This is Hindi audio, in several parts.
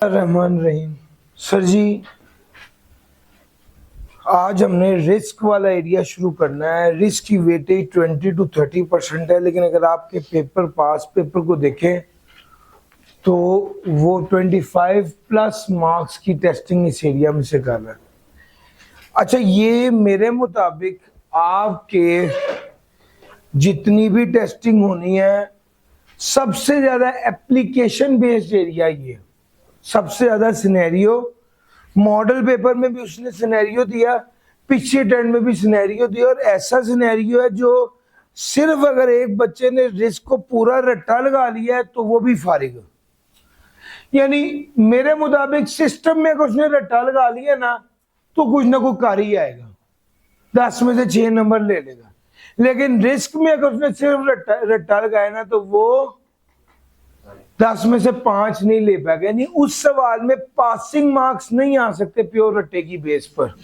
रहमान रहीम। सर जी, आज हमने रिस्क वाला एरिया शुरू करना है। रिस्क की वेटेज 20 to 30% है, लेकिन अगर आपके पेपर को देखें तो वो 25 प्लस मार्क्स की टेस्टिंग इस एरिया में से कर रहा है। अच्छा, ये मेरे मुताबिक आपके जितनी भी टेस्टिंग होनी है, सबसे ज्यादा एप्लीकेशन बेस्ड एरिया ये, सबसे ज्यादा सिनेरियो। मॉडल पेपर में भी उसने सिनेरियो दिया, पिछले अटेम्प्ट में भी सिनेरियो दिया, और ऐसा सिनेरियो है जो सिर्फ अगर एक बच्चे ने रिस्क को पूरा रट्टा लगा लिया है तो वो भी फारिग। यानी मेरे मुताबिक सिस्टम में अगर उसने रट्टा लगा लिया ना तो कुछ ना कुछ कर ही आएगा, 10 में से 6 नंबर ले लेगा। लेकिन रिस्क में अगर उसने सिर्फ रट्टा लगाया ना तो वो 10 में से 5 नहीं ले पाएगा। यानी उस सवाल में पासिंग मार्क्स नहीं आ सकते प्योर रट्टे की बेस पर।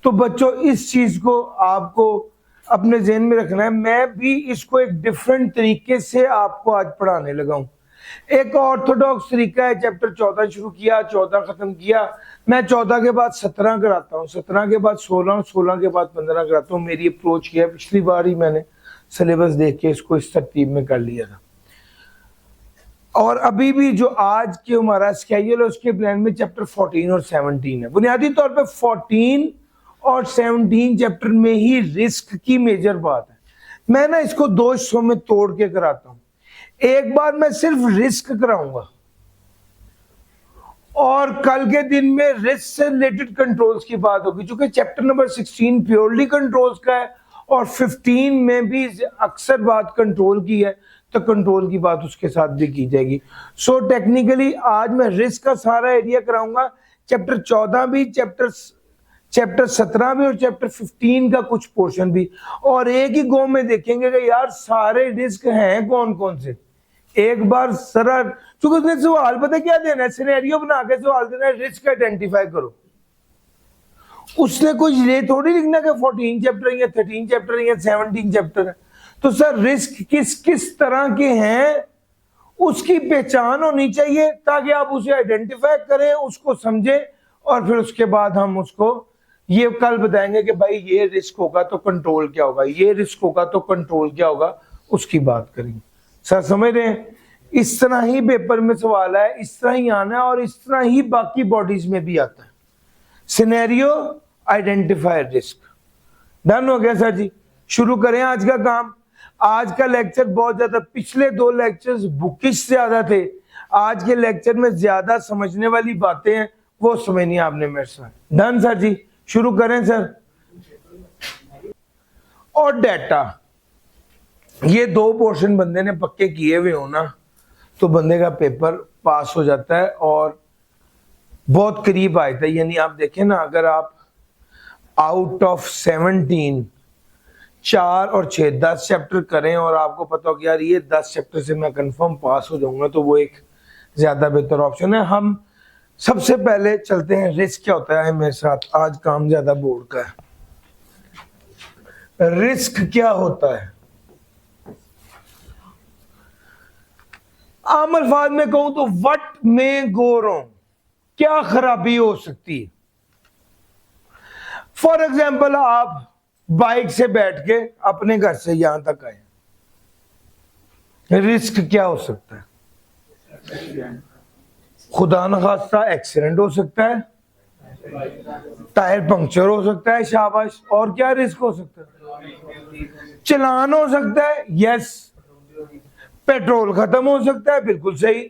तो बच्चों, इस चीज को आपको अपने ज़हन में रखना है। मैं भी इसको एक डिफरेंट तरीके से आपको आज पढ़ाने लगा हूं। एक ऑर्थोडॉक्स तरीका है, चैप्टर 14 शुरू किया, 14 खत्म किया। मैं 14 के बाद 17 कराता हूँ, 17 के बाद 16, 16 के बाद 15 कराता हूँ। मेरी अप्रोच किया, पिछली बार ही मैंने सिलेबस देख के इसको इस तरतीब में कर लिया था। और अभी भी जो आज के हमारा स्केड्यूल है उसके प्लान में चैप्टर 14 और 17 है। बुनियादी तौर पे 14 और 17 चैप्टर में ही रिस्क की मेजर बात है। मैं ना इसको 2 हिस्सों में तोड़ के कराता हूं। एक बार मैं सिर्फ रिस्क कराऊंगा और कल के दिन में रिस्क से रिलेटेड कंट्रोल्स की बात होगी, क्योंकि चैप्टर नंबर 16 प्योरली कंट्रोल्स का है और 15 में भी अक्सर बात कंट्रोल की है, तो कंट्रोल की बात उसके साथ भी की जाएगी। सो टेक्निकली आज मैं रिस्क का सारा एरिया कराऊंगा, चैप्टर 14 भी, चैप्टर 17 भी और चैप्टर 15 का कुछ पोर्शन भी। और एक ही गो में देखेंगे कि यार सारे रिस्क हैं कौन कौन से। एक बार सरा, क्योंकि उसने सवाल पता क्या देना है, सिनेरियो बना के सवाल देना है, रिस्क आइडेंटिफाई करो। उसने कुछ ये थोड़ी लिखना कि 14 चैप्टर है या 13 चैप्टर है या 17 चैप्टर है। तो सर रिस्क किस किस तरह के हैं उसकी पहचान होनी चाहिए, ताकि आप उसे आइडेंटिफाई करें, उसको समझें, और फिर उसके बाद हम उसको ये कल बताएंगे कि भाई ये रिस्क होगा तो कंट्रोल क्या होगा, ये रिस्क होगा तो कंट्रोल क्या होगा, उसकी बात करेंगे। सर समझ रहे हैं? इस तरह ही पेपर में सवाल है, इस तरह ही आना है, और इस तरह ही बाकी बॉडीज में भी आता है। Scenario, identify risk. डन हो गया सर जी? शुरू करें आज का काम। आज का लेक्चर बहुत ज्यादा, पिछले 2 लेक्चर्स बुकिश ज्यादा थे, आज के लेक्चर में ज्यादा समझने वाली बातें हैं, वो समझनी आपने मेरे साथ। डन सर जी? शुरू करें सर। और डेटा, ये 2 पोर्शन बंदे ने पक्के किए हुए हो ना तो बंदे का पेपर पास हो जाता है और बहुत करीब आ जाता है। यानी आप देखें ना, अगर आप आउट ऑफ 17 4 और 6 10 चैप्टर करें और आपको पता हो कि यार ये 10 चैप्टर से मैं कंफर्म पास हो जाऊंगा, तो वो एक ज्यादा बेहतर ऑप्शन है। हम सबसे पहले चलते हैं, रिस्क क्या होता है मेरे साथ। आज काम ज्यादा बोर्ड का है। रिस्क क्या होता है? आम अल्फाज में कहूं तो व्हाट मे गो रॉन्ग, क्या खराबी हो सकती है। फॉर एग्जाम्पल, आप बाइक से बैठ के अपने घर से यहां तक आए, रिस्क क्या हो सकता है? खुदा न खास्ता एक्सीडेंट हो सकता है, टायर पंक्चर हो सकता है, शाबाश। और क्या रिस्क हो सकता है? चलान हो सकता है, यस। पेट्रोल खत्म हो सकता है, बिल्कुल सही।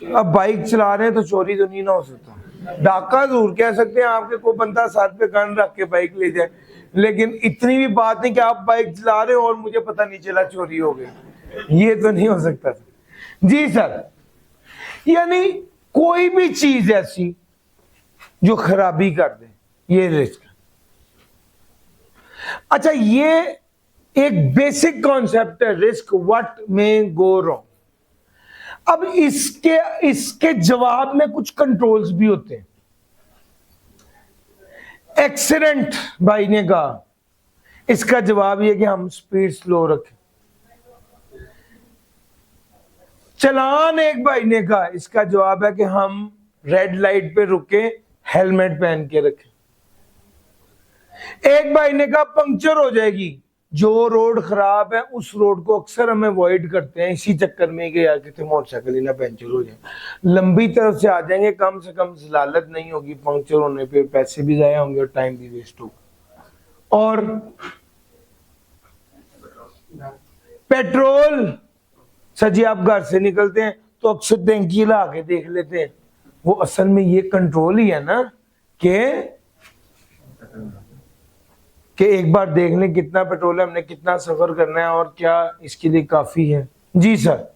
अब बाइक चला रहे हैं तो चोरी तो नहीं ना हो सकता, डाका जरूर कह सकते हैं, आपके को बंदा सर पे गन रख के बाइक ले जाए, लेकिन इतनी भी बात नहीं कि आप बाइक चला रहे हो और मुझे पता नहीं चला चोरी हो गई, ये तो नहीं हो सकता जी सर। यानी कोई भी चीज ऐसी जो खराबी कर दे, ये रिस्क। अच्छा, ये एक बेसिक कॉन्सेप्ट है risk, what may go wrong. अब इसके जवाब में कुछ कंट्रोल्स भी होते हैं। एक्सीडेंट भाई ने कहा, इसका जवाब ये कि हम स्पीड स्लो रखें। चलान एक महीने का, इसका जवाब है कि हम रेड लाइट पे रुके, हेलमेट पहन के रखें। एक महीने का पंक्चर हो जाएगी, जो रोड खराब है उस रोड को अक्सर हम अवॉइड करते हैं इसी चक्कर में कि यार कितने मोटरसाइकिल ही ना पंक्चर हो जाए, लंबी तरफ से आ जाएंगे, कम से कम जलालत नहीं होगी पंक्चर होने पे, पैसे भी जाया होंगे और टाइम भी वेस्ट होगा। और पेट्रोल, सर जी आप घर से निकलते हैं तो अक्सर टैंकी ला के देख लेते हैं, वो असल में ये कंट्रोल ही है ना कि एक बार देख लें कितना पेट्रोल है, हमने कितना सफर करना है और क्या इसके लिए काफी है। जी सर,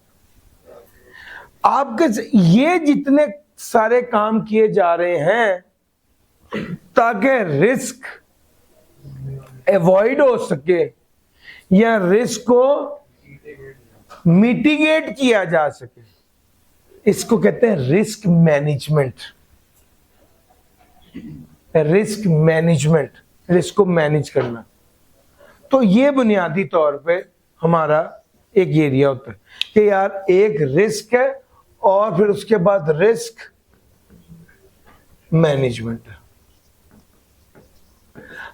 आपके ये जितने सारे काम किए जा रहे हैं ताकि रिस्क अवॉइड हो सके या रिस्क को मिटिगेट किया जा सके, इसको कहते हैं risk management. Risk management, risk को मैनेज करना। तो ये बुनियादी तौर पे हमारा एक एरिया होता है कि यार एक रिस्क है और फिर उसके बाद रिस्क मैनेजमेंट है।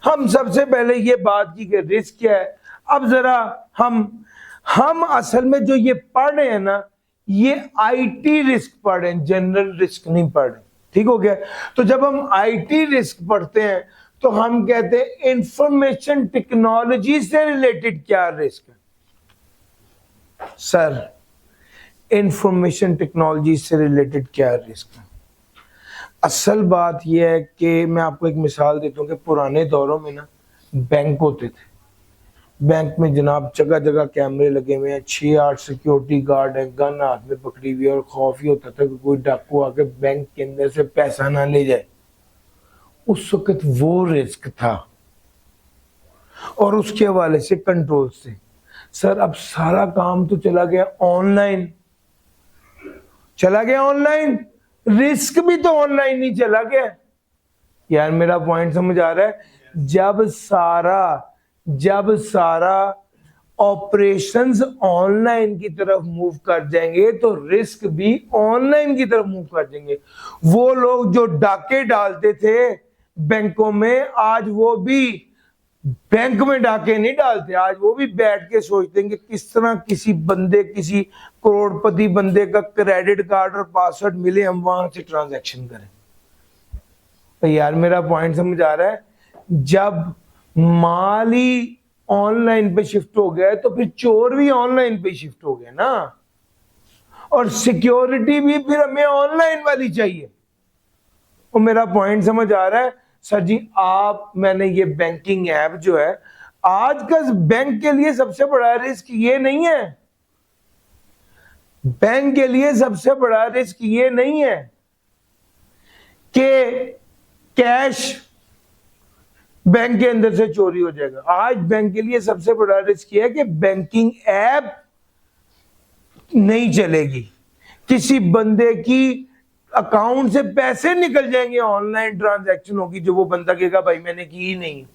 हम सबसे पहले ये बात की कि रिस्क क्या है। अब जरा हम असल में जो ये पढ़ रहे हैं ना, ये आईटी रिस्क पढ़ रहे हैं, जनरल रिस्क नहीं पढ़ रहे। ठीक हो गया। तो जब हम आईटी रिस्क पढ़ते हैं तो हम कहते हैं इंफॉर्मेशन टेक्नोलॉजी से रिलेटेड क्या रिस्क है। सर इंफॉर्मेशन टेक्नोलॉजी से रिलेटेड क्या रिस्क है। असल बात यह है कि मैं आपको एक मिसाल देता हूं कि पुराने दौरों में ना बैंक होते थे, बैंक में जनाब जगह जगह कैमरे लगे हुए हैं, 6-8 सिक्योरिटी गार्ड है, गन हाथ में पकड़ी हुई है और खौफ ही होता था कि कोई डाकू आके बैंक के अंदर से पैसा ना ले जाए। उस वक्त वो रिस्क था और उसके हवाले से कंट्रोल से। सर अब सारा काम तो चला गया ऑनलाइन, रिस्क भी तो ऑनलाइन ही चला गया। यार मेरा पॉइंट समझ आ रहा है। जब सारा ऑपरेशंस ऑनलाइन की तरफ मूव कर जाएंगे तो रिस्क भी ऑनलाइन की तरफ मूव कर जाएंगे। वो लोग जो डाके डालते थे बैंकों में, आज वो भी बैंक में डाके नहीं डालते, आज वो भी बैठ के सोचते हैं कि किस तरह किसी करोड़पति बंदे का क्रेडिट कार्ड और पासवर्ड मिले, हम वहां से ट्रांजैक्शन करें। तो यार मेरा पॉइंट समझ आ रहा है। जब माल ही ऑनलाइन पे शिफ्ट हो गया तो फिर चोर भी ऑनलाइन पे शिफ्ट हो गए ना, और सिक्योरिटी भी फिर हमें ऑनलाइन वाली चाहिए। और मेरा पॉइंट समझ आ रहा है। सर जी मैंने ये बैंकिंग ऐप जो है, आज का बैंक के लिए सबसे बड़ा रिस्क ये नहीं है, बैंक के लिए सबसे बड़ा रिस्क ये नहीं है कि कैश बैंक के अंदर से चोरी हो जाएगा। आज बैंक के लिए सबसे बड़ा रिस्क ये है कि बैंकिंग ऐप नहीं चलेगी, किसी बंदे की अकाउंट से पैसे निकल जाएंगे, ऑनलाइन ट्रांजैक्शन होगी जो वो बंदा कहेगा भाई मैंने की ही नहीं।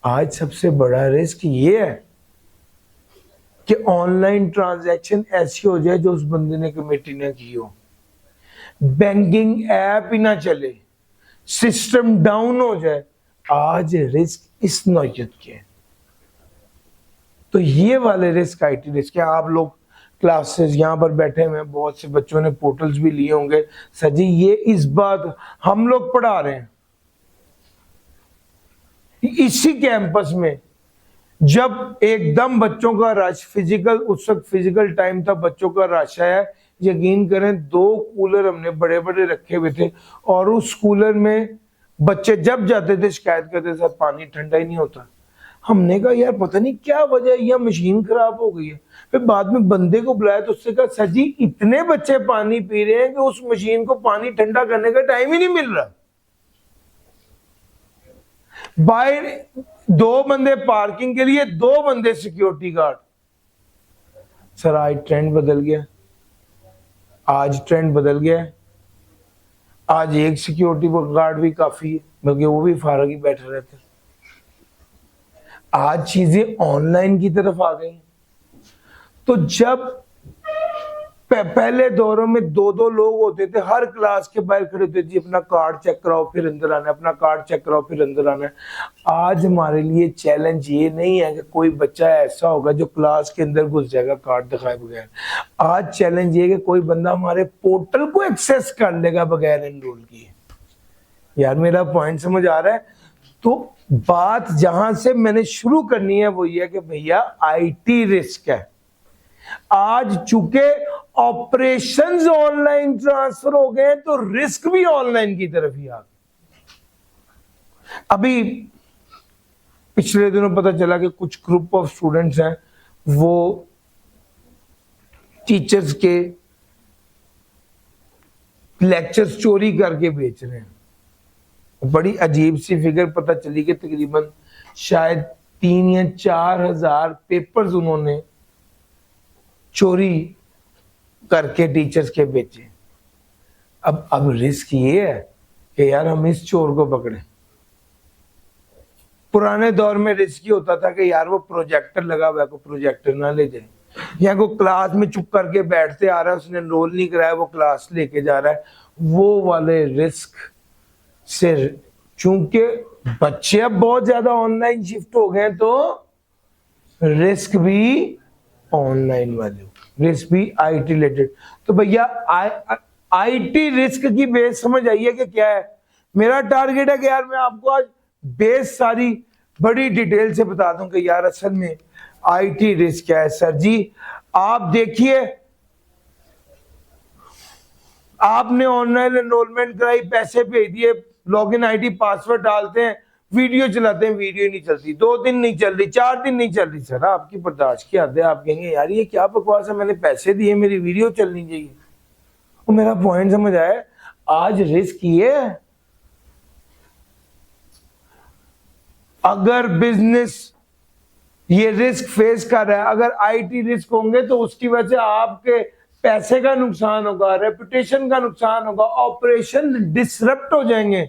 आज सबसे बड़ा रिस्क ये है कि ऑनलाइन ट्रांजैक्शन ऐसी हो जाए जो उस बंदे ने कमेटी ना की हो, बैंकिंग ऐप ही ना चले, सिस्टम डाउन हो जाए। आज रिस्क इस नौयत के है। तो ये वाले रिस्क आईटी रिस्क है। आप लोग क्लासेस यहाँ पर बैठे हुए हैं, बहुत से बच्चों ने पोर्टल्स भी लिए होंगे। सर जी ये इस बात हम लोग पढ़ा रहे हैं इसी कैंपस में। जब एकदम बच्चों का रश उस वक्त फिजिकल टाइम था, बच्चों का रश आया, यकीन करें 2 कूलर हमने बड़े बड़े रखे हुए थे और उस कूलर में बच्चे जब जाते थे शिकायत करते थे पानी ठंडा ही नहीं होता। हमने कहा यार पता नहीं क्या वजह है, यह मशीन खराब हो गई है। फिर बाद में बंदे को बुलाया तो उससे कहा सर जी इतने बच्चे पानी पी रहे हैं कि उस मशीन को पानी ठंडा करने का टाइम ही नहीं मिल रहा। बाहर 2 बंदे पार्किंग के लिए, 2 बंदे सिक्योरिटी गार्ड। सर आज ट्रेंड बदल गया, आज एक सिक्योरिटी गार्ड भी काफी है, बल्कि वो भी फारग ही बैठे रहते। आज चीजें ऑनलाइन की तरफ आ गई। तो जब पहले दौरों में 2-2 लोग होते थे, हर क्लास के बाहर खड़े होते जी अपना कार्ड चेक कराओ फिर अंदर आना है, अपना कार्ड चेक कराओ फिर अंदर आना है। आज हमारे लिए चैलेंज ये नहीं है कि कोई बच्चा ऐसा होगा जो क्लास के अंदर घुस जाएगा कार्ड दिखाए बगैर। आज चैलेंज ये कि कोई बंदा हमारे पोर्टल को एक्सेस कर लेगा बगैर एनरोल किए। यार मेरा पॉइंट समझ आ रहा है? तो बात जहां से मैंने शुरू करनी है वो ये कि भैया आईटी रिस्क है। आज चूंकि ऑपरेशंस ऑनलाइन ट्रांसफर हो गए तो रिस्क भी ऑनलाइन की तरफ ही आ गया। अभी पिछले दिनों पता चला कि कुछ ग्रुप ऑफ स्टूडेंट्स हैं वो टीचर्स के लेक्चर्स चोरी करके बेच रहे हैं। बड़ी अजीब सी फिगर पता चली कि तकरीबन शायद 3 या 4 हजार पेपर्स उन्होंने चोरी करके टीचर्स के बेचे। अब रिस्क ये है कि यार हम इस चोर को पकड़े। पुराने दौर में रिस्क ये होता था कि यार वो प्रोजेक्टर लगा हुआ है, को प्रोजेक्टर ना ले जाए, या को क्लास में चुप करके बैठते आ रहा है, उसने एनरोल नहीं कराया, वो क्लास लेके जा रहा है। वो वाले रिस्क से चूंकि बच्चे अब बहुत ज्यादा ऑनलाइन शिफ्ट हो गए तो रिस्क भी ऑनलाइन वाले, रिस्क भी आईटी रिलेटेड। तो भैया आईटी रिस्क की बेस समझ आइए कि क्या है। मेरा टारगेट है कि यार मैं आपको आज बेस सारी बड़ी डिटेल से बता दूं कि यार असल में आईटी रिस्क क्या है। सर जी आप देखिए, आपने ऑनलाइन एनरोलमेंट कराई, पैसे भेज दिए, लॉगिन आईडी पासवर्ड डालते हैं, वीडियो चलाते हैं, वीडियो नहीं चलती, 2 दिन नहीं चल रही, 4 दिन नहीं चल रही। सर आपकी बर्दाश्त की हद है। आप कहेंगे यार ये क्या बकवास है, मैंने पैसे दिए, मेरी वीडियो चलनी चाहिए। तो मेरा पॉइंट समझ आया। आज रिस्क ये है, अगर बिजनेस ये रिस्क फेस कर रहा है, अगर आईटी रिस्क होंगे तो उसकी वजह से आपके पैसे का नुकसान होगा, रेपुटेशन का नुकसान होगा, ऑपरेशन डिसरप्ट हो जाएंगे,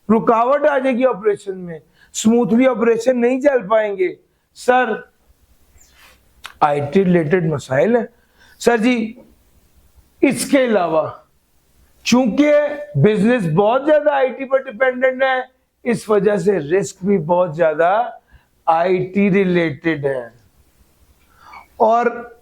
रुकावट आ जाएगी ऑपरेशन में, स्मूथली ऑपरेशन नहीं चल पाएंगे। सर आईटी रिलेटेड मसाइल है। सर जी इसके अलावा चूंकि बिजनेस बहुत ज्यादा आईटी पर डिपेंडेंट है, इस वजह से रिस्क भी बहुत ज्यादा आईटी रिलेटेड है। और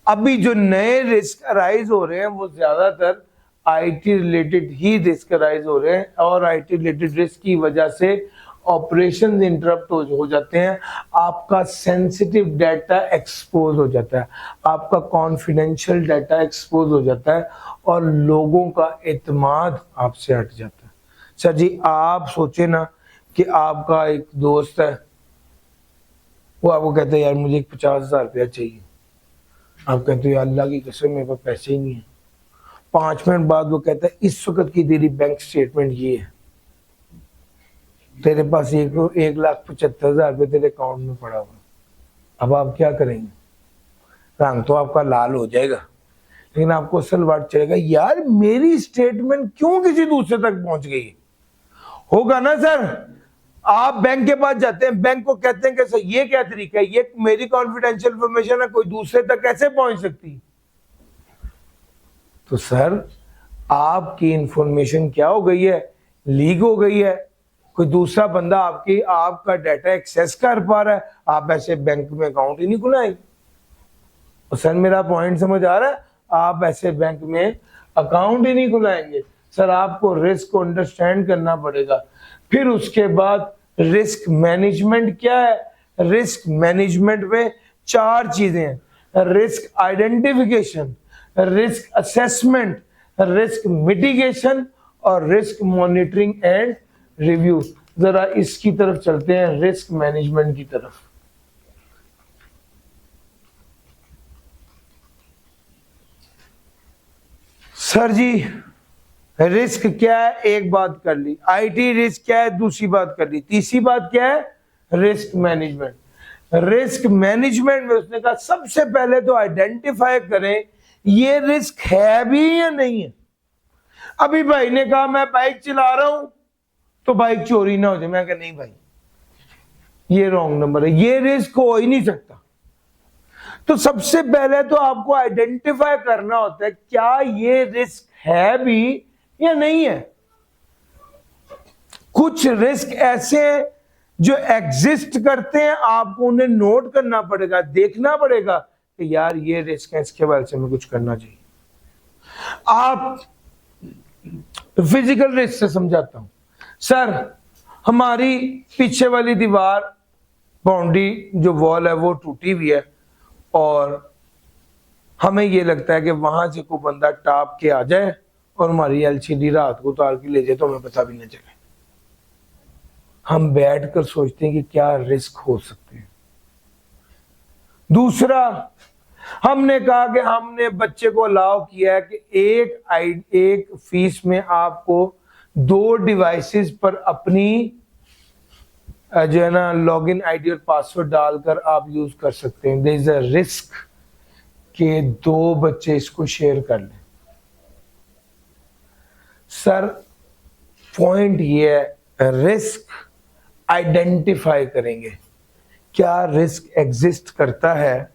अभी जो नए रिस्क अराइज हो रहे हैं वो ज्यादातर IT related he risk arise हो रहे हैं, और आईटी रिलेटेड रिस्क की वजह से ऑपरेशन इंटरप्ट हो जाते हैं, आपका सेंसिटिव डाटा एक्सपोज हो जाता है, आपका कॉन्फिडेंशियल डाटा एक्सपोज हो जाता है, और लोगों का एतमाद आपसे हट जाता है। सर जी आप सोचे ना कि आपका एक दोस्त है, वो आपको कहते हैं यार मुझे 50,000 रुपया चाहिए। आप कहते हो यार अल्लाह की कसम मेरे पास पैसे ही नहीं है। 5 मिनट बाद वो कहता है इस वक्त की तेरी बैंक स्टेटमेंट ये है, तेरे पास 1,75,000 रुपये तेरे अकाउंट में पड़ा हुआ। अब आप क्या करेंगे? रंग तो आपका लाल हो जाएगा, लेकिन आपको असल बात चलेगा यार मेरी स्टेटमेंट क्यों किसी दूसरे तक पहुंच गई। होगा ना सर? आप बैंक के पास जाते हैं, बैंक को कहते हैं कि सर ये क्या तरीका है, ये मेरी कॉन्फिडेंशियल इंफॉर्मेशन है, कोई दूसरे तक कैसे पहुंच सकती। तो सर आपकी इंफॉर्मेशन क्या हो गई है, लीक हो गई है, कोई दूसरा बंदा आपका डाटा एक्सेस कर पा रहा है, आप ऐसे बैंक में अकाउंट ही नहीं खुलाएंगे। तो सर मेरा पॉइंट समझ आ रहा है? आप ऐसे बैंक में अकाउंट ही नहीं खुलाएंगे। सर आपको रिस्क को अंडरस्टैंड करना पड़ेगा। फिर उसके बाद रिस्क मैनेजमेंट क्या है? रिस्क मैनेजमेंट में 4 चीजें हैं, risk identification, risk assessment, risk mitigation और रिस्क मॉनिटरिंग एंड रिव्यू। जरा इसकी तरफ चलते हैं, रिस्क मैनेजमेंट की तरफ। सर जी रिस्क क्या है एक बात कर ली, आईटी रिस्क क्या है दूसरी बात कर ली, तीसरी बात क्या है? Risk management. रिस्क मैनेजमेंट में उसने कहा सबसे पहले तो आइडेंटिफाई करें ये रिस्क है भी या नहीं है। अभी भाई ने कहा मैं बाइक चला रहा हूं तो बाइक चोरी ना हो जाए, मैं कहा नहीं भाई ये रॉन्ग नंबर है, ये रिस्क हो ही नहीं सकता। तो सबसे पहले तो आपको आइडेंटिफाई करना होता है क्या ये रिस्क है भी या नहीं है। कुछ रिस्क ऐसे हैं जो एग्जिस्ट करते हैं, आपको उन्हें नोट करना पड़ेगा, देखना पड़ेगा कि यार ये रिस्क है, इसके बारे में कुछ करना चाहिए। आप फिजिकल रिस्क से समझाता हूं। सर हमारी पीछे वाली दीवार, बाउंड्री जो वॉल है वो टूटी हुई है और हमें ये लगता है कि वहां से कोई बंदा टाप के आ जाए और हमारी एलसीडी रात को उतार के ले जाए तो हमें पता भी नहीं चले। हम बैठकर सोचते हैं कि क्या रिस्क हो सकते हैं। दूसरा, हमने कहा कि हमने बच्चे को अलाउ किया है कि एक फीस में आपको 2 डिवाइसेस पर अपनी जो है ना लॉगिन आईडी और पासवर्ड डालकर आप यूज कर सकते हैं। देयर इज अ रिस्क कि 2 बच्चे इसको शेयर कर लें। सर पॉइंट ये है, रिस्क आइडेंटिफाई करेंगे क्या रिस्क एग्जिस्ट करता है।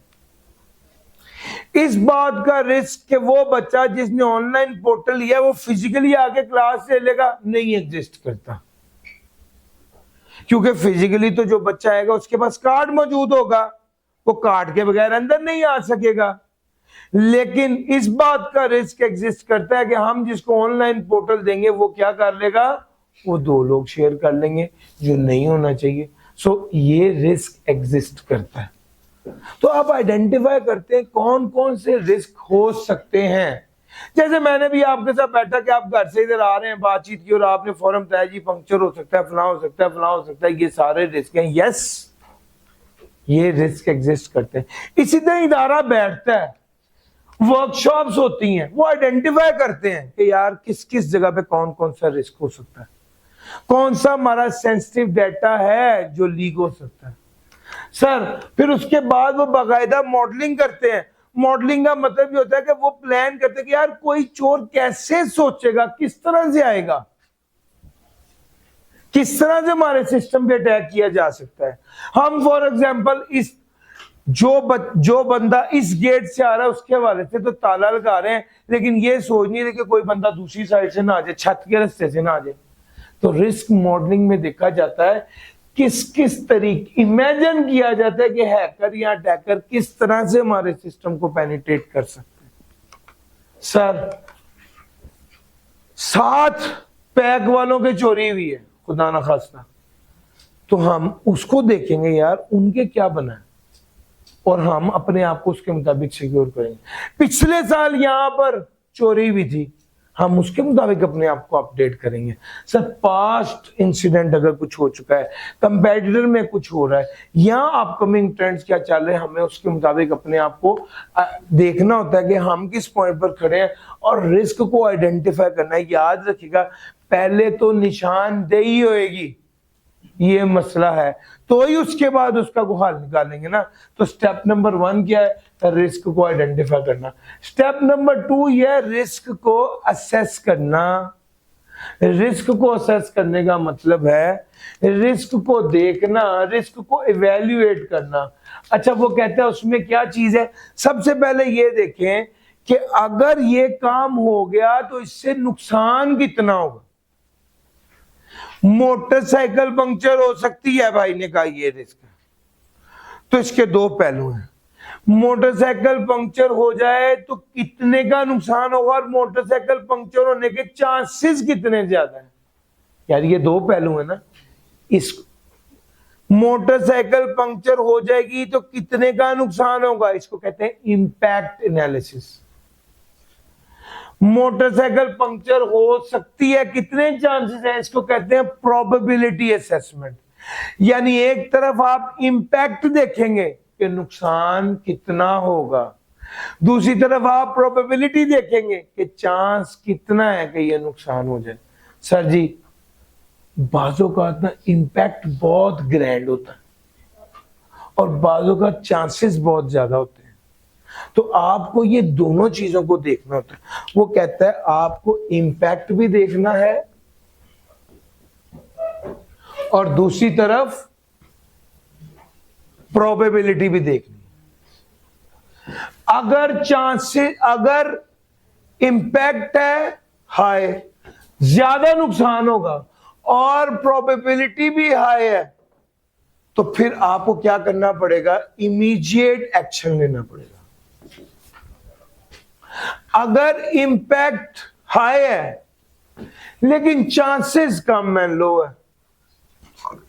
इस बात का रिस्क कि वो बच्चा जिसने ऑनलाइन पोर्टल लिया वो फिजिकली आके क्लास ले लेगा, नहीं एग्जिस्ट करता, क्योंकि फिजिकली तो जो बच्चा आएगा उसके पास कार्ड मौजूद होगा, वो कार्ड के बगैर अंदर नहीं आ सकेगा। लेकिन इस बात का रिस्क एग्जिस्ट करता है कि हम जिसको ऑनलाइन पोर्टल देंगे वो क्या कर लेगा, वो 2 लोग शेयर कर लेंगे, जो नहीं होना चाहिए। सो ये रिस्क एग्जिस्ट करता है। तो आप आइडेंटिफाई करते हैं कौन कौन से रिस्क हो सकते हैं। जैसे मैंने भी आपके साथ बैठा कि आप घर से इधर आ रहे हैं, बातचीत की और आपने फौरन बताया जी पंक्चर हो सकता है, फलां हो सकता है, फलां हो सकता है, ये सारे रिस्क हैं। यस, ये रिस्क एग्जिस्ट करते हैं। इसी तरह इदारा बैठता है, वर्कशॉप्स होती हैं, वो आइडेंटिफाई करते हैं कि यार किस किस जगह पे कौन कौन सा रिस्क हो सकता है, कौन सा हमारा सेंसिटिव डाटा है जो लीक हो सकता है। सर फिर उसके बाद वो बाकायदा मॉडलिंग करते हैं। मॉडलिंग का मतलब ये होता है कि वो प्लान करते हैं कि यार कोई चोर कैसे सोचेगा, किस तरह से आएगा, किस तरह से हमारे सिस्टम पे अटैक किया जा सकता है। हम फॉर एग्जांपल इस जो बंदा इस गेट से आ रहा है उसके हवाले से तो ताला लगा रहे हैं, लेकिन ये सोच नहीं रहे कि कोई बंदा दूसरी साइड से ना आ जाए, छत के रास्ते से ना आ जाए। तो रिस्क मॉडलिंग में देखा जाता है किस किस तरीके इमेजिन किया जाता है कि हैकर या अटैकर किस तरह से हमारे सिस्टम को पेनिट्रेट कर सकते हैं। सर 7 पैक वालों की चोरी हुई है खुदा ना खास्ता, तो हम उसको देखेंगे यार उनके क्या बना है और हम अपने आप को उसके मुताबिक सिक्योर करेंगे। पिछले साल यहां पर चोरी हुई थी, हम उसके मुताबिक अपने आप को अपडेट करेंगे। सर पास्ट इंसिडेंट अगर कुछ हो चुका है, कंपेटिटर में कुछ हो रहा है या अपकमिंग ट्रेंड्स क्या चल रहे हैं, हमें उसके मुताबिक अपने आप को देखना होता है कि हम किस पॉइंट पर खड़े हैं और रिस्क को आइडेंटिफाई करना है। याद रखिएगा पहले तो निशानदेही होएगी, ये मसला है, तो ही उसके बाद उसका को हल निकालेंगे ना। तो स्टेप नंबर 1 क्या है, रिस्क को आइडेंटिफाई करना। स्टेप नंबर 2 यह रिस्क को असेस करना। रिस्क को असेस करने का मतलब है रिस्क को देखना, रिस्क को इवेल्युएट करना। अच्छा वो कहते हैं उसमें क्या चीज है, सबसे पहले ये देखें कि अगर ये काम हो गया तो इससे नुकसान कितना होगा। मोटरसाइकिल पंक्चर हो सकती है, भाई ने कहा ये रिस्क है, तो इसके 2 पहलू हैं। मोटरसाइकिल पंक्चर हो जाए तो कितने का नुकसान होगा और मोटरसाइकिल पंक्चर होने के चांसेस कितने ज्यादा हैं। यार ये 2 पहलू है ना। इस मोटरसाइकिल पंक्चर हो जाएगी तो कितने का नुकसान होगा, इसको कहते हैं इंपैक्ट एनालिसिस। मोटरसाइकिल पंक्चर हो सकती है, कितने चांसेस हैं, इसको कहते हैं प्रोबेबिलिटी असेसमेंट। यानी एक तरफ आप इंपैक्ट देखेंगे कि नुकसान कितना होगा, दूसरी तरफ आप प्रोबेबिलिटी देखेंगे कि चांस कितना है कि ये नुकसान हो जाए। सर जी बाजों का ना इम्पैक्ट बहुत ग्रैंड होता है और बाजों का चांसेस बहुत ज्यादा होते हैं, तो आपको ये दोनों चीजों को देखना होता है। वो कहता है आपको इम्पैक्ट भी देखना है और दूसरी तरफ प्रोबेबिलिटी भी देखनी है। अगर चांसेस, अगर इंपैक्ट है हाई, ज्यादा नुकसान होगा और प्रोबेबिलिटी भी हाई है, तो फिर आपको क्या करना पड़ेगा? इमीडिएट एक्शन लेना पड़ेगा। अगर इंपैक्ट हाई है लेकिन चांसेस कम है, लो है,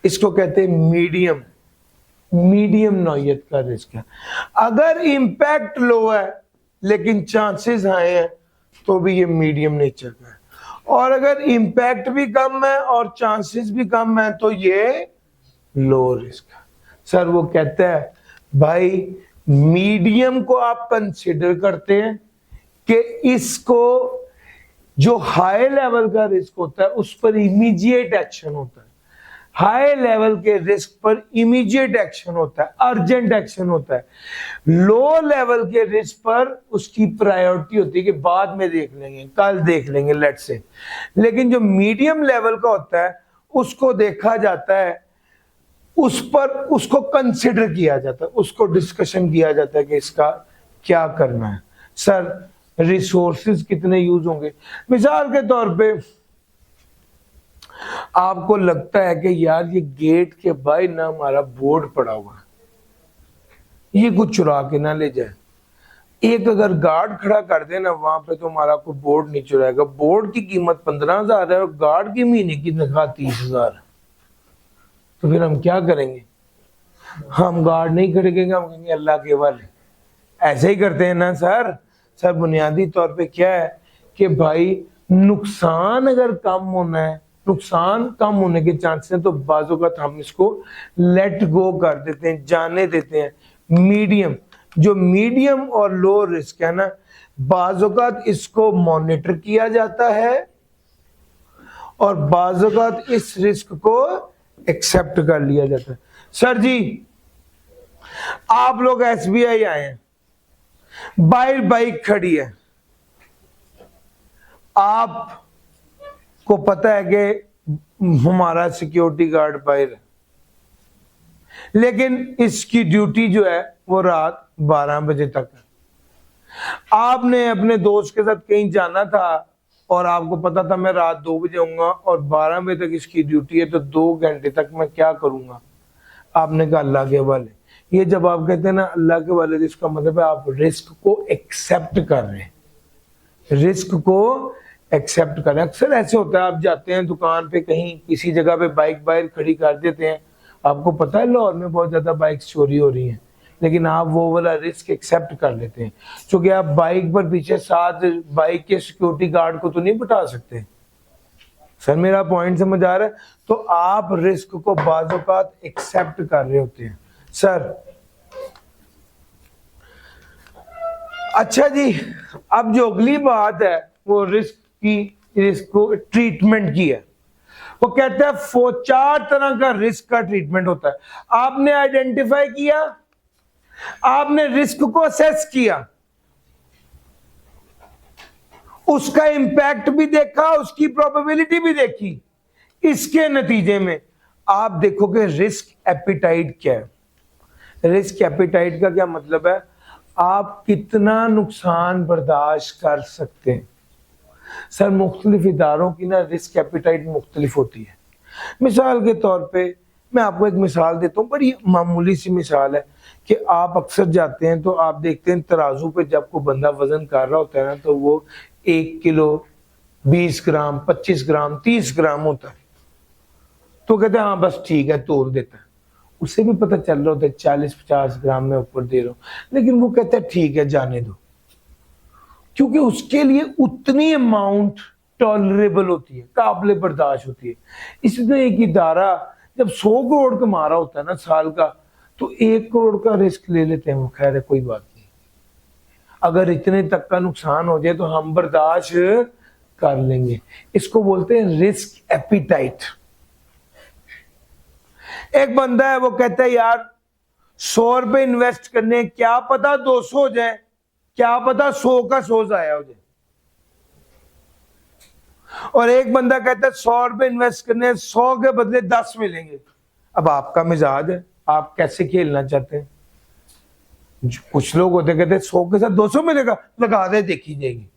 इसको कहते हैं मीडियम, मीडियम नौयत का रिस्क है। अगर इंपैक्ट लो है लेकिन चांसेस हाई है तो भी ये मीडियम नेचर का है, और अगर इंपैक्ट भी कम है और चांसेस भी कम है तो ये लो रिस्क है। सर वो कहता है भाई मीडियम को आप कंसिडर करते हैं कि इसको जो हाई लेवल का रिस्क होता है उस पर इमीडिएट एक्शन होता है, हाई लेवल के रिस्क पर इमीडिएट एक्शन होता है, अर्जेंट एक्शन होता है। लो लेवल के रिस्क पर उसकी प्रायोरिटी होती है कि बाद में देख लेंगे, कल देख लेंगे, लेट से। लेकिन जो मीडियम लेवल का होता है उसको देखा जाता है, उस पर उसको कंसिडर किया जाता है, उसको डिस्कशन किया जाता है कि इसका क्या करना है। सर रिसोर्सेज कितने यूज होंगे? मिसाल के तौर पे आपको लगता है कि यार ये गेट के बाहर ना हमारा बोर्ड पड़ा हुआ है, ये कुछ चुरा के ना ले जाए। एक अगर गार्ड खड़ा कर देना वहां पे तो हमारा कोई बोर्ड नहीं चुराएगा। बोर्ड की कीमत 15,000 है और गार्ड की महीने की तनख्वाह 30,000 है, तो फिर हम क्या करेंगे? हम गार्ड नहीं खड़ेंगे, हम कहेंगे अल्लाह के वाले। ऐसे ही करते हैं ना सर। सर बुनियादी तौर पे क्या है कि भाई नुकसान अगर कम होना है, नुकसान कम होने के चांसेस हैं, तो बाजू का हम इसको लेट गो कर देते हैं, जाने देते हैं। मीडियम, जो मीडियम और लो रिस्क है ना, बाज़ इसको मॉनिटर किया जाता है और बाज़ इस रिस्क को एक्सेप्ट कर लिया जाता है। सर जी आप लोग एसबीआई आए हैं, बाइक बाइक खड़ी है, आपको पता है कि हमारा सिक्योरिटी गार्ड बाहर है, लेकिन इसकी ड्यूटी जो है वो रात 12 बजे तक है। आपने अपने दोस्त के साथ कहीं जाना था और आपको पता था मैं रात 2 बजे आऊंगा और 12 बजे तक इसकी ड्यूटी है, तो 2 घंटे तक मैं क्या करूंगा? आपने कहा अल्लाह के वाले। ये जब आप कहते हैं ना अल्लाह के वाले, इसका मतलब है आप रिस्क को एक्सेप्ट कर रहे हैं, रिस्क को एक्सेप्ट करें। अक्सर ऐसे होता है, आप जाते हैं दुकान पे कहीं किसी जगह पे बाइक बाहर खड़ी कर देते हैं, आपको पता है लाहौर में बहुत ज्यादा बाइक चोरी हो रही हैं, लेकिन आप वो वाला रिस्क एक्सेप्ट कर लेते हैं क्योंकि आप बाइक पर पीछे साथ बाइक के सिक्योरिटी गार्ड को तो नहीं बिठा सकते। सर मेरा पॉइंट समझ आ रहा है? तो आप रिस्क को बाज़ एक्सेप्ट कर रहे होते हैं। सर अच्छा जी, अब जो अगली बात है वो रिस्क को ट्रीटमेंट की है। वो कहते हैं 4 तरह का रिस्क का ट्रीटमेंट होता है। आपने आइडेंटिफाई किया, आपने रिस्क को असेस किया, उसका इंपैक्ट भी देखा, उसकी प्रोबेबिलिटी भी देखी, इसके नतीजे में आप देखोगे रिस्क एपिटाइट क्या है। रिस्क एपिटाइट का क्या मतलब है? आप कितना नुकसान बर्दाश्त कर सकते हैं। सर मुख्तलिफ इदारों की ना रिस्क एपिटाइट मुख्तलिफ होती है। मिसाल के तौर पे मैं आपको एक मिसाल देता हूँ, बड़ी मामूली सी मिसाल है कि आप अक्सर जाते हैं तो आप देखते हैं तराजू पे जब कोई बंदा वजन कर रहा होता है ना, तो वो 1 किलो 20 ग्राम 25 ग्राम 30 ग्राम होता है, तो कहते हैं हाँ बस ठीक है, तोल देता है। उसे भी पता चल रहा होता है 40-50 ग्राम में ऊपर दे रहा हूं, लेकिन वो कहता है ठीक है जाने दो, क्योंकि उसके लिए उतनी अमाउंट टॉलरेबल होती है, काबिल बर्दाश्त होती है। इसलिए एक इदारा जब 100 करोड़ कमा रहा होता है ना साल का, तो 1 करोड़ का रिस्क ले लेते हैं, वो खैर है कोई बात नहीं, अगर इतने तक का नुकसान हो जाए तो हम बर्दाश्त कर लेंगे। इसको बोलते हैं रिस्क एपिटाइट। एक बंदा है वो कहता है यार 100 रुपए इन्वेस्ट करने, क्या पता 200 हो जाए, क्या पता 100 का 100 जाया हो जाए। और एक बंदा कहता है 100 रुपए इन्वेस्ट करने, 100 के बदले 10 मिलेंगे। अब आपका मिजाज है, आप कैसे खेलना चाहते हैं। कुछ लोग होते कहते 100 के साथ 200 मिलेगा, लगा दे देखी जाएगी।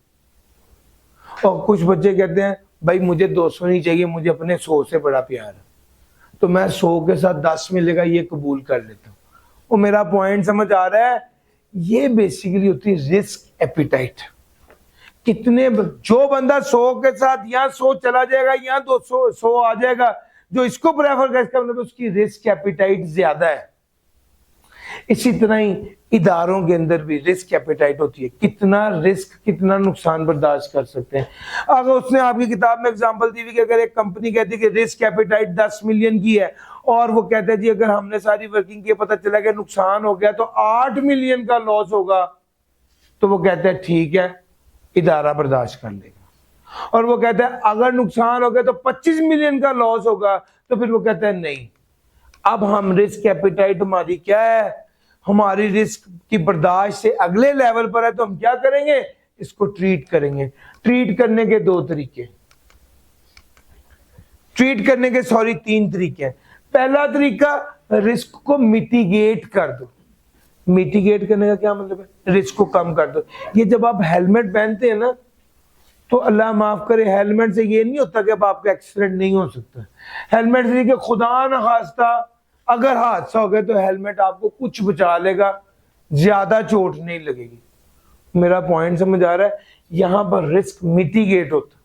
और कुछ बच्चे कहते हैं भाई मुझे 200 नहीं चाहिए, मुझे अपने 100 से बड़ा प्यार है, तो मैं 100 के साथ 10 मिलेगा ये कबूल कर लेता हूँ। वो मेरा पॉइंट समझ आ रहा है? ये बेसिकली होती है रिस्क एपिटाइट। कितने जो बंदा 100 के साथ यहाँ 100 चला जाएगा, यहाँ 200 100 आ जाएगा, जो इसको प्रेफर कर, इसका मतलब उसकी रिस्क एपिटाइट ज्यादा है। इसी तरह ही इदारों के अंदर भी रिस्क एपिटाइट होती है, कितना रिस्क कितना नुकसान बर्दाश्त कर सकते हैं। अगर उसने आपकी किताब में एग्जांपल दी हुई कि अगर एक कंपनी कहती है कि रिस्क एपिटाइट 10 मिलियन की है और वो कहता है जी अगर हमने सारी वर्किंग की पता चला कि नुकसान हो गया तो 8 मिलियन का लॉस होगा, तो वो कहते हैं ठीक है इदारा बर्दाश्त कर लेगा। और वो कहता है अगर नुकसान हो गया तो 25 मिलियन का लॉस होगा, तो फिर वो कहता है नहीं। अब हम रिस्क एपिटाइट हमारी क्या है, हमारी रिस्क की बर्दाश्त से अगले लेवल पर है, तो हम क्या करेंगे, इसको ट्रीट करेंगे। ट्रीट करने के दो तरीके, ट्रीट करने के सॉरी 3 तरीके हैं। पहला तरीका रिस्क को मिटिगेट कर दो। मिटिगेट करने का क्या मतलब है, रिस्क को कम कर दो। ये जब आप हेलमेट पहनते हैं ना, तो अल्लाह माफ करे हेलमेट से ये नहीं होता कि अब आपका एक्सीडेंट नहीं हो सकता। हेलमेट से कि खुदा न खास्ता अगर हादसा हो गया तो हेलमेट आपको कुछ बचा लेगा, ज्यादा चोट नहीं लगेगी। मेरा पॉइंट समझ आ रहा है? यहां पर रिस्क मिटिगेट होता।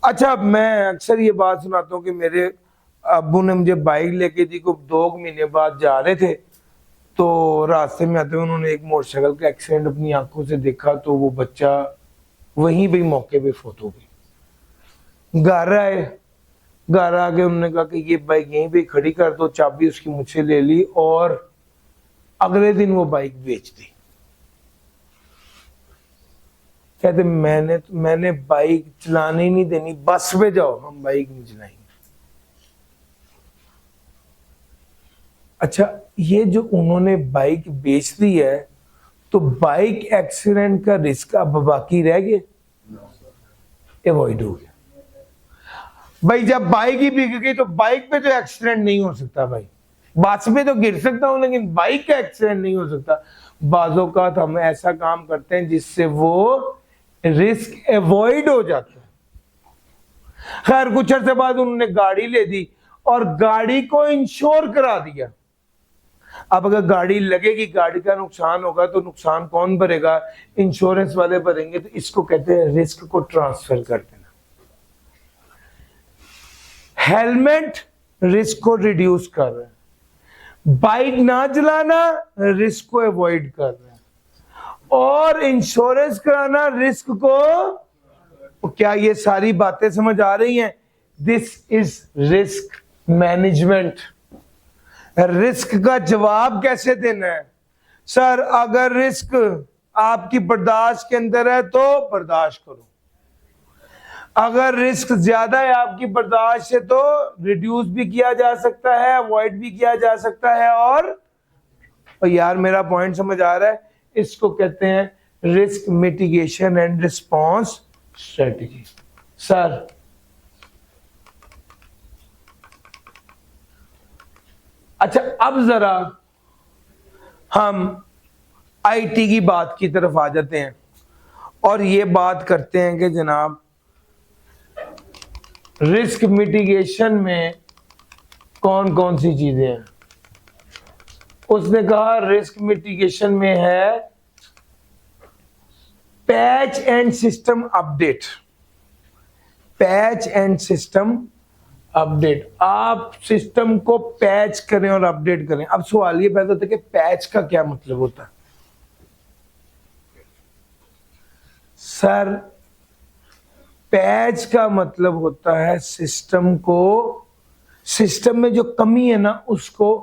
अच्छा, मैं अक्सर ये बात सुनाता हूँ कि मेरे अब्बू ने मुझे बाइक लेके दी को 2 महीने बाद जा रहे थे, तो रास्ते में आते हुए उन्होंने एक मोटरसाइकिल का एक्सीडेंट अपनी आंखों से देखा, तो वो बच्चा वहीं भी मौके पे फौत हो गई। घर आए, घर आके उन्होंने कहा कि ये बाइक यहीं पे खड़ी कर दो, चाबी उसकी मुझसे ले ली और अगले दिन वो बाइक बेच दी। कहते मैंने बाइक चलाने ही नहीं देनी, बस पे जाओ, हम बाइक नहीं चलाएंगे। अच्छा, ये जो उन्होंने बाइक बेच दी है, तो बाइक एक्सीडेंट का रिस्क अब बाकी रह गया, अवॉइड हो गया। भाई जब बाइक ही बिक गई तो बाइक पे तो एक्सीडेंट नहीं हो सकता भाई, बस पे तो गिर सकता हूं लेकिन बाइक का एक्सीडेंट नहीं हो सकता। बाजों का हम ऐसा काम करते हैं जिससे वो रिस्क अवॉइड हो जाता है। खैर कुछ अर्से बाद उन्होंने गाड़ी ले दी और गाड़ी को इंश्योर करा दिया। अब अगर गाड़ी लगेगी, गाड़ी का नुकसान होगा, तो नुकसान कौन भरेगा, इंश्योरेंस वाले भरेंगे। तो इसको कहते हैं रिस्क को ट्रांसफर कर देना। हेलमेट रिस्क को रिड्यूस कर रहा है, बाइक ना चलाना रिस्क को अवॉइड कर रहा है, और इंश्योरेंस कराना रिस्क को। क्या ये सारी बातें समझ आ रही हैं? This is risk management. Risk का जवाब कैसे देना है? सर अगर रिस्क आपकी बर्दाश्त के अंदर है तो बर्दाश्त करो, अगर रिस्क ज्यादा है आपकी बर्दाश्त से तो रिड्यूस भी किया जा सकता है, अवॉइड भी किया जा सकता है। और यार मेरा पॉइंट समझ आ रहा है? इसको कहते हैं risk mitigation and response strategy. Sir अच्छा, अब जरा हम आईटी की बात की तरफ आ जाते हैं और ये बात करते हैं कि जनाब रिस्क मिटिगेशन में कौन कौन सी चीजें हैं। उसने कहा रिस्क मिटिगेशन में है patch and system update. Patch and system update, आप सिस्टम को पैच करें और अपडेट करें। अब सवाल ये पैदा होता है कि पैच का क्या मतलब होता है? सर पैच का मतलब होता है सिस्टम को, सिस्टम में जो कमी है ना उसको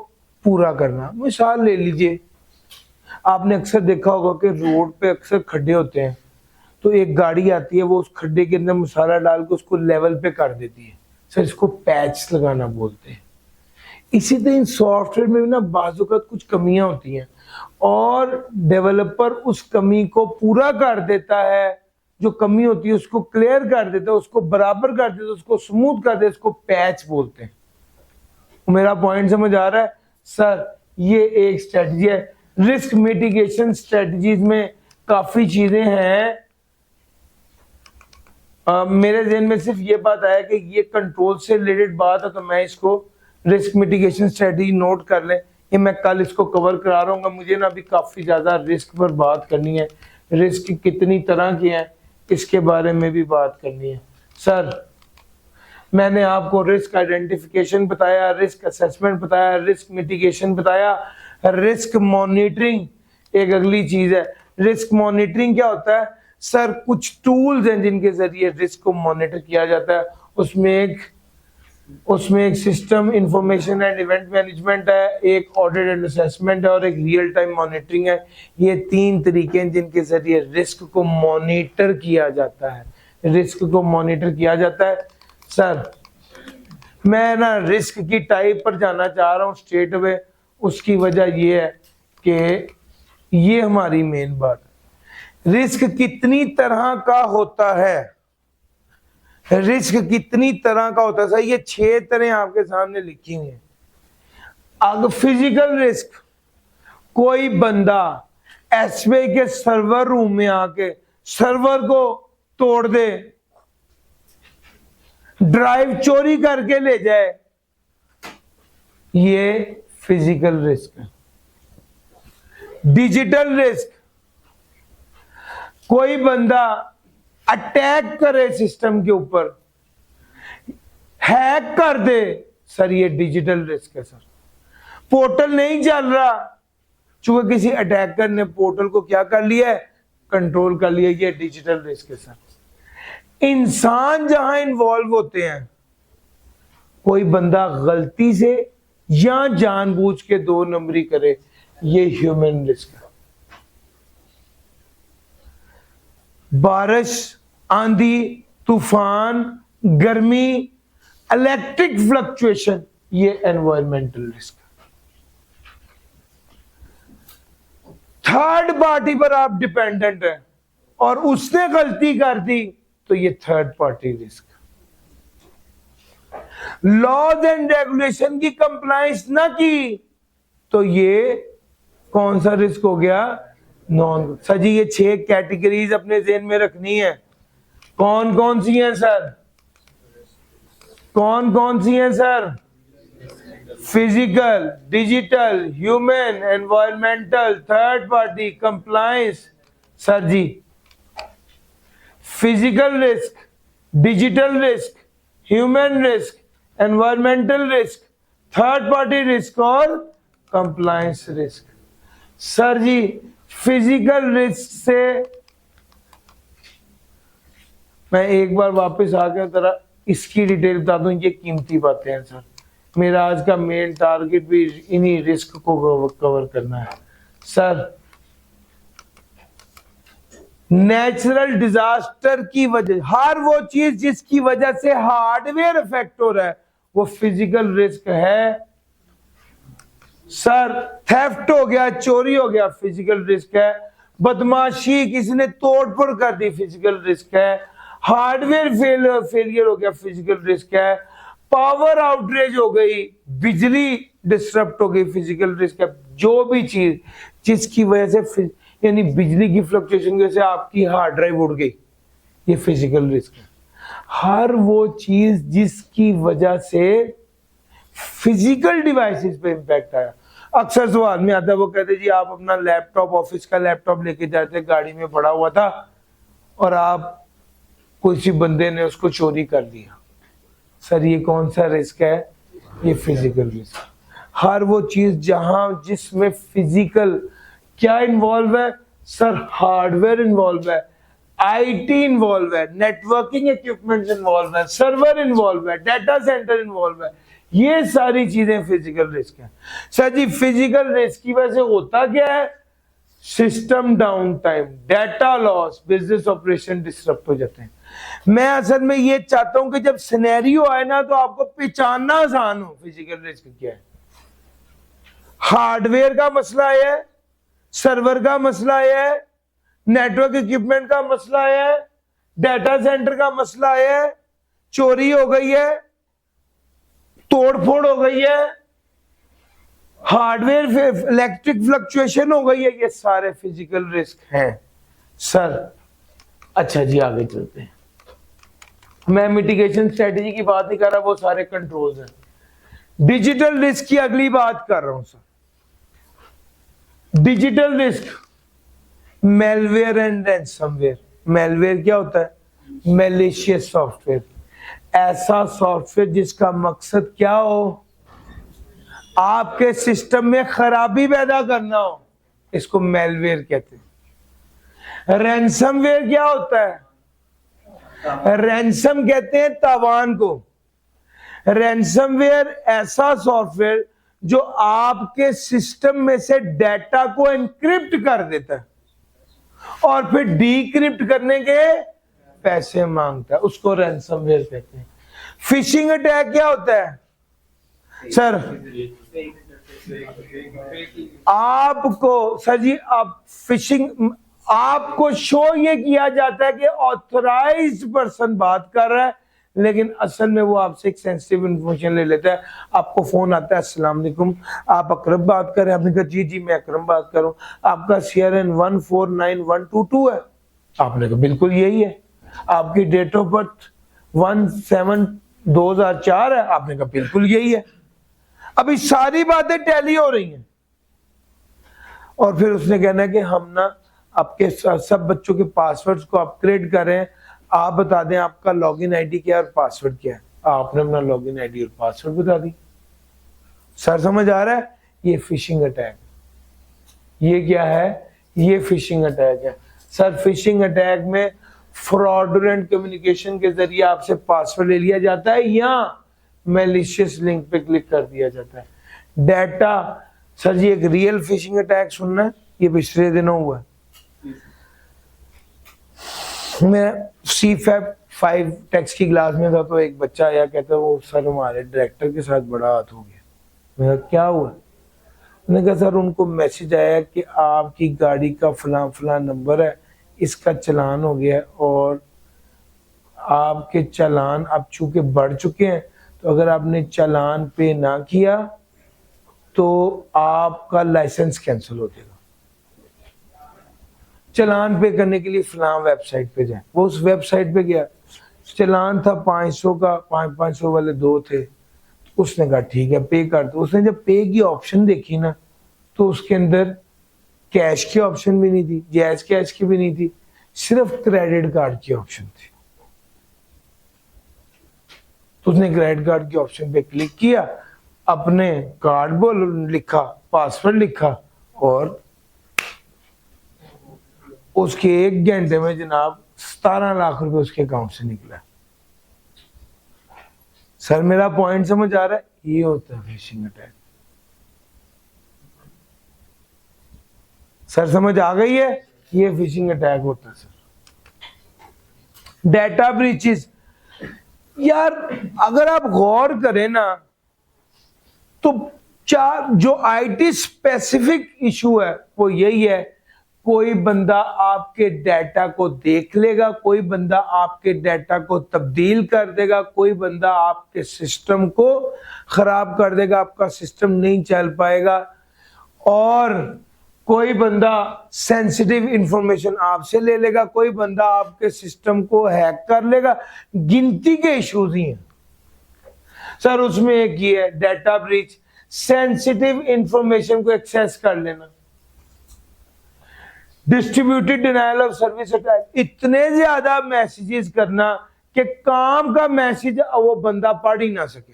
पूरा करना। मिसाल ले लीजिए, आपने अक्सर देखा होगा कि रोड पे अक्सर खड्डे होते हैं, तो एक गाड़ी आती है, वो उस खड्डे के अंदर मसाला डाल के उसको लेवल पे कर देती है। सर इसको पैच लगाना बोलते हैं। इसी तरह सॉफ्टवेयर में भी ना बाजू का कुछ कमियां होती हैं और डेवलपर उस कमी को पूरा कर देता है, जो कमी होती है उसको क्लियर कर देता है, उसको बराबर कर देता है, उसको स्मूथ कर देता है, उसको पैच बोलते हैं। मेरा पॉइंट समझ आ रहा है? सर ये एक स्ट्रेटजी है रिस्क मिटिगेशन स्ट्रेटजीज में काफी चीजें हैं। मेरे ज़हन में सिर्फ ये बात आया कि ये कंट्रोल से रिलेटेड बात है, तो मैं इसको रिस्क मिटिगेशन स्ट्रेटजी नोट कर लें। ये मैं कल इसको कवर करा रहा हूँ। मुझे ना अभी काफ़ी ज़्यादा रिस्क पर बात करनी है, रिस्क कितनी तरह के हैं इसके बारे में भी बात करनी है। सर मैंने आपको रिस्क आइडेंटिफिकेशन बताया, रिस्क असेसमेंट बताया, रिस्क मिटिगेशन बताया, रिस्क मॉनिटरिंग एक अगली चीज़ है। रिस्क मॉनिटरिंग क्या होता है? सर कुछ टूल्स हैं जिनके जरिए रिस्क को मॉनिटर किया जाता है। उसमें एक system information and event management है, एक ऑडिट एंड असेसमेंट है और एक रियल टाइम मॉनिटरिंग है। ये 3 तरीके हैं जिनके जरिए रिस्क को मॉनिटर किया जाता है। रिस्क को मॉनिटर किया जाता है। सर मैं ना रिस्क की टाइप पर जाना चाह रहा हूँ स्ट्रेट अवे। उसकी वजह ये है कि ये हमारी मेन बात है, रिस्क कितनी तरह का होता है। रिस्क कितनी तरह का होता है? सर ये 6 तरह आपके सामने लिखी हुई है। अगर फिजिकल रिस्क, कोई बंदा एसबीआई के सर्वर रूम में आके सर्वर को तोड़ दे, ड्राइव चोरी करके ले जाए, ये फिजिकल रिस्क है। डिजिटल रिस्क, कोई बंदा अटैक करे सिस्टम के ऊपर, हैक कर दे, सर ये डिजिटल रिस्क है। सर पोर्टल नहीं चल रहा, चूंकि किसी अटैकर ने पोर्टल को क्या कर लिया है, कंट्रोल कर लिया, ये डिजिटल रिस्क है। सर इंसान जहां इन्वॉल्व होते हैं, कोई बंदा गलती से या जानबूझ के 2 नंबरी करे, ये ह्यूमन रिस्क है। बारिश, आंधी, तूफान, गर्मी, इलेक्ट्रिक फ्लक्चुएशन, ये एनवायरमेंटल रिस्क है। थर्ड पार्टी पर आप डिपेंडेंट हैं और उसने गलती कर दी, तो ये third party risk. Laws and regulation की कंप्लायंस ना की, तो ये कौन सा रिस्क हो गया? नॉन। सर जी ये 6 कैटेगरीज अपने ज़हन में रखनी है। कौन कौन सी हैं सर? कौन कौन सी हैं sir? Physical, digital, human, environmental, third party, compliance. Sir ji physical risk, digital risk, human risk, environmental risk, third party risk और compliance risk. Sir ji physical risk से मैं एक बार वापस आकर जरा इसकी डिटेल बता दूं, ये कीमती बातें हैं सर। मेरा आज का मेन टारगेट भी इन्हीं रिस्क को कवर करना है। सर नेचुरल डिजास्टर की वजह, हर वो चीज जिसकी वजह से हार्डवेयर इफेक्ट हो रहा है, वो फिजिकल रिस्क है। सर थेफ्ट हो गया, चोरी हो गया, फिजिकल रिस्क है। बदमाशी, किसी ने तोड़फोड़ कर दी, फिजिकल रिस्क है। हार्डवेयर फेलियर हो गया, फिजिकल रिस्क है। पावर आउटरेज हो गई, बिजली डिस्टर्ब हो गई, फिजिकल रिस्क है। जो भी चीज जिसकी वजह से, यानी बिजली की फ्लक्चुएशन की वजह से आपकी हार्ड ड्राइव उड़ गई, ये फिजिकल रिस्क है। हर वो चीज जिसकी वजह से फिजिकल डिवाइसेस पे इंपैक्ट आया। अक्सर सवाल में आता है, वो कहते जी आप अपना लैपटॉप, ऑफिस का लैपटॉप लेके जाते, गाड़ी में पड़ा हुआ था और आप किसी बंदे ने उसको चोरी कर लिया। सर ये कौन सा रिस्क है? ये फिजिकल रिस्क। हर वो चीज जहां जिसमें फिजिकल क्या इन्वॉल्व है? सर हार्डवेयर इन्वॉल्व है, आईटी इन्वॉल्व है, नेटवर्किंग इक्विपमेंट्स इन्वॉल्व है, सर्वर इन्वॉल्व है, डाटा सेंटर इन्वॉल्व है, ये सारी चीजें फिजिकल रिस्क है। सर जी फिजिकल रिस्क की वजह से होता क्या है? System down time, data loss, business operation disturb हो जाते हैं। मैं असल में ये चाहता हूं कि जब सिनेरियो आए ना, तो आपको पहचानना आसान हो फिजिकल रिस्क क्या है। हार्डवेयर का मसला है, सर्वर का मसला है, नेटवर्क इक्विपमेंट का मसला है, डाटा सेंटर का मसला है, चोरी हो गई है, तोड़फोड़ हो गई है, हार्डवेयर इलेक्ट्रिक फ्लक्चुएशन हो गई है, ये सारे फिजिकल रिस्क हैं सर। अच्छा जी आगे चलते हैं, मैं मिटिगेशन स्ट्रेटेजी की बात नहीं कर रहा, वो सारे कंट्रोल्स हैं। डिजिटल रिस्क की अगली बात कर रहा हूं sir. Digital risk, malware and ransomware. Malware क्या होता है? मैलिशियस सॉफ्टवेयर, ऐसा सॉफ्टवेयर जिसका मकसद क्या हो, आपके सिस्टम में खराबी पैदा करना हो, इसको मेलवेयर कहते हैं। रैंसमवेयर क्या होता है? रैंसम कहते हैं तावान को। रैंसमवेयर ऐसा सॉफ्टवेयर जो आपके सिस्टम में से डाटा को एनक्रिप्ट कर देता है और फिर डीक्रिप्ट करने के पैसे मांगता है, उसको रैंसमवेयर कहते हैं। फिशिंग अटैक क्या होता है सर? आपको सर जी, आप फिशिंग, आपको शो ये किया जाता है कि ऑथराइज्ड पर्सन बात कर रहा है, लेकिन असल में वो आपसे एक सेंसिटिव इंफॉर्मेशन ले लेता है। आपको फोन आता है, अस्सलाम वालेकुम, आप अकरम बात कर रहे हैं। आपने कहा जी जी मैं अकरम बात कर रहा हूँ, आपका CRN 149122 है। आपने कहा बिल्कुल यही है। आपकी डेट ऑफ बर्थ 17/2004 है। आपने कहा बिल्कुल यही है। अभी सारी बातें टैली हो रही हैं और फिर उसने कहना है कि हम ना आपके सब बच्चों के पासवर्ड्स को अपग्रेड कर रहे हैं, आप बता दें आपका लॉगिन आईडी क्या है और पासवर्ड क्या है। आपने अपना लॉगिन आईडी और पासवर्ड बता दी। सर समझ आ रहा है? ये फिशिंग अटैक। ये क्या है? ये फिशिंग अटैक है सर। फिशिंग अटैक में फ्रॉडुलेंट कम्युनिकेशन के जरिए आपसे पासवर्ड ले लिया जाता है या मैलिशियस लिंक पे क्लिक कर दिया जाता है। डाटा सर जी, एक रियल फिशिंग अटैक सुनना है, ये पिछले दिनों हुआ। मैं C-FAB 5 टेक्स्ट की क्लास में था, तो एक बच्चा आया, कहता वो सर हमारे डायरेक्टर के साथ बड़ा हाथ हो गया। मैं क्या हुआ? मैंने कहा सर उनको मैसेज आया कि आपकी गाड़ी का फलां फलां नंबर है, इसका चालान हो गया और आपके चालान अब चूंकि बढ़ चुके हैं, तो अगर आपने चालान पे ना किया तो आपका लाइसेंस कैंसिल हो जाएगा। चालान पे करने के लिए फलां वेबसाइट पे जाए। वो उस वेबसाइट पे गया, चालान था 500 का, 500 वाले 2 थे। उसने कहा ठीक है पे कर दो। उसने जब पे की ऑप्शन देखी ना, तो उसके अंदर कैश की ऑप्शन भी नहीं थी, जैज कैश की भी नहीं थी, सिर्फ क्रेडिट कार्ड की ऑप्शन थी। तो उसने क्रेडिट कार्ड के ऑप्शन पे क्लिक किया, अपने कार्ड बोल लिखा, पासवर्ड लिखा और उसके 1 घंटे में जनाब 17 लाख रुपए उसके अकाउंट से निकला। सर मेरा पॉइंट समझ आ रहा है? ये होता है फिशिंग अटैक। सर समझ आ गई है? ये फिशिंग अटैक होता है सर। डाटा ब्रीचेस, यार अगर आप गौर करें ना, तो जो IT स्पेसिफिक इशू है वो यही है, कोई बंदा आपके डाटा को देख लेगा, कोई बंदा आपके डाटा को तब्दील कर देगा, कोई बंदा आपके सिस्टम को खराब कर देगा, आपका सिस्टम नहीं चल पाएगा, और कोई बंदा सेंसिटिव इंफॉर्मेशन आपसे ले लेगा, कोई बंदा आपके सिस्टम को हैक कर लेगा। गिनती के इश्यूज ही हैं सर। उसमें एक ये है डाटा ब्रीच, सेंसिटिव इंफॉर्मेशन को एक्सेस कर लेना। Distributed denial of service attack, इतने ज्यादा मैसेजेस करना कि काम का मैसेज वो बंदा पढ़ ही ना सके।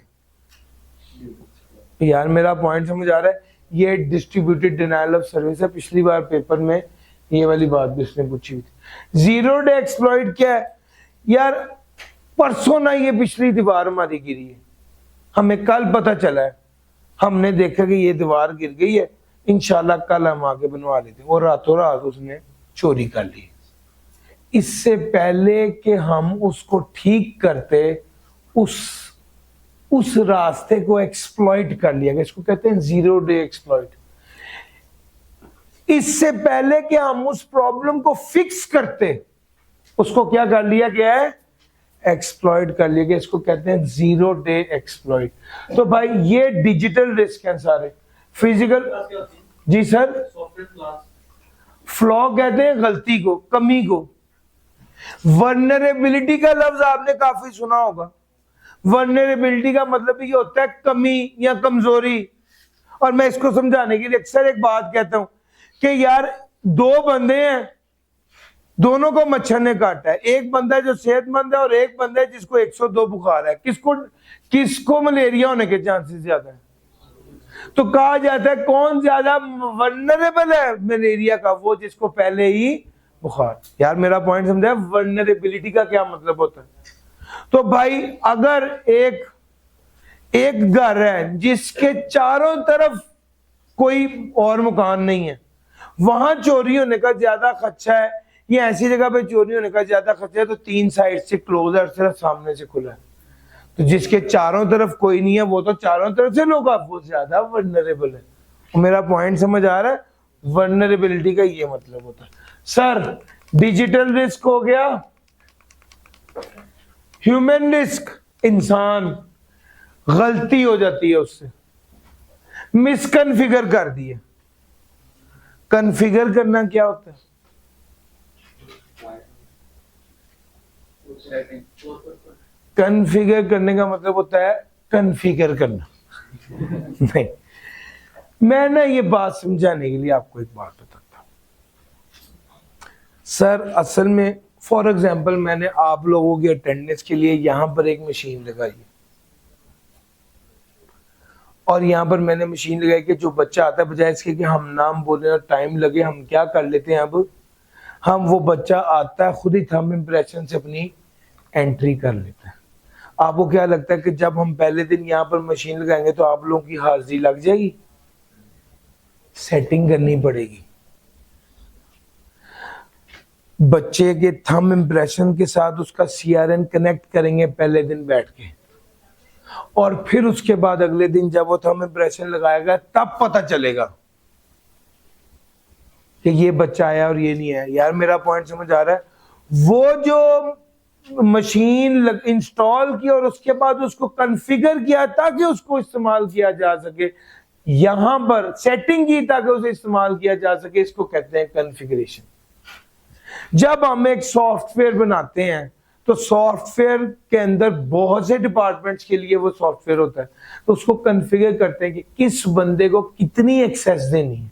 यार मेरा पॉइंट समझ आ रहा है? ये डिस्ट्रीब्यूटेड डिनायल ऑफ सर्विस है। पिछली बार पेपर में ये वाली बात भी उसने पूछी हुई थी। जीरो डे एक्सप्लॉइट क्या है? यार परसों ना ये पिछली दीवार हमारी गिरी है, हमें कल पता चला है, हमने देखा कि ये दीवार गिर गई है, इंशाल्लाह कल हम आके बनवा लेते, और रातों रात उसने चोरी कर ली। इससे पहले कि हम उसको ठीक करते, उस रास्ते को एक्सप्लॉइट कर लिया गया। इसको कहते हैं जीरो डे एक्सप्लॉइट। इससे पहले कि हम उस प्रॉब्लम को फिक्स करते, उसको क्या कर लिया गया है? एक्सप्लॉइट कर लिया गया। इसको कहते हैं जीरो डे एक्सप्लॉइट। तो भाई ये डिजिटल रिस्क है सारे। फिजिकल, जी सर, फ्लॉ कहते हैं गलती को, कमी को। वर्नरेबिलिटी का लफ्ज आपने काफी सुना होगा। वर्नरेबिलिटी का मतलब ये होता है कमी या कमजोरी। और मैं इसको समझाने के लिए अक्सर एक बात कहता हूं कि यार दो बंदे हैं, दोनों को मच्छर ने काटा है। एक बंदा है जो सेहतमंद है और एक बंदा है जिसको 102 बुखार है। किसको मलेरिया होने के चांसेस ज्यादा है? तो कहा जाता है कौन ज्यादा वर्नरेबल है मलेरिया का, वो जिसको पहले ही बुखार। यार मेरा पॉइंट समझा? वर्नरेबिलिटी का क्या मतलब होता है? तो भाई अगर एक घर है जिसके चारों तरफ कोई और मकान नहीं है, वहां चोरी होने का ज्यादा खर्चा है, या ऐसी जगह पे चोरी होने का ज्यादा खर्चा है, तो 3 साइड से क्लोज है, सिर्फ सामने से खुला है। तो जिसके चारों तरफ कोई नहीं है वो तो चारों तरफ से लोग, वो ज्यादा वर्नरेबल है। मेरा पॉइंट समझ आ रहा है? वर्नरेबिलिटी का ये मतलब होता है। सर डिजिटल रिस्क हो गया, ह्यूमन रिस्क, इंसान गलती हो जाती है उससे, मिसकन्फिगर कर दिए। कन्फिगर करना क्या होता है? कन्फिगर करने का मतलब होता है कन्फिगर करना। नहीं, मैं ना ये बात समझाने के लिए आपको एक बात बताता हूं। सर असल में फॉर एग्जांपल मैंने आप लोगों की अटेंडेंस के लिए यहां पर एक मशीन लगाई है, और यहां पर मैंने मशीन लगाई कि जो बच्चा आता है, बजाय इसके कि हम नाम बोले और टाइम लगे, हम क्या कर लेते हैं, अब हम वो बच्चा आता है खुद ही थंब इंप्रेशन से अपनी एंट्री कर लेता है। आपको क्या लगता है कि जब हम पहले दिन यहाँ पर मशीन लगाएंगे तो आप लोगों की हाजिरी लग जाएगी? सेटिंग करनी पड़ेगी। बच्चे के थंब इंप्रेशन के साथ उसका सीआरएन कनेक्ट करेंगे पहले दिन बैठ के, और फिर उसके बाद अगले दिन जब वो थंब इंप्रेशन लगाएगा तब पता चलेगा कि ये बच्चा आया और ये नहीं आया। यार मेरा पॉइंट समझ आ रहा है? वो जो मशीन इंस्टॉल की और उसके बाद उसको कॉन्फ़िगर किया ताकि उसको इस्तेमाल किया जा सके, यहां पर सेटिंग की ताकि उसे इस्तेमाल किया जा सके, इसको कहते हैं कॉन्फ़िगरेशन। जब हम एक सॉफ्टवेयर बनाते हैं तो सॉफ्टवेयर के अंदर बहुत से डिपार्टमेंट्स के लिए वो सॉफ्टवेयर होता है, तो उसको कॉन्फ़िगर करते हैं कि किस बंदे को कितनी एक्सेस देनी है।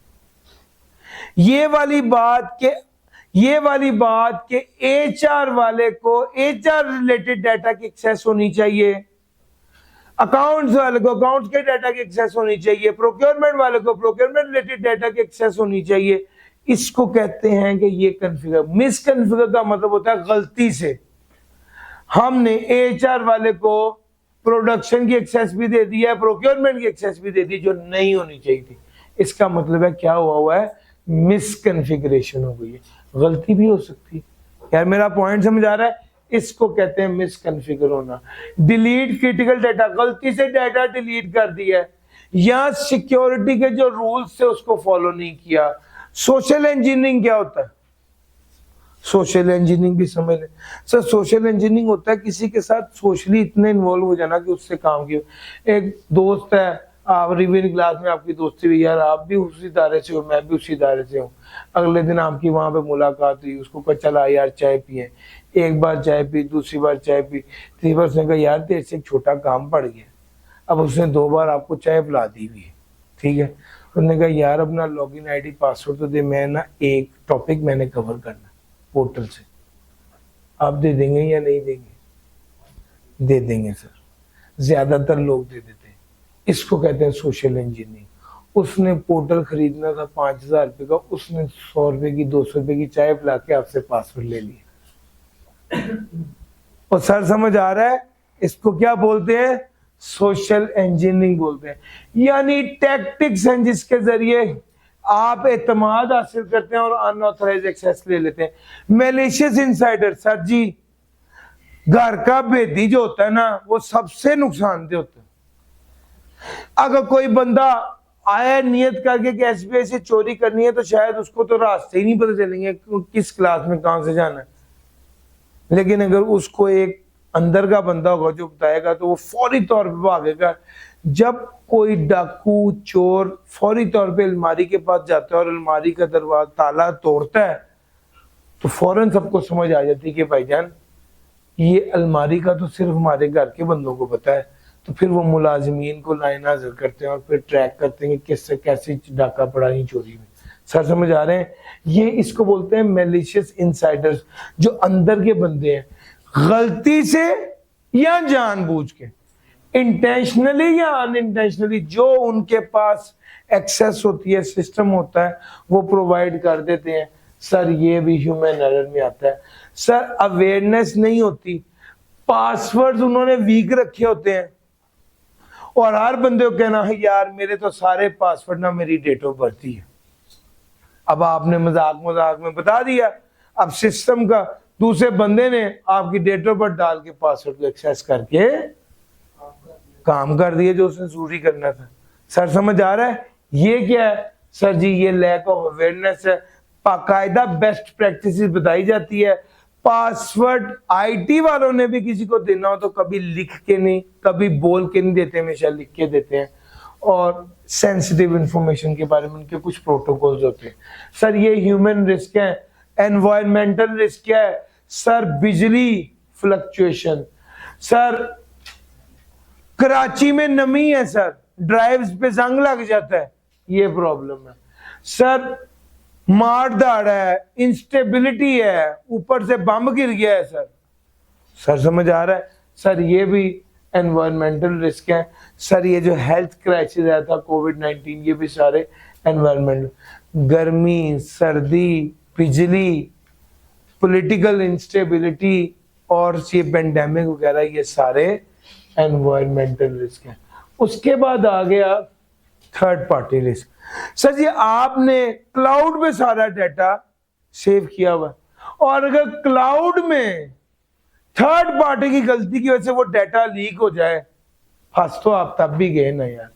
ये वाली बात के एचआर वाले को एचआर रिलेटेड डाटा की एक्सेस होनी चाहिए, अकाउंट्स वाले को अकाउंट्स के डाटा की एक्सेस होनी चाहिए, प्रोक्योरमेंट वाले को प्रोक्योरमेंट रिलेटेड डाटा की एक्सेस होनी चाहिए। इसको कहते हैं कि ये कन्फिगर। मिसकन्फिगर का मतलब होता है गलती से हमने एचआर वाले को प्रोडक्शन की एक्सेस भी दे दी है, प्रोक्योरमेंट की एक्सेस भी दे दी जो नहीं होनी चाहिए थी। इसका मतलब है क्या हुआ है? मिसकन्फिगरेशन हो गई है। गलती भी हो सकती है। यार मेरा पॉइंट समझ आ रहा है? इसको कहते हैं मिसकन्फिगर होना। डिलीट क्रिटिकल डाटा, गलती से डाटा डिलीट कर दिया है, या सिक्योरिटी के जो रूल्स थे उसको फॉलो नहीं किया। सोशल इंजीनियरिंग क्या होता है? सोशल इंजीनियरिंग भी समझ लें सर। सोशल इंजीनियरिंग होता है किसी के साथ सोशली इतने इन्वॉल्व हो जाना कि उससे काम किया। एक दोस्त है, आप रिविजन क्लास में आपकी दोस्ती हुई, यार आप भी उसी दायरे से हो, मैं भी उसी दायरे से हूँ। अगले दिन आपकी वहां पे मुलाकात हुई, उसको कहा चला यार चाय पिए। एक बार चाय पी, दूसरी बार चाय पी, तीसरी बार उसने कहा यार तेरे से एक छोटा काम पड़ गया। अब उसने 2 बार आपको चाय पिला दी हुई है, ठीक है। उसने कहा यार अपना लॉगिन आईडी पासवर्ड तो दे, मैं ना एक टॉपिक मैंने कवर करना पोर्टल से, आप दे देंगे या नहीं देंगे? दे देंगे सर, ज्यादातर लोग दे देते हैं। इसको कहते हैं सोशल इंजीनियरिंग। उसने पोर्टल खरीदना था 5000 रुपए का, उसने 100 रुपए की 200 रुपए की चाय पिला के आपसे पासवर्ड ले लिया। और सर समझ आ रहा है? इसको क्या बोलते हैं? सोशल इंजीनियरिंग बोलते हैं। यानी टैक्टिक्स हैं जिसके जरिए आप एतमाद हासिल करते हैं और अनऑथराइज्ड एक्सेस ले लेते हैं। मैलिशियस इनसाइडर, सर जी घर का भेदी जो होता है ना वो सबसे नुकसानदेह होता है। अगर कोई बंदा आया नियत करके कि एसबीआई से चोरी करनी है तो शायद उसको तो रास्ते ही नहीं पता चलेंगे किस क्लास में कहां से जाना है। लेकिन अगर उसको एक अंदर का बंदा होगा जो बताएगा तो वो फौरी तौर पे भागेगा। जब कोई डाकू चोर फौरी तौर पे अलमारी के पास जाता है और अलमारी का दरवाजा ताला तोड़ता है तो फौरन सबको समझ आ जाती है कि भाईजान ये अलमारी का तो सिर्फ हमारे घर के बंदों को पता है। तो फिर वो मुलाजिमीन को लाइन हाजिर करते हैं और फिर ट्रैक करते हैं कि किससे कैसे डाका पड़ा नहीं चोरी में। सर समझ आ रहे हैं? ये इसको बोलते हैं मैलिशियस इनसाइडर्स, जो अंदर के बंदे हैं, गलती से या जानबूझ के, इंटेंशनली या अनइंटेंशनली, जो उनके पास एक्सेस होती है, सिस्टम होता है, वो प्रोवाइड कर देते हैं। सर ये भी ह्यूमन एरर में आता है। सर अवेयरनेस नहीं होती, पासवर्ड्स उन्होंने वीक रखे होते हैं और हर बंदे को कहना है यार मेरे तो सारे पासवर्ड ना मेरी डेट ऑफ बर्थ ही है। अब आपने मजाक मजाक में बता दिया, अब सिस्टम का दूसरे बंदे ने आपकी डेट ऑफ बर्थ डाल के पासवर्ड को एक्सेस करके काम कर दिया जो उसने जरूरी करना था। सर समझ आ रहा है? ये क्या है? सर जी ये लैक ऑफ अवेयरनेस है। बाकायदा बेस्ट प्रैक्टिस बताई जाती है। पासवर्ड आईटी वालों ने भी किसी को देना हो तो कभी लिख के नहीं, कभी बोल के नहीं देते, हमेशा लिख के देते हैं। और सेंसिटिव इंफॉर्मेशन के बारे में उनके कुछ प्रोटोकॉल्स होते हैं। सर ये ह्यूमन रिस्क है। एनवायरमेंटल रिस्क क्या है? सर बिजली फ्लक्चुएशन। सर कराची में नमी है, सर ड्राइव्स पे जंग लग जाता है, ये प्रॉब्लम है। सर मार दाड़ है, इंस्टेबिलिटी है, ऊपर से बम गिर गया है। सर समझ आ रहा है? सर ये भी एनवायरमेंटल रिस्क है। सर ये जो हेल्थ क्राइसिस आया था कोविड-19, ये भी सारे एनवायरमेंट, गर्मी, सर्दी, बिजली, पॉलिटिकल इंस्टेबिलिटी और ये पेंडेमिक वगैरह, ये सारे एनवायरमेंटल रिस्क है। उसके बाद आ गया थर्ड पार्टी रिस्क। सर जी आपने क्लाउड में सारा डाटा सेव किया हुआ और अगर क्लाउड में थर्ड पार्टी की गलती की वजह से वो डाटा लीक हो जाए, फंस तो आप तब भी गए ना यार।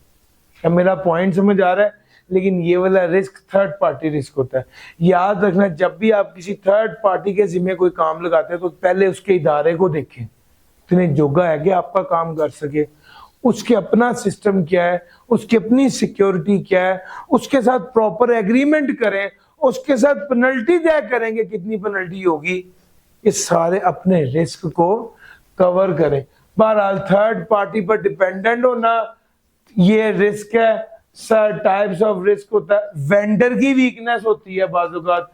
क्या मेरा पॉइंट समझ आ रहा है? लेकिन ये वाला रिस्क थर्ड पार्टी रिस्क होता है। याद रखना, जब भी आप किसी थर्ड पार्टी के जिम्मे कोई काम लगाते हैं तो पहले उसके इदारे को देखें, इतने जोगा है कि आपका काम कर सके, उसके अपना सिस्टम क्या है, उसकी अपनी सिक्योरिटी क्या है, उसके साथ प्रॉपर एग्रीमेंट करें, उसके साथ पेनल्टी तय करेंगे कितनी पेनल्टी होगी, ये सारे अपने रिस्क को कवर करें। बहरहाल थर्ड पार्टी पर डिपेंडेंट होना ये रिस्क है। सर टाइप्स ऑफ रिस्क होता है, वेंडर की वीकनेस होती है, बाज़-औक़ात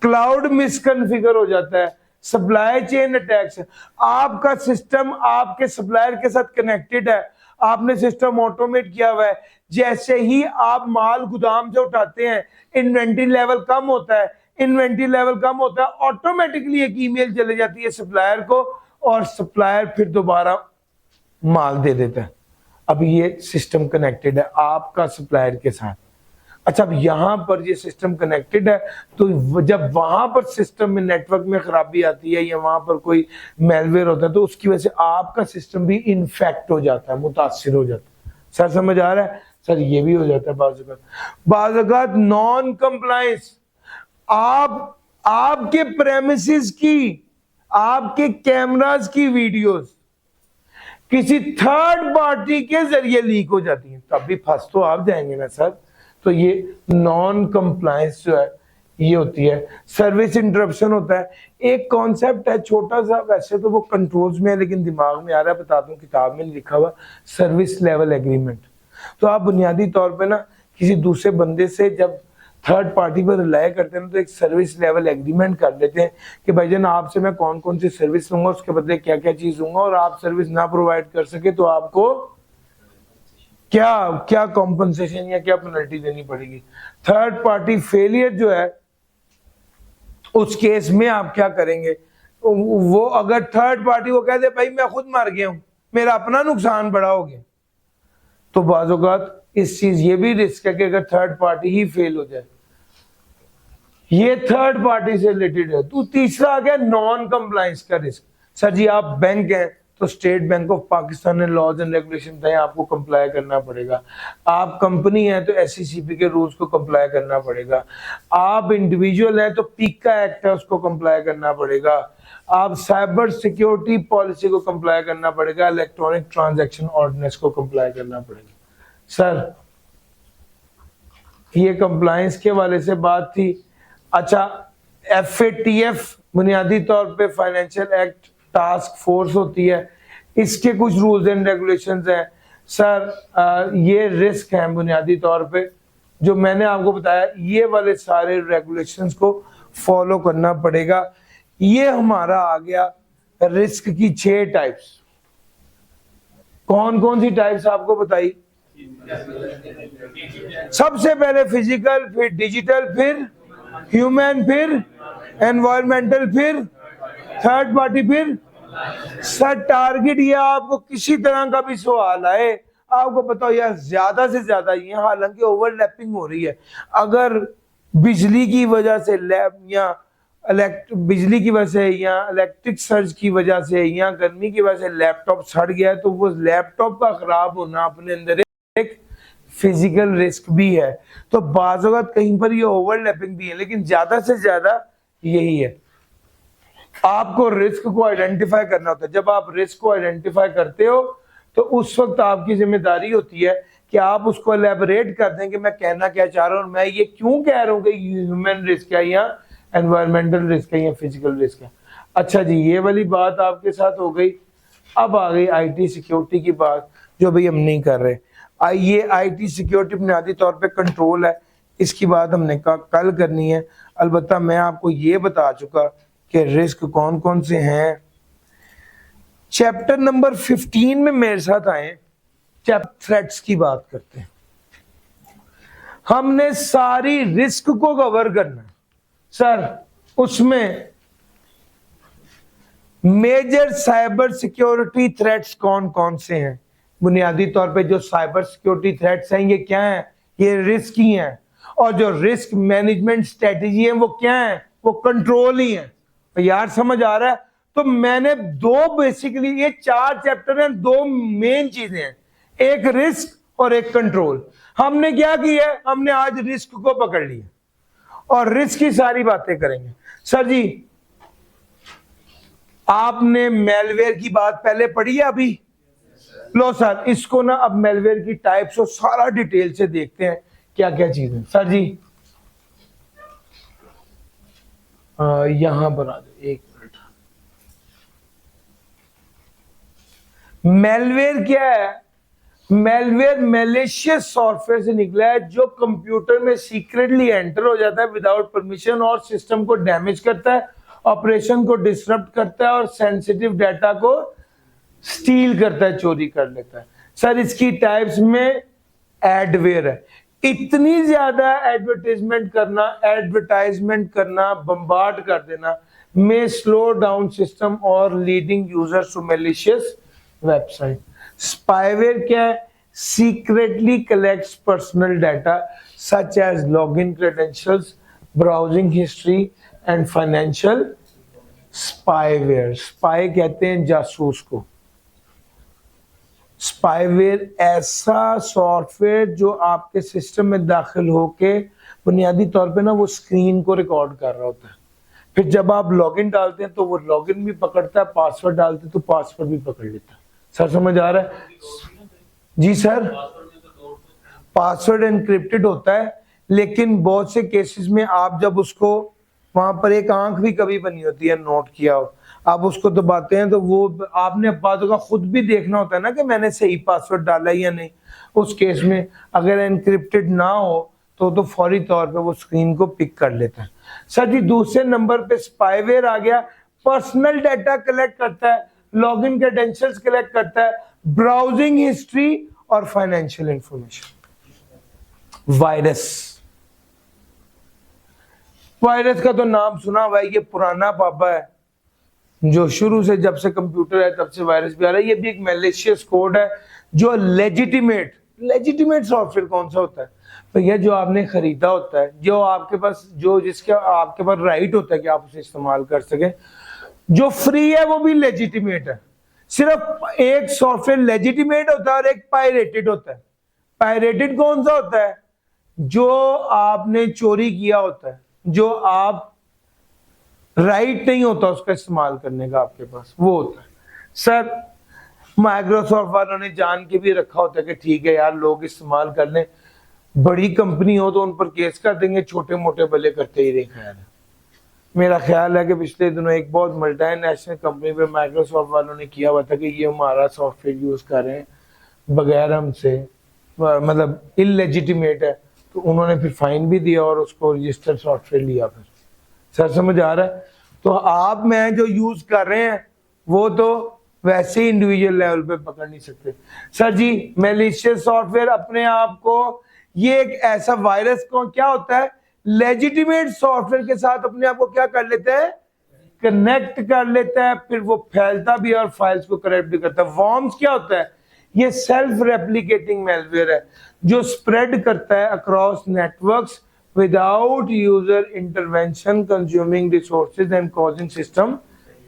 क्लाउड मिसकॉन्फ़िगर हो जाता है, सप्लाई चेन अटैक्स, आपका सिस्टम आपके सप्लायर के साथ कनेक्टेड है, आपने सिस्टम ऑटोमेट किया हुआ है, जैसे ही आप माल गोदाम से उठाते हैं इन्वेंट्री लेवल कम होता है, इन्वेंट्री लेवल कम होता है, ऑटोमेटिकली एक ईमेल चले जाती है सप्लायर को और सप्लायर फिर दोबारा माल दे देता है। अब ये सिस्टम कनेक्टेड है आपका सप्लायर के साथ। अच्छा, अब यहां पर ये सिस्टम कनेक्टेड है तो जब वहां पर सिस्टम में नेटवर्क में खराबी आती है या वहां पर कोई मेलवेयर होता है तो उसकी वजह से आपका सिस्टम भी इन्फेक्ट हो जाता है, मुतासिर हो जाता है। सर समझ आ रहा है? सर ये भी हो जाता है बाज़-औक़ात नॉन कंप्लायंस, आपके प्रेमिसेस की, आपके कैमरास की वीडियोस किसी थर्ड पार्टी के जरिए लीक हो जाती है, तब भी फंस तो आप जाएंगे ना सर। तो ये नॉन कंप्लायंस जो है ये होती है। सर्विस इंटरप्शन होता है, एक कॉन्सेप्ट है छोटा सा, वैसे तो वो कंट्रोल्स में है लेकिन दिमाग में आ रहा है, बताता हूँ, किताब में लिखा हुआ सर्विस लेवल एग्रीमेंट। तो आप बुनियादी तौर पे ना किसी दूसरे बंदे से जब थर्ड पार्टी पर रिलाय करते हैं तो एक सर्विस लेवल एग्रीमेंट कर लेते हैं कि भाईजान आपसे मैं कौन कौन सी सर्विस लूंगा, उसके बदले क्या क्या चीज दूंगा, और आप सर्विस ना प्रोवाइड कर सके तो आपको क्या क्या कॉम्पनसेशन या क्या पेनल्टी देनी पड़ेगी। थर्ड पार्टी फेलियर जो है उस केस में आप क्या करेंगे, वो अगर थर्ड पार्टी को कह दे भाई मैं खुद मर गया हूं, मेरा अपना नुकसान बड़ा हो गया, तो बाज़-औक़ात इस चीज ये भी रिस्क है कि अगर थर्ड पार्टी ही फेल हो जाए, ये थर्ड पार्टी से रिलेटेड है। तो तीसरा आ गया नॉन कंप्लायंस का रिस्क। सर जी आप बैंक हैं तो स्टेट बैंक ऑफ पाकिस्तान ने लॉज एंड रेगुलेशन बताए, आपको कंप्लाई करना पड़ेगा। आप कंपनी है तो SECP के रूल्स को कंप्लाई करना पड़ेगा। आप इंडिविजुअल है तो पीका एक्ट है उसको कंप्लाई करना पड़ेगा। आप साइबर सिक्योरिटी पॉलिसी को कंप्लाई करना पड़ेगा, इलेक्ट्रॉनिक ट्रांजैक्शन ऑर्डिनेंस को कंप्लाई करना पड़ेगा। सर ये कंप्लायंस के वाले से बात थी। अच्छा, FATF बुनियादी तौर पे फाइनेंशियल एक्ट टास्क फोर्स होती है, इसके कुछ रूल्स एंड रेगुलेशंस हैं। सर ये रिस्क हैं बुनियादी तौर पे जो मैंने आपको बताया, ये वाले सारे रेगुलेशंस को फॉलो करना पड़ेगा। ये हमारा आ गया रिस्क की 6 टाइप्स। कौन कौन सी टाइप्स आपको बताई? सबसे पहले फिजिकल, फिर डिजिटल, फिर ह्यूमन, फिर एनवायरमेंटल, फिर थर्ड पार्टी, फिर सर टारगेट। ये आपको किसी तरह का भी सवाल आए, आपको बताओ यार ज्यादा से ज्यादा ये, हालांकि ओवरलैपिंग हो रही है, अगर बिजली की वजह से या बिजली की वजह से या इलेक्ट्रिक सर्ज की वजह से या गर्मी की वजह से लैपटॉप सड़ गया है, तो वो लैपटॉप का खराब होना अपने अंदर एक फिजिकल रिस्क भी है। तो बाज़ वक़्त कहीं पर ये ओवरलैपिंग भी है, लेकिन ज्यादा से ज्यादा यही है। आपको रिस्क को आइडेंटिफाई करना होता है। जब आप रिस्क को आइडेंटिफाई करते हो तो उस वक्त आपकी जिम्मेदारी होती है कि आप उसको एलैबोरेट कर दें कि मैं कहना क्या चाह रहा हूं और मैं ये क्यों कह रहा हूं कि ह्यूमन रिस्क है या एनवायरमेंटल रिस्क है या फिजिकल रिस्क है। अच्छा जी, ये वाली बात आपके साथ हो गई। अब आ गई IT सिक्योरिटी की बात, जो भाई हम नहीं कर रहे। ये IT सिक्योरिटी बुनियादी तौर पे कंट्रोल है, इसकी बात हमने कल करनी है। अलबत्ता मैं आपको ये बता चुका कि रिस्क कौन कौन से हैं। चैप्टर नंबर 15 में मेरे साथ आए, चैप्टर थ्रेट्स की बात करते हैं। हमने सारी रिस्क को कवर करना है। सर उसमें मेजर साइबर सिक्योरिटी थ्रेट्स कौन कौन से हैं? बुनियादी तौर पे जो साइबर सिक्योरिटी थ्रेट्स हैं ये क्या हैं? ये रिस्क ही हैं। और जो रिस्क मैनेजमेंट स्ट्रेटेजी है वो क्या है? वो कंट्रोल ही है। तो यार समझ आ रहा है? तो मैंने बेसिकली ये 4 चैप्टर हैं, 2 मेन चीजें हैं, एक रिस्क और एक कंट्रोल। हमने क्या किया है? हमने आज रिस्क को पकड़ लिया और रिस्क की सारी बातें करेंगे। सर जी आपने मेलवेयर की बात पहले पढ़ी है अभी? लो सर इसको ना अब मेलवेयर की टाइप्स और सारा डिटेल से देखते हैं क्या क्या चीजें। सर जी यहां पर आ जाओ, एक मिनट। मेलवेयर क्या है? मेलवेयर मैलिशियस सॉफ्टवेयर से निकला है जो कंप्यूटर में सीक्रेटली एंटर हो जाता है विदाउट परमिशन और सिस्टम को डैमेज करता है, ऑपरेशन को डिसरप्ट करता है और सेंसिटिव डाटा को स्टील करता है, चोरी कर लेता है। सर इसकी टाइप्स में एडवेयर है। इतनी ज्यादा एडवर्टाइजमेंट करना, बम्बार्ड कर देना में स्लो डाउन सिस्टम और leading users to malicious website. Spyware क्या है? Secretly collects personal data such as login credentials, browsing history and financial. Spyware, spy कहते हैं जासूस को। स्पाईवेयर ऐसा सॉफ्टवेयर जो आपके सिस्टम में दाखिल होके बुनियादी तौर पे ना वो स्क्रीन को रिकॉर्ड कर रहा होता है। फिर जब आप लॉगिन डालते हैं तो वो लॉगिन भी पकड़ता है, पासवर्ड डालते हैं तो पासवर्ड भी पकड़ लेता है। सर समझ आ रहा है? जी सर, पासवर्ड एनक्रिप्टेड होता है, लेकिन बहुत से केसेस में आप जब उसको वहां पर एक आंख भी कभी बनी होती है, नोट किया हो, आप उसको दबाते हैं तो वो आपने बातों का खुद भी देखना होता है ना कि मैंने सही पासवर्ड डाला या नहीं। उस केस में अगर एनक्रिप्टेड ना हो तो फौरी तौर पे वो स्क्रीन को पिक कर लेता है। सर जी दूसरे नंबर पे स्पाईवेयर आ गया। पर्सनल डाटा कलेक्ट करता है, लॉगिन क्रेडेंशियल्स कलेक्ट करता है, ब्राउजिंग हिस्ट्री और फाइनेंशियल इंफॉर्मेशन। वायरस का तो नाम सुना हुआ है, ये पुराना पापा है जो शुरू से जब से कंप्यूटर है तब से वायरस भी आ रहा है। ये भी एक मैलिशियस कोड है जो लेजिटिमेट सॉफ्टवेयर कौन सा होता है भैया? जो आपने खरीदा होता है, जो आपके पास जिसके आपके पास राइट होता है कि आप उसे इस्तेमाल कर सके। जो फ्री है वो भी लेजिटिमेट है, सिर्फ एक सॉफ्टवेयर लेजिटिमेट होता है और एक पायरेटेड होता है। पायरेटेड कौन सा होता है? जो आपने चोरी किया होता है, जो आप राइट नहीं होता उसका इस्तेमाल करने का आपके पास, वो होता है। सर माइक्रोसॉफ्ट वालों ने जान के भी रखा होता है कि ठीक है यार लोग इस्तेमाल कर लें, बड़ी कंपनी हो तो उन पर केस कर देंगे, छोटे मोटे भले करते ही देखा यार। मेरा ख्याल है कि पिछले दिनों एक बहुत मल्टीनेशनल कंपनी पे माइक्रोसॉफ्ट वालों ने किया हुआ था कि ये हमारा सॉफ्टवेयर यूज कर रहे हैं बगैर हमसे, मतलब इलेजिटिमेट है, तो उन्होंने फिर फाइन भी दिया और उसको रजिस्टर्ड सॉफ्टवेयर लिया। फिर सर समझ आ रहा है? तो आप मैं जो यूज कर रहे हैं वो तो वैसे ही इंडिविजुअल लेवल पे पकड़ नहीं सकते। सर जी मैलिशियस सॉफ्टवेयर अपने आप को, ये एक ऐसा वायरस को क्या होता है, लेजिटिमेट सॉफ्टवेयर के साथ अपने आप को क्या कर लेता है, कनेक्ट कर लेता है, फिर वो फैलता भी है और फाइल्स को करप्ट भी करता है। वॉर्म्स क्या होता है? ये सेल्फ रेप्लिकेटिंग मैलवेयर है जो स्प्रेड करता है across networks without user intervention, consuming resources and causing system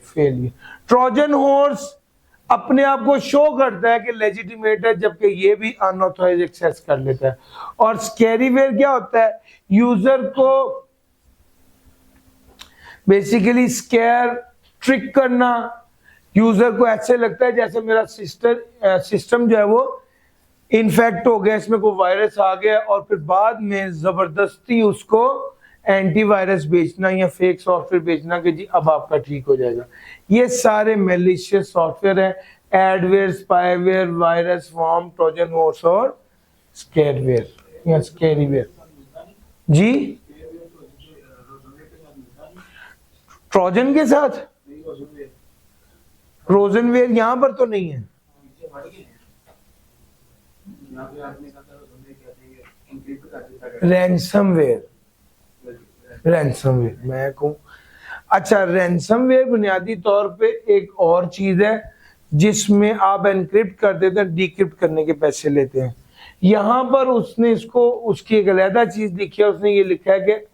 failure. Trojan horse अपने आप को शो करता है कि लेजिटिमेट है, जबकि ये भी अनऑथराइज्ड एक्सेस कर लेता है। और स्कैरीवेयर क्या होता है? यूजर को बेसिकली स्कैर, ट्रिक करना। यूजर को ऐसे लगता है जैसे मेरा सिस्टम जो है वो इन्फेक्ट हो गया, इसमें कोई वायरस आ गया, और फिर बाद में जबरदस्ती उसको एंटीवायरस बेचना या फेक सॉफ्टवेयर बेचना कि जी अब आपका ठीक हो जाएगा। ये सारे मैलिशियस सॉफ्टवेयर है, adware, spyware, virus, worm, Trojan horse और स्कैरवेयर या स्कैरीवेयर। जी ट्रोजन के साथ रोजनवेयर यहां पर तो नहीं है। रैंसमवेयर, रैंसमवेयर मैं कहूं, अच्छा रैंसमवेयर बुनियादी तौर पे एक और चीज है जिसमें आप एनक्रिप्ट कर देते हैं, डिक्रिप्ट करने के पैसे लेते हैं। यहां पर उसने इसको, उसकी एक अलग चीज लिखी है, उसने ये लिखा है कि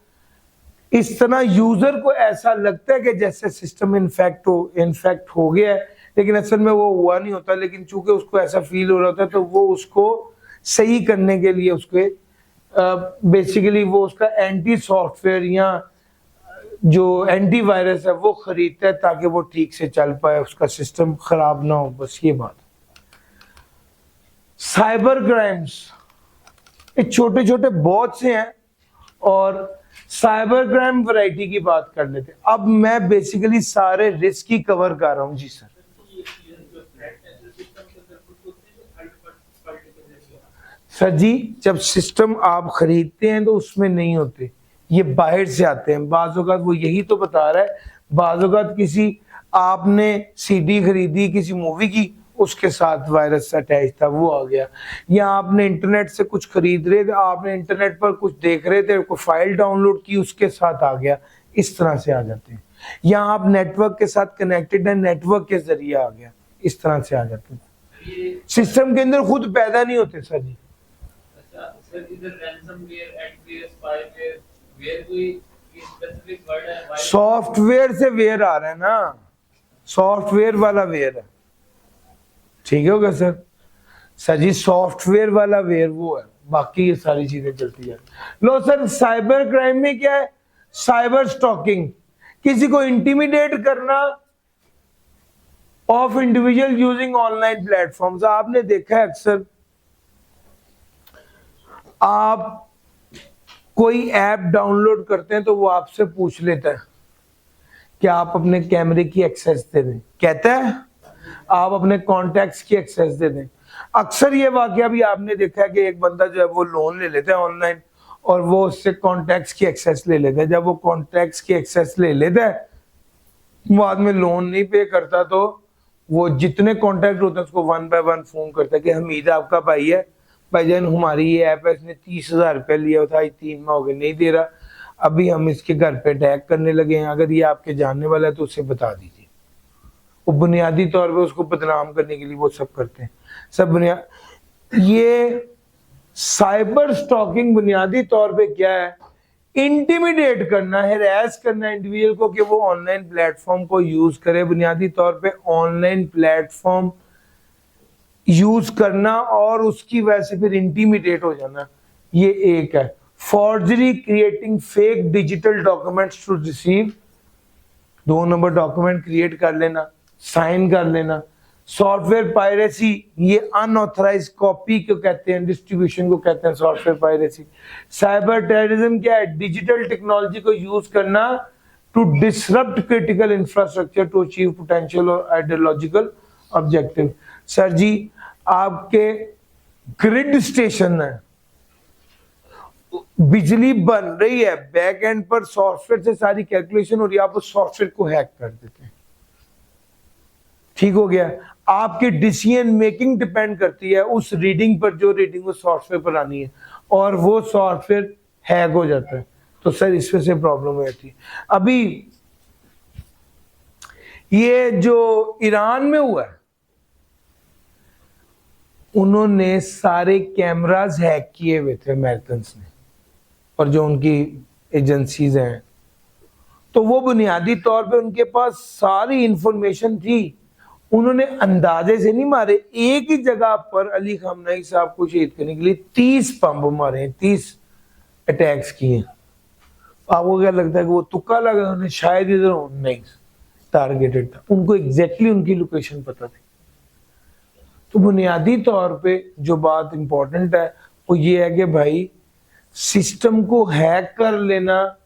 इस तरह यूजर को ऐसा लगता है कि जैसे सिस्टम इन्फेक्ट हो गया है, लेकिन असल में वो हुआ नहीं होता, लेकिन चूंकि उसको ऐसा फील हो रहा होता है तो वो उसको सही करने के लिए उसके बेसिकली वो उसका एंटी सॉफ्टवेयर या जो एंटीवायरस है वो खरीदता है ताकि वो ठीक से चल पाए, उसका सिस्टम खराब ना हो, बस ये बात। साइबर क्राइम्स छोटे छोटे बहुत से हैं और साइबर क्राइम वैरायटी की बात कर लेते हैं। अब मैं बेसिकली सारे रिस्क ही कवर कर रहा हूं। जी सर। सर जी जब सिस्टम आप खरीदते हैं तो उसमें नहीं होते, ये बाहर से आते हैं। बाज़ औक़ात वो यही तो बता रहा है, बाज़ औक़ात किसी आपने सीडी खरीदी किसी मूवी की, उसके साथ वायरस अटैच था, वो आ गया। या आपने इंटरनेट से कुछ खरीद रहे थे, आपने इंटरनेट पर कुछ देख रहे थे, कोई फाइल डाउनलोड की, उसके साथ आ गया। इस तरह से आ जाते हैं। या आप नेटवर्क के साथ कनेक्टेड है, नेटवर्क के जरिए आ गया, इस तरह से आ जाते हैं। सिस्टम के अंदर खुद पैदा नहीं होते सर जी। सॉफ्टवेयर से वेयर आ रहा है ना, सॉफ्टवेयर वाला वेयर है, ठीक होगा सर। सर जी सॉफ्टवेयर वाला वेयर वो है, बाकी ये सारी चीजें चलती है। लो सर साइबर क्राइम में क्या है? साइबर स्टॉकिंग, किसी को इंटिमिडेट करना of individual using online platforms. आपने देखा है अक्सर आप कोई ऐप डाउनलोड करते हैं तो वो आपसे पूछ लेता है कि आप अपने कैमरे की एक्सेस दे दें, कहता है आप अपने कॉन्टैक्ट्स की एक्सेस दे दें। अक्सर ये वाकया भी आपने देखा है कि एक बंदा जो है वो लोन ले लेता है ऑनलाइन और वो उससे कॉन्टैक्ट्स की एक्सेस ले लेता है। जब वो कॉन्टैक्ट्स की एक्सेस ले लेता है, बाद में लोन नहीं पे करता, तो वो जितने कॉन्टैक्ट होते हैं उसको वन बाय वन फोन करता है कि हमीद आपका भाई है, भाईजान हमारी ये ऐप है, इसने 30,000 रुपया लिया था, 3 माह हो गए नहीं दे रहा, अभी हम इसके घर पे अटैक करने लगे हैं, अगर ये आपके जानने वाला है तो उसे बता दीजिए। वो बुनियादी तौर पे उसको बदनाम करने के लिए वो सब करते हैं। सब ये साइबर स्टॉकिंग बुनियादी तौर पे क्या है? इंटिमिडेट करना, हैरेस करना इंडिविजुअल को कि वो ऑनलाइन प्लेटफॉर्म को यूज करे, बुनियादी तौर पे ऑनलाइन प्लेटफॉर्म यूज करना और उसकी वजह से फिर इंटिमिडेट हो जाना, ये एक है। Forgery, creating fake digital documents to receive, 2 number document create कर लेना, साइन कर लेना। सॉफ्टवेयर पायरेसी, ये अनऑथराइज कॉपी को कहते हैं, डिस्ट्रीब्यूशन को कहते हैं सॉफ्टवेयर पायरेसी। साइबर टेररिज्म क्या है? डिजिटल टेक्नोलॉजी को यूज करना to disrupt critical infrastructure to achieve potential और आइडियोलॉजिकल ऑब्जेक्टिव। सर जी, आपके ग्रिड स्टेशन है, बिजली बन रही है, बैक एंड पर सॉफ्टवेयर से सारी कैलकुलेशन हो रही है, आप उस सॉफ्टवेयर को हैक कर देते हैं, ठीक हो गया। आपकी डिसीजन मेकिंग डिपेंड करती है उस रीडिंग पर, जो रीडिंग उस सॉफ्टवेयर पर आनी है, और वो सॉफ्टवेयर हैक हो जाता है, तो सर इसमें से प्रॉब्लम हो जाती है। अभी ये जो ईरान में हुआ है, उन्होंने सारे कैमरास हैक किए हुए थे अमेरिकन ने, और जो उनकी एजेंसीज हैं, तो वो बुनियादी तौर पे उनके पास सारी इंफॉर्मेशन थी, उन्होंने अंदाजे से नहीं मारे। एक ही जगह पर अली खामनेई साहब को शहीद करने के लिए 30 बम मारे हैं, 30 अटैक्स किए। आपको क्या लगता है कि वो तुक्का लगा? उन्होंने शायद इधर नहीं, टारगेटेड था, उनको एग्जैक्टली उनकी लोकेशन पता थी। तो बुनियादी तौर पे जो बात इंपॉर्टेंट है वो ये है कि भाई सिस्टम को हैक कर लेना,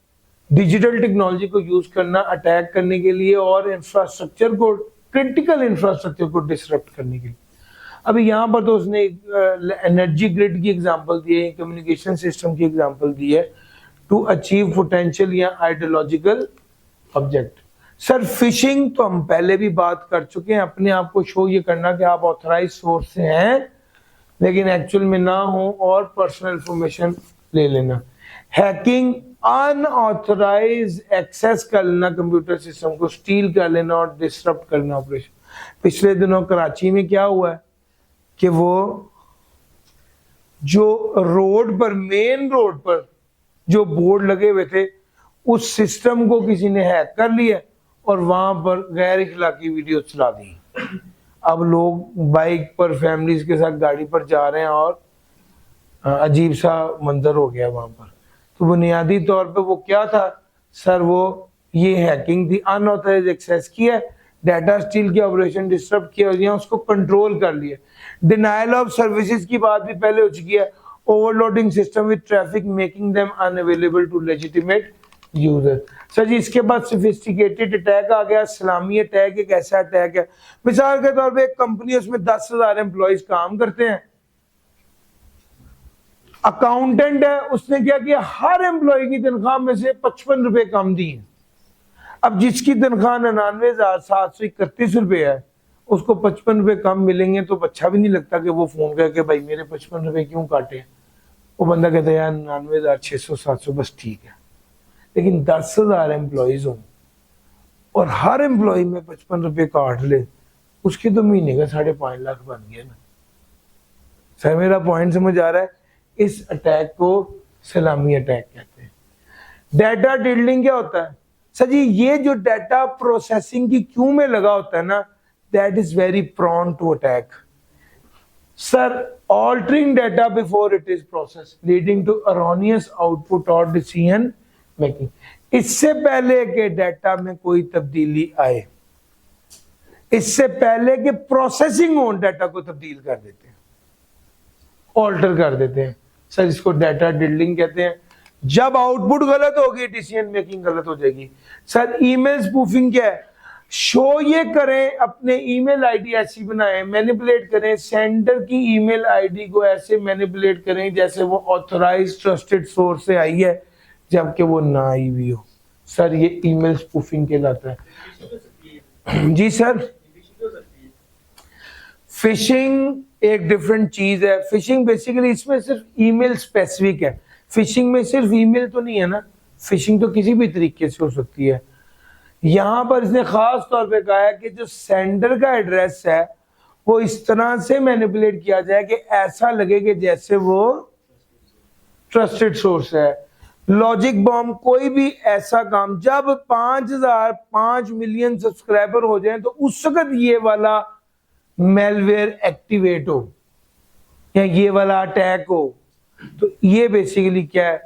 डिजिटल टेक्नोलॉजी को यूज करना अटैक करने के लिए, और इंफ्रास्ट्रक्चर को, क्रिटिकल इंफ्रास्ट्रक्चर को डिसरप्ट करने के लिए। अभी यहाँ पर तो उसने एनर्जी ग्रिड की एग्जांपल दी है, कम्युनिकेशन सिस्टम की एग्जांपल दी है, टू अचीव पोटेंशियल या आइडियोलॉजिकल ऑब्जेक्ट। सर फिशिंग तो हम पहले भी बात कर चुके हैं, अपने आप को शो ये करना कि आप ऑथराइज सोर्स से हैं लेकिन एक्चुअल में ना हो, और पर्सनल इंफॉर्मेशन ले लेना। हैकिंग, अनऑथराइज एक्सेस कर लेना कंप्यूटर सिस्टम को, स्टील कर लेना और डिसरप्ट करना ऑपरेशन। पिछले दिनों कराची में क्या हुआ है कि वो जो रोड पर, मेन रोड पर जो बोर्ड लगे हुए थे, उस सिस्टम को किसी ने हैक कर लिया और वहां पर गैर इखलाकी वीडियो चला दी। अब लोग बाइक पर फैमिलीज के साथ गाड़ी पर जा रहे हैं और अजीब सा मंजर हो गया वहां पर। तो बुनियादी तौर पे वो क्या था सर? वो ये हैकिंग थी, अनऑथराइज एक्सेस किया, डाटा स्टील की ऑपरेशन डिस्टर्ब किया और उसको कंट्रोल कर लिया। डिनायल ऑफ सर्विसेज की बात भी पहले हो चुकी है, overloading system with traffic making them unavailable to legitimate user. Sir ji, इसके बाद सोफिस्टिकेटेड अटैक आ गया। सलामी अटैक एक ऐसा अटैक है, मिसाल के तौर पे एक कंपनी, उसमें 10,000 एम्प्लॉइज काम करते हैं, अकाउंटेंट है, उसने क्या किया, हर एम्प्लॉय की तनख्वाह में से 55 रुपए कम दिए। अब जिसकी तनख्वाह 99,731 रुपए है, उसको 55 रुपए कम मिलेंगे तो अच्छा भी नहीं लगता कि वो फोन करके भाई मेरे 55 रुपए क्यों काटे। वो बंदा कहता है यार 99,600-700 बस ठीक है। लेकिन 10,000 एम्प्लॉइज हों और हर एम्प्लॉय में 55 रुपए काट ले, उसके तो महीने का 5.5 लाख बन गया ना। सर मेरा पॉइंट समझ आ रहा है? इस अटैक को सलामी अटैक कहते हैं। डाटा डिल्डिंग क्या होता है सर जी? ये जो डाटा प्रोसेसिंग की क्यू में लगा होता है ना, that is very prone to attack. Sir altering data before it is process leading to erroneous output और डिसीजन मेकिंग। इससे पहले के डाटा में कोई तब्दीली आए, इससे पहले के प्रोसेसिंग हो, डाटा को तब्दील कर देते हैं, ऑल्टर कर देते हैं। सर इसको डाटा डिल्डिंग कहते हैं। जब आउटपुट गलत होगी, डिसीजन मेकिंग गलत हो जाएगी। सर ईमेल स्पूफिंग क्या है? शो ये करें, अपने ईमेल आईडी ऐसी बनाएं, मैनिपुलेट करें, सेंडर की ईमेल आईडी को ऐसे मैनिपुलेट करें जैसे वो ऑथराइज्ड ट्रस्टेड सोर्स से आई है, जबकि वो ना आई हुई हो। सर ये ईमेल स्पूफिंग कहलाता है। जी सर, फिशिंग एक डिफरेंट चीज है। फिशिंग बेसिकली इसमें सिर्फ ईमेल स्पेसिफिक है। फिशिंग में सिर्फ ईमेल तो नहीं है ना, फिशिंग तो किसी भी तरीके से हो सकती है। यहां पर इसने खास तौर पे कहा है कि जो सेंडर का एड्रेस है वो इस तरह से मैनिपुलेट किया जाए कि ऐसा लगे कि जैसे वो ट्रस्टेड सोर्स है। लॉजिक बॉम्ब कोई भी ऐसा काम, जब 5,000 5 मिलियन सब्सक्राइबर हो जाए तो उस वक्त ये वाला मेलवेयर एक्टिवेट हो या ये वाला अटैक हो। तो ये बेसिकली क्या है,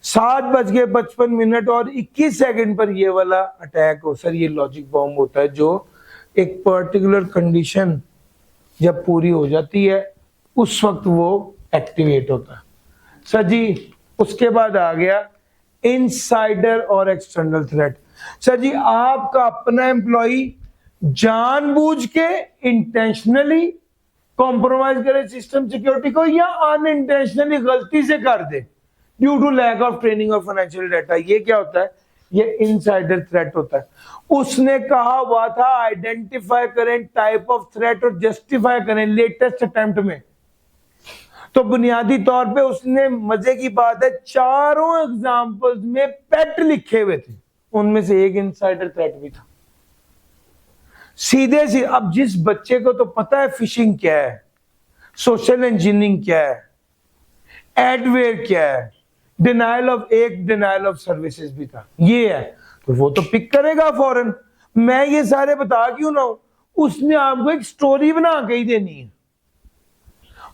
7:55 और 21 सेकंड पर ये वाला अटैक हो सर, ये लॉजिक बॉम्ब होता है, जो एक पर्टिकुलर कंडीशन जब पूरी हो जाती है उस वक्त वो एक्टिवेट होता है सर जी। उसके बाद आ गया इनसाइडर और एक्सटर्नल थ्रेट। सर जी, आपका अपना एम्प्लॉई जानबूझ के इंटेंशनली कॉम्प्रोमाइज करे सिस्टम सिक्योरिटी को या अनइंटेंशनली गलती से कर दे due to lack of training और फाइनेंशियल डाटा, ये क्या होता है, ये इनसाइडर थ्रेट होता है। उसने कहा हुआ था आइडेंटिफाई करें टाइप ऑफ थ्रेट और जस्टिफाई करें लेटेस्ट अटेम्प्ट में, तो बुनियादी तौर पे उसने, मजे की बात है, चारों एग्जांपल्स में पेट लिखे हुए थे, उनमें से एक इनसाइडर थ्रेट भी था। सीधे से अब जिस बच्चे को तो पता है फिशिंग क्या है, सोशल इंजीनियरिंग क्या है, एडवेयर क्या है, डिनाइल ऑफ सर्विसेज भी था, ये है, तो वो तो पिक करेगा फौरन। मैं ये सारे बता क्यों ना हूं, उसने आपको एक स्टोरी बना के ही देनी है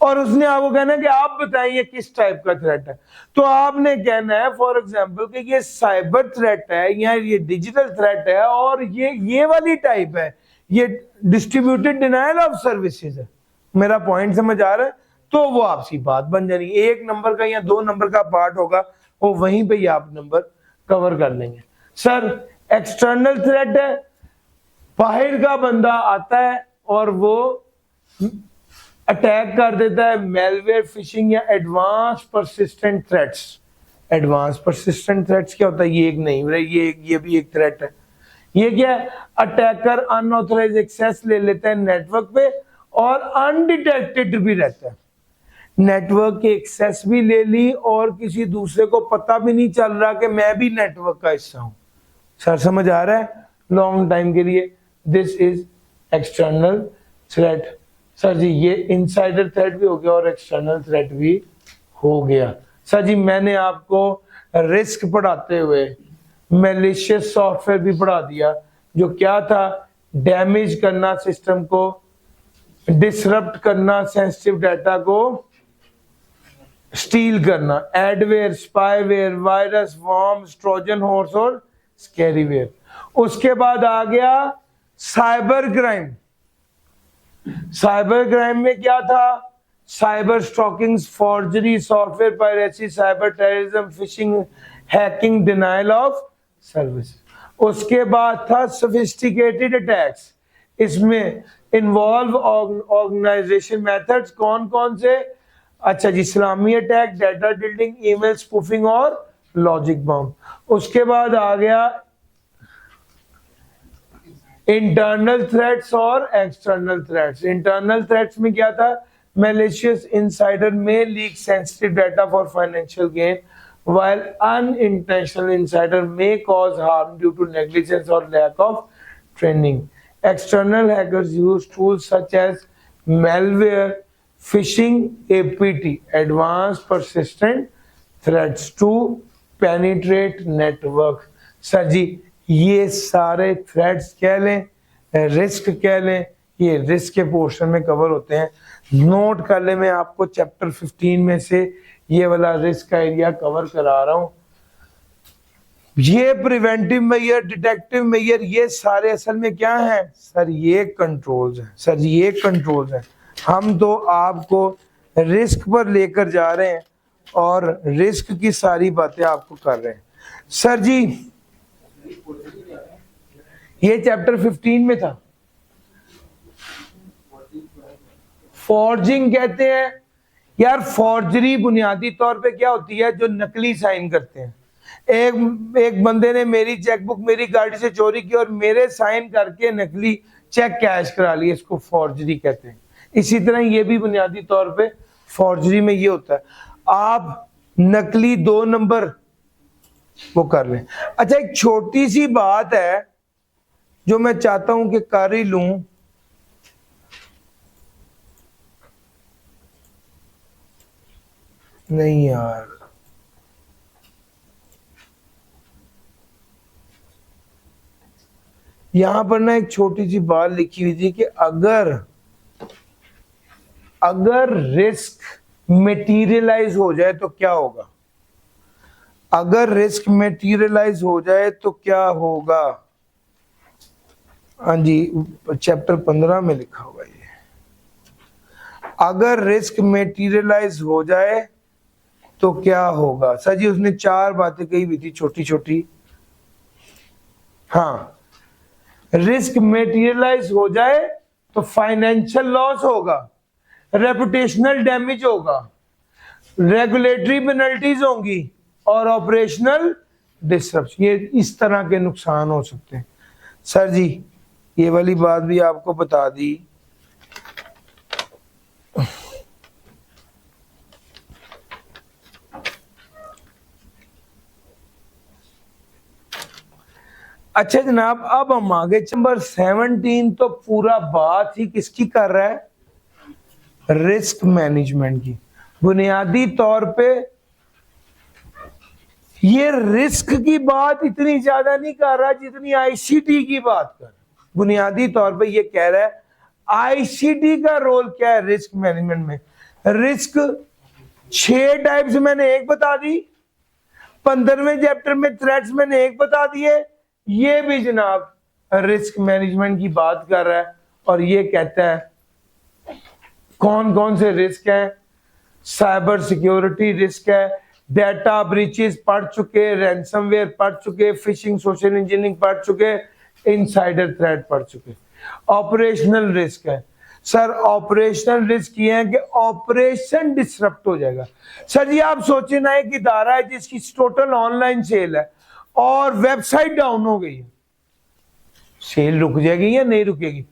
और उसने आपको कहना है कि आप बताइए किस टाइप का थ्रेट है। तो आपने कहना है फॉर एग्जांपल कि ये साइबर थ्रेट है या ये डिजिटल थ्रेट है और ये वाली टाइप है, ये डिस्ट्रीब्यूटेड डिनायल ऑफ सर्विसेज है। मेरा पॉइंट समझ आ रहा है? तो वो आपसी बात बन जानी, 1 नंबर का या 2 नंबर का पार्ट होगा, वो वहीं पे ही आप नंबर कवर कर लेंगे। सर एक्सटर्नल थ्रेट है, बाहर का बंदा आता है और वो अटैक कर देता है, मेलवेयर, फिशिंग या advance persistent threats. Advance persistent threats क्या होता है, ये एक नहीं, ये भी एक थ्रेट है। ये क्या है, अटैकर अनऑथराइज एक्सेस ले लेता है नेटवर्क पे और अनडिटेक्टेड भी रहता है, नेटवर्क की एक्सेस भी ले ली और किसी दूसरे को पता भी नहीं चल रहा कि मैं भी नेटवर्क का हिस्सा हूं। सर समझ आ रहा है? लॉन्ग टाइम के लिए this is external threat. Sir ji ये इनसाइडर थ्रेट भी हो गया और एक्सटर्नल थ्रेट भी हो गया। सर जी मैंने आपको रिस्क पढ़ाते हुए मैलिशियस सॉफ्टवेयर भी पढ़ा दिया, जो क्या था, डैमेज करना सिस्टम को, डिसरप्ट करना सेंसिटिव डाटा को, स्टील करना, adware, spyware, virus, worms, Trojan horse और स्कैरीवेयर। उसके बाद आ गया साइबर क्राइम। साइबर क्राइम में क्या था, cyber stalking, forgery, software piracy, cyber terrorism, fishing, hacking, denial of service. उसके बाद था सोफिस्टिकेटेड अटैक्स, इसमें इन्वॉल्व ऑर्गेनाइजेशन मेथड्स, कौन कौन से, अच्छा जी, इस्लामी अटैक, डाटा डिल्डिंग, ईमेल स्पूफिंग और लॉजिक बम। उसके बाद आ गया इंटरनल थ्रेट्स और एक्सटर्नल थ्रेट्स। इंटरनल थ्रेट्स में क्या था, malicious insider may leak sensitive data for financial gain, while unintentional insider may cause harm due to negligence or lack of training. External hackers use tools such as malware, phishing, APT, advanced persistent threats to penetrate network। Sir ji ये सारे थ्रेट्स कह लें, रिस्क कह लें, ये रिस्क के पोर्शन में कवर होते हैं। नोट कर ले, मैं आपको चैप्टर 15 में से ये वाला रिस्क का एरिया कवर करा रहा हूं। ये प्रिवेंटिव मेजर, डिटेक्टिव मेजर, ये सारे असल में क्या है सर, ये कंट्रोल्स हैं। सर जी ये कंट्रोल्स हैं, हम तो आपको रिस्क पर लेकर जा रहे हैं और रिस्क की सारी बातें आपको कर रहे हैं। सर जी ये चैप्टर 15 में था। फॉर्जिंग कहते हैं यार, फॉर्जरी बुनियादी तौर पे क्या होती है, जो नकली साइन करते हैं। एक बंदे ने मेरी चेकबुक मेरी गाड़ी से चोरी की और मेरे साइन करके नकली चेक कैश करा लिया, इसको फॉर्जरी कहते हैं। इसी तरह ये भी बुनियादी तौर पे फॉर्जरी में ये होता है, आप नकली 2 नंबर वो कर लें। अच्छा एक छोटी सी बात है जो मैं चाहता हूं कि कर ही लूं, नहीं यार यहां पर ना एक छोटी सी बात लिखी हुई थी कि अगर रिस्क मेटीरियलाइज हो जाए तो क्या होगा, अगर रिस्क मेटीरियलाइज हो जाए तो क्या होगा। हाँ जी, चैप्टर 15 में लिखा हुआ है, अगर रिस्क मेटीरियलाइज हो जाए तो क्या होगा। सर जी उसने 4 बातें कही हुई थी छोटी छोटी। हाँ, रिस्क मेटीरियलाइज हो जाए तो फाइनेंशियल लॉस होगा, रेपुटेशनल डैमेज होगा, रेगुलेटरी पेनल्टीज होंगी और ऑपरेशनल डिसरप्शन, ये इस तरह के नुकसान हो सकते हैं। सर जी ये वाली बात भी आपको बता दी। अच्छा जनाब, अब हम आगे नंबर 17 तो पूरा बात ही किसकी कर रहा है, रिस्क मैनेजमेंट की। बुनियादी तौर पे ये रिस्क की बात इतनी ज्यादा नहीं कर रहा जितनी आईसीटी की बात कर। बुनियादी तौर पे ये कह रहा है आईसीटी का रोल क्या है रिस्क मैनेजमेंट में। रिस्क 6 टाइप्स मैंने एक बता दी, 15वें चैप्टर में थ्रेट्स मैंने एक बता दिए। ये भी जनाब रिस्क मैनेजमेंट की बात कर रहा है और ये कहता है कौन कौन से रिस्क हैं। साइबर सिक्योरिटी रिस्क है, डेटा ब्रीचेस पढ़ चुके, रैंसमवेयर पढ़ चुके, फिशिंग सोशल इंजीनियरिंग पढ़ चुके, इनसाइडर थ्रेट पढ़ चुके। ऑपरेशनल रिस्क है सर, ऑपरेशनल रिस्क ये है कि ऑपरेशन डिसरप्ट हो जाएगा। सर जी आप सोचे ना, एक इदारा है जिसकी टोटल ऑनलाइन सेल है और वेबसाइट डाउन हो गई है, सेल रुक जाएगी या नहीं रुकेगी,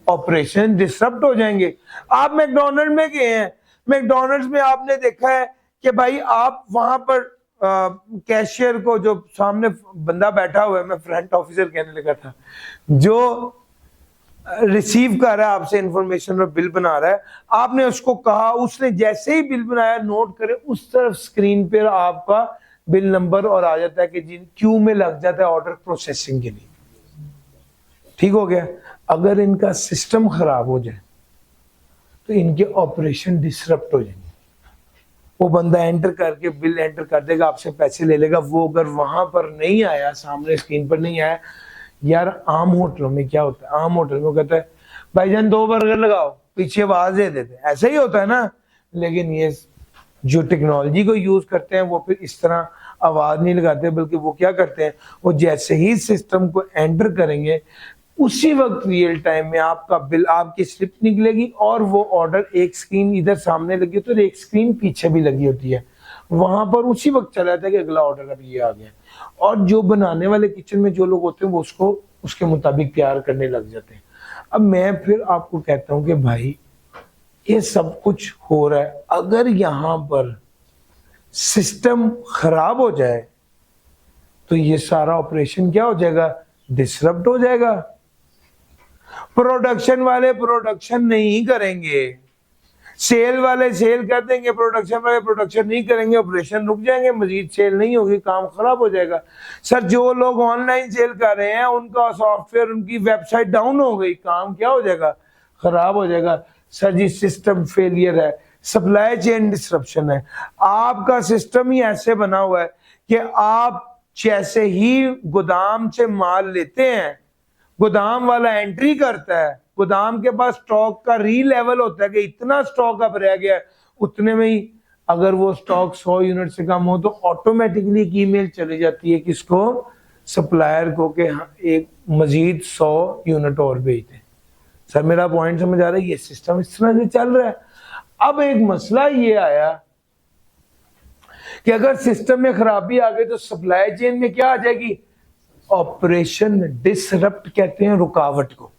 ऑपरेशन डिसरप्ट हो जाएंगे। आप मैकडोनल्ड में गए हैं, मैकडोनल्ड्स में आपने देखा है कि भाई आप वहां पर कैशियर को, जो सामने बंदा बैठा हुआ है, मैं फ्रंट ऑफिसर कहने लगा था, जो रिसीव कर रहा है आपसे इंफॉर्मेशन और बिल बना रहा है, आपने उसको कहा, उसने जैसे ही बिल बनाया नोट करे, उस तरफ स्क्रीन पर आपका बिल नंबर और आ जाता है कि जिन क्यू में लग जाता है ऑर्डर प्रोसेसिंग के लिए। ठीक हो गया। अगर इनका सिस्टम खराब हो जाए तो इनके ऑपरेशन डिसरप्ट हो जाएंगे। वो बंदा एंटर करके बिल एंटर कर देगा, आपसे पैसे ले लेगा, वो अगर वहां पर नहीं आया, सामने स्क्रीन पर नहीं आया। यार आम होटलों में क्या होता है, आम होटल में कहता है भाईजान 2 बर्गर लगाओ, पीछे आवाज दे देते, ऐसा ही होता है ना। लेकिन ये जो टेक्नोलॉजी को यूज करते हैं वो फिर इस तरह आवाज नहीं लगाते, बल्कि वो क्या करते हैं, वो जैसे ही सिस्टम को एंटर करेंगे उसी वक्त रियल टाइम में आपका बिल, आपकी स्लिप निकलेगी और वो ऑर्डर, एक स्क्रीन इधर सामने लगी होती है और एक स्क्रीन पीछे भी लगी होती है, वहां पर उसी वक्त चला जाता है कि अगला ऑर्डर अब ये आ गया। और जो बनाने वाले किचन में जो लोग होते हैं वो उसको उसके मुताबिक तैयार करने लग जाते हैं। अब मैं फिर आपको कहता हूं कि भाई ये सब कुछ हो रहा है, अगर यहां पर सिस्टम खराब हो जाए तो ये सारा ऑपरेशन क्या हो जाएगा, डिसरप्ट हो जाएगा। प्रोडक्शन वाले प्रोडक्शन नहीं करेंगे, सेल वाले सेल कर देंगे, प्रोडक्शन वाले प्रोडक्शन नहीं करेंगे, ऑपरेशन रुक जाएंगे, मजीद सेल नहीं होगी, काम खराब हो जाएगा। सर जो लोग ऑनलाइन सेल कर रहे हैं उनका सॉफ्टवेयर, उनकी वेबसाइट डाउन हो गई, काम क्या हो जाएगा, खराब हो जाएगा। सर जी सिस्टम फेलियर है, सप्लाई चेन डिसरप्शन है। आपका सिस्टम ही ऐसे बना हुआ है कि आप जैसे ही गोदाम से माल लेते हैं, गोदाम वाला एंट्री करता है, गोदाम के पास स्टॉक का री लेवल होता है कि इतना स्टॉक अब रह गया, उतने में ही अगर वो स्टॉक 100 यूनिट से कम हो तो ऑटोमेटिकली एक ईमेल चली जाती है किसको, सप्लायर को, कि एक मजीद 100 यूनिट और भेज दें। सर मेरा पॉइंट समझ आ रहा है, ये सिस्टम इस तरह से चल रहा है। अब एक मसला ये आया कि अगर सिस्टम में खराबी आ गई तो सप्लाई चेन में क्या आ जाएगी, ऑपरेशन डिसरप्ट कहते हैं रुकावट को।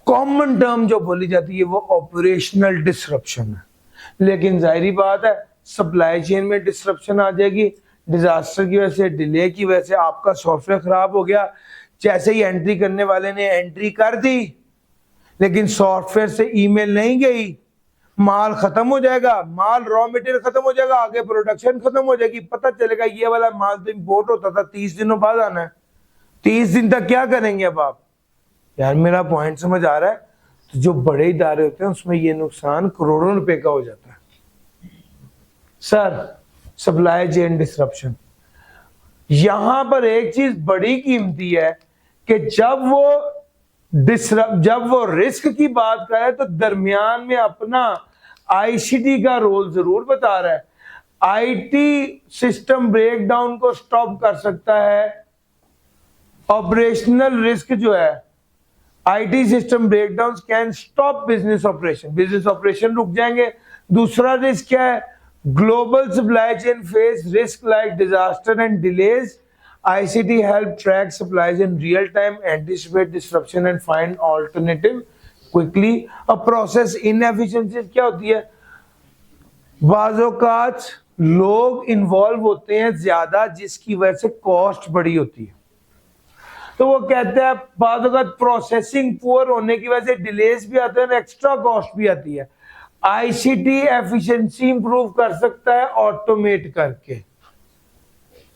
कॉमन टर्म जो बोली जाती है वो ऑपरेशनल डिसरप्शन है। लेकिन जाहिर बात है सप्लाई चेन में डिसरप्शन आ जाएगी, डिजास्टर की वजह से, डिले की वजह से, आपका सॉफ्टवेयर खराब हो गया, जैसे ही एंट्री करने वाले ने एंट्री कर दी लेकिन सॉफ्टवेयर से ईमेल नहीं गई, माल खत्म हो जाएगा, माल रॉ मटेरियल खत्म हो जाएगा, आगे प्रोडक्शन खत्म हो जाएगी। पता चलेगा ये वाला माल तो इंपोर्ट होता था 30 दिनों बाद आना है, 30 दिन तक क्या करेंगे अब आप? यार मेरा पॉइंट समझ आ रहा है? तो जो बड़े इदारे होते हैं उसमें ये नुकसान करोड़ों रुपए का हो जाता है। सर सप्लाई चेन डिसरप्शन, यहां पर एक चीज बड़ी कीमती है कि जब वो रिस्क की बात करे तो दरमियान में अपना आईसीटी का रोल जरूर बता रहा है। आईटी सिस्टम ब्रेकडाउन को स्टॉप कर सकता है। ऑपरेशनल रिस्क जो है, IT system breakdown can stop business operation रुक जाएंगे। दूसरा रिस्क क्या है? Global supply chain face risk like disaster and delays. ICT help track supplies in real time, anticipate disruption and find alternative quickly. अब process inefficiencies क्या होती है? बाज़-औक़ात लोग इन्वॉल्व होते हैं ज्यादा जिसकी वजह से कॉस्ट बड़ी होती है। तो वो कहते हैं बाज़-औक़ात प्रोसेसिंग पुअर होने की वजह से डिलेज भी आते हैं, एक्स्ट्रा कॉस्ट भी आती है। ICT एफिशिएंसी इंप्रूव कर सकता है ऑटोमेट करके।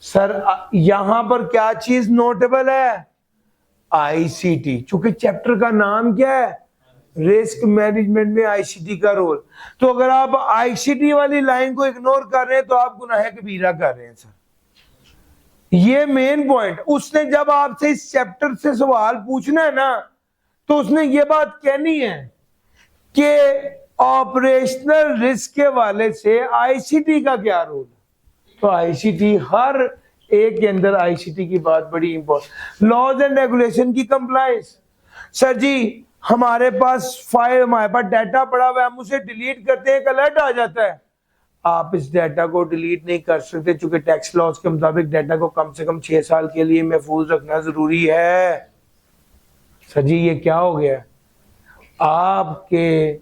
सर यहां पर क्या चीज नोटेबल है? आईसीटी, चूंकि चैप्टर का नाम क्या है? रिस्क मैनेजमेंट में आईसीटी का रोल। तो अगर आप आईसीटी वाली लाइन को इग्नोर कर रहे हैं तो आप गुनाह कबीरा कर रहे हैं। सर ये मेन पॉइंट, उसने जब आपसे इस चैप्टर से सवाल पूछना है ना तो उसने ये बात कहनी है कि ऑपरेशनल रिस्क के वाले से आईसीटी का क्या रोल है। तो आईसीटी, हर एक के अंदर आईसीटी की बात बड़ी इंपॉर्टेंट। लॉज एंड रेगुलेशन की कंप्लायंस। सर जी हमारे पास फाइल, हमारे पास डाटा पड़ा हुआ है, हम उसे डिलीट करते हैं, एक अलर्ट आ जाता है। आप इस डाटा को डिलीट नहीं कर सकते क्योंकि टैक्स लॉज के मुताबिक डाटा को कम से कम 6 साल के लिए महफूज रखना जरूरी है। सर जी ये क्या हो गया? आपके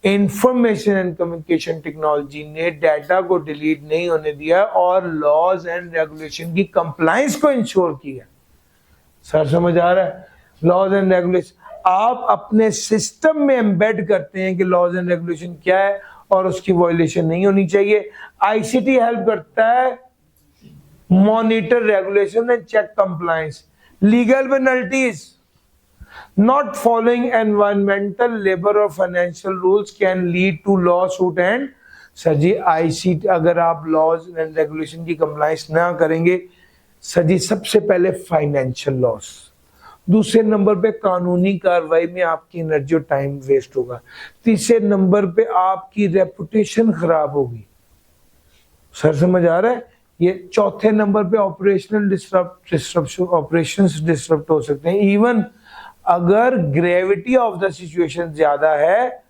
इंफॉर्मेशन एंड कम्युनिकेशन टेक्नोलॉजी ने डाटा को डिलीट नहीं होने दिया और लॉज एंड रेगुलेशन की कंप्लायंस को इंश्योर किया। सर समझ आ रहा है? लॉज एंड रेगुलेशन आप अपने सिस्टम में एम्बेड करते हैं कि लॉज एंड रेगुलेशन क्या है और उसकी वायलेशन नहीं होनी चाहिए। आईसीटी हेल्प करता है monitor regulation and check compliance. Legal penalties, not following environmental, labor or financial rules can lead to lawsuit and sir ji ICT, अगर आप लॉज एंड रेगुलेशन की कंप्लायंस ना करेंगे सर जी सबसे पहले फाइनेंशियल लॉस, दूसरे नंबर पे कानूनी कार्रवाई में आपकी एनर्जी और टाइम वेस्ट होगा, तीसरे नंबर पे आपकी रेपुटेशन खराब होगी। सर समझ आ रहा है? ये चौथे नंबर पे ऑपरेशनल डिस्ट्रप्शन, ऑपरेशंस डिस्टर्ब हो सकते हैं। इवन अगर ग्रेविटी ऑफ द सिचुएशन ज्यादा है